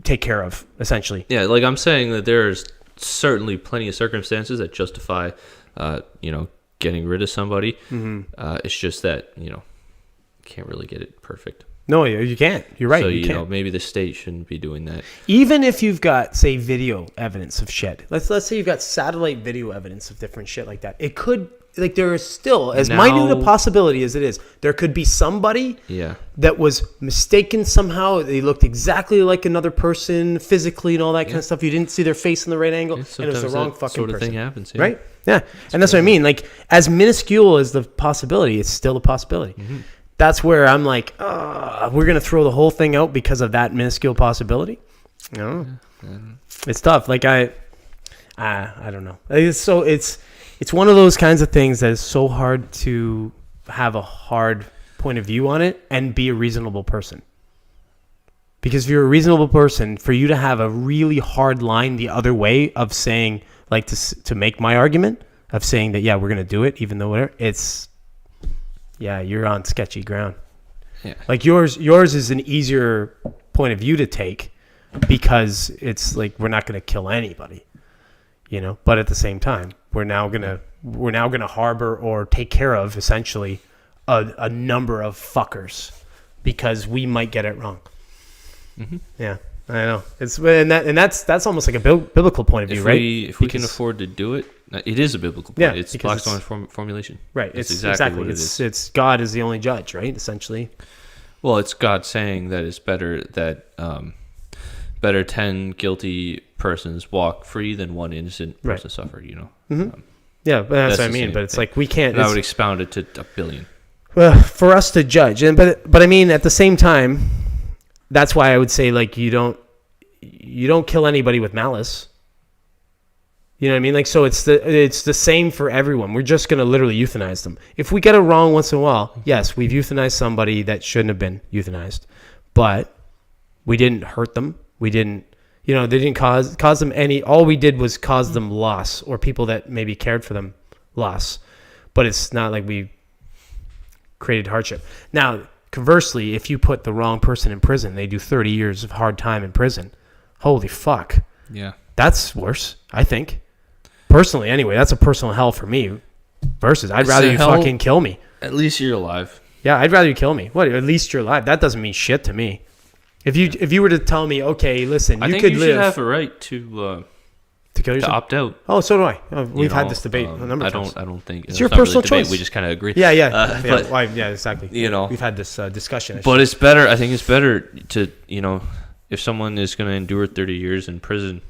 take care of, essentially. Yeah, like I'm saying that there's certainly plenty of circumstances that justify, getting rid of somebody. It's just that can't really get it perfect. No, you can't. You're right. So you can't. Maybe the state shouldn't be doing that. Even if you've got, say, video evidence of shit. Let's say you've got satellite video evidence of different shit like that. It could, there is still, as minute a possibility as it is, there could be somebody that was mistaken somehow. They looked exactly like another person physically and all that kind of stuff. You didn't see their face in the right angle, and it was the wrong fucking sort of person. Thing happens, right? Yeah, and that's what I mean. Like, as minuscule as the possibility, it's still a possibility. That's where I'm like, we're gonna throw the whole thing out because of that minuscule possibility. It's tough. Like I don't know. It's one of those kinds of things that is so hard to have a hard point of view on it and be a reasonable person. Because if you're a reasonable person, for you to have a really hard line the other way of saying, like, to make my argument of saying that, we're going to do it, even though whatever, you're on sketchy ground. Yeah. Like yours is an easier point of view to take because it's like, we're not going to kill anybody, but at the same time, we're now going to harbor or take care of essentially a number of fuckers because we might get it wrong. Yeah. I know that's almost like a biblical point of view, right? If we can afford to do it, it is a biblical point. It's black swan formulation, right? It's exactly what it is. It's God is the only judge, right? Essentially. Well, it's God saying that it's better that better 10 guilty persons walk free than one innocent person suffer. Yeah, but that's what I mean. But it's like we can't. And I would expound it to a billion. Well, for us to judge, but I mean, at the same time. That's why I would say, like, you don't kill anybody with malice. You know what I mean? Like, so it's the same for everyone. We're just going to literally euthanize them. If we get it wrong once in a while, yes, we've euthanized somebody that shouldn't have been euthanized. But we didn't hurt them. We didn't, they didn't cause them any, all we did was cause them loss or people that maybe cared for them loss. But it's not like we created hardship. Now, conversely, if you put the wrong person in prison, they do 30 years of hard time in prison. Holy fuck. Yeah. That's worse, I think. Personally, anyway, that's a personal hell for me. Versus, I'd rather you fucking kill me. At least you're alive. Yeah, I'd rather you kill me. What? At least you're alive. That doesn't mean shit to me. If you were to tell me, okay, listen, you could live. should have a right to To kill to yourself? opt out. Oh, so do I. We've had know, this debate a number of times. I don't think It's your not really personal a debate, choice. We just kind of agree. Yeah, But, yeah, exactly. you know, we've had this discussion. but it's better. I think it's better to, if someone is going to endure 30 years in prison,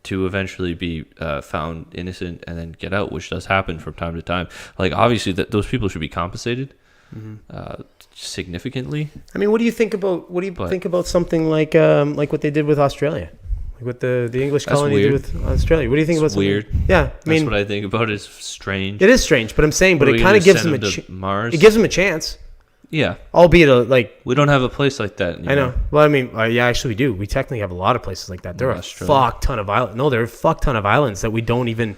to eventually be found innocent and then get out, which does happen from time to time. Like, obviously, those people should be compensated significantly. I mean, what do you think about something like what they did with Australia, like what the English That's colony weird. did with Australia? What do you think about something? Weird. Yeah, I mean, That's what I think about it. It's strange. it is strange, but I'm saying, but What, it are we kind of gonna gives them send to Mars. it gives them a chance, Yeah, albeit like. we don't have a place like that anymore. I know. Well, I mean, yeah, actually, we do. We technically have a lot of places like that. There are a Australia. fuck ton of islands. No, there are a fuck ton of islands that we don't even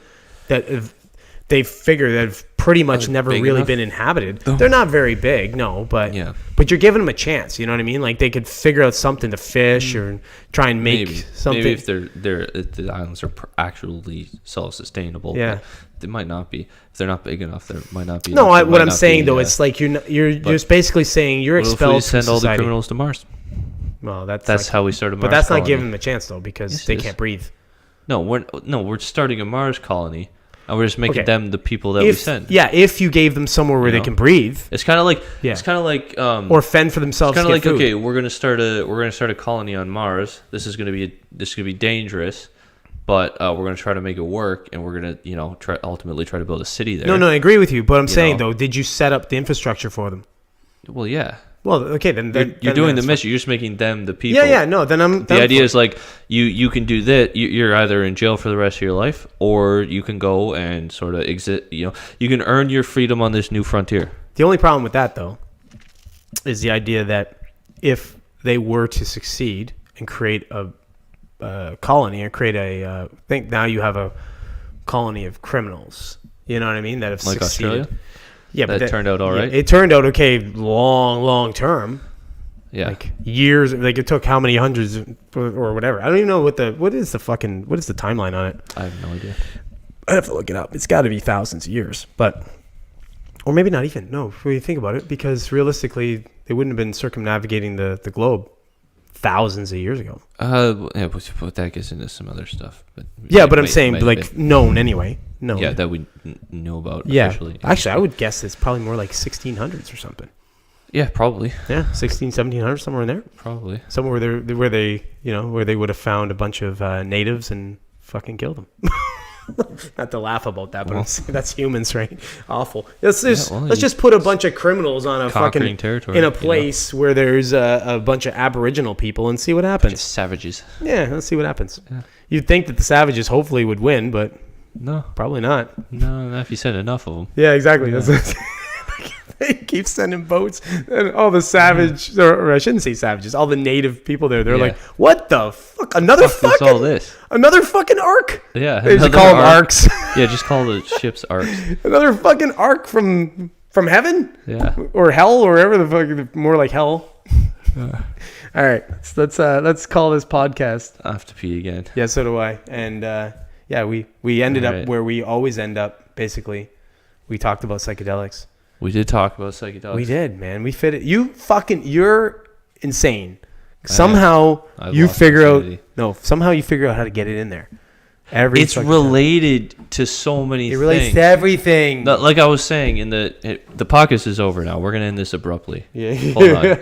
they figure that have pretty much never big really enough? been inhabited. They're not very big, no, but Yeah. but you're giving them a chance. You know what I mean? Like they could figure out something to fish or try and make something. Maybe if the islands are actually self-sustainable. Yeah. But they might not be. If they're not big enough, there might not be. No, enough. There what might I'm not saying be, though, it's like you're just basically saying you're what if expelled we send from all the society. criminals to Mars? Well, that's That's like, how we started. but Mars that's not colony. giving them a chance though because Yes, it they is. can't breathe. No, we're starting a Mars colony, and we're just making them the people that we send. Yeah, if you gave them somewhere where they can breathe It's kind of like Yeah. it's kind of like or fend for themselves. kind to of get like food. okay, we're gonna start a colony on Mars. This is gonna be dangerous, but we're gonna try to make it work, and we're gonna ultimately try to build a city there. No, I agree with you. But I'm saying know? though, did you set up the infrastructure for them? Well, yeah. Well, okay, then You're doing the that's mission. You're just making them the people. fine. Yeah, no, then I'm. The idea is like you can do that. You're either in jail for the rest of your life, or you can go and sort of exit. You can earn your freedom on this new frontier. The only problem with that though is the idea that if they were to succeed and create a colony or create I think now you have a colony of criminals. You know what I mean? That have Like succeeded. Australia? Yeah, but That turned out all right? It turned out okay, long term. Yeah. Like years, like it took how many hundreds or whatever. I don't even know what is the timeline on it. I have no idea. I'd have to look it up. It's got to be thousands of years, or maybe not even. No, when you think about it, because realistically, they wouldn't have been circumnavigating the globe thousands of years ago. Yeah, but that gets into some other stuff. But Yeah, but I'm saying like known anyway. No. Yeah, that we know about Yeah. officially. Actually, I would guess it's probably more like 1600s or something. Yeah, probably. Yeah, 1700s, somewhere in there. Probably. Somewhere where they would have found a bunch of natives and fucking killed them. Not to laugh about that, but I'm saying that's humans, right? Awful. Let's just put a bunch of criminals on a Conquering fucking territory, in a place where there's a bunch of Aboriginal people and see what happens. Just savages. Yeah, let's see what happens. Yeah. You'd think that the savages hopefully would win, but No, probably not. no. Not if you send enough of them. Yeah, exactly. That's they keep sending boats, and all the savage, or I shouldn't say savages, all the native people there. They're Yeah. like, "What the fuck? Another What's all fucking this? another fucking ark?" Yeah, They used to another call them arc. arcs. Yeah, just call the ships arcs. Another fucking ark from heaven Yeah. or hell or wherever the fuck, more like hell. All right, so let's call this podcast. I have to pee again. Yeah, so do I. And yeah, we ended All up right. where we always end up. Basically, we talked about psychedelics. We did talk about psychedelics. We did, man. We fit it. You're insane. Somehow I've you lost figure my out. sanity. No, somehow you figure out how to get it in there. It's fucking related to so many time. It things. relates to everything. Like I was saying, the podcast is over now. We're gonna end this abruptly. Yeah. Hold on.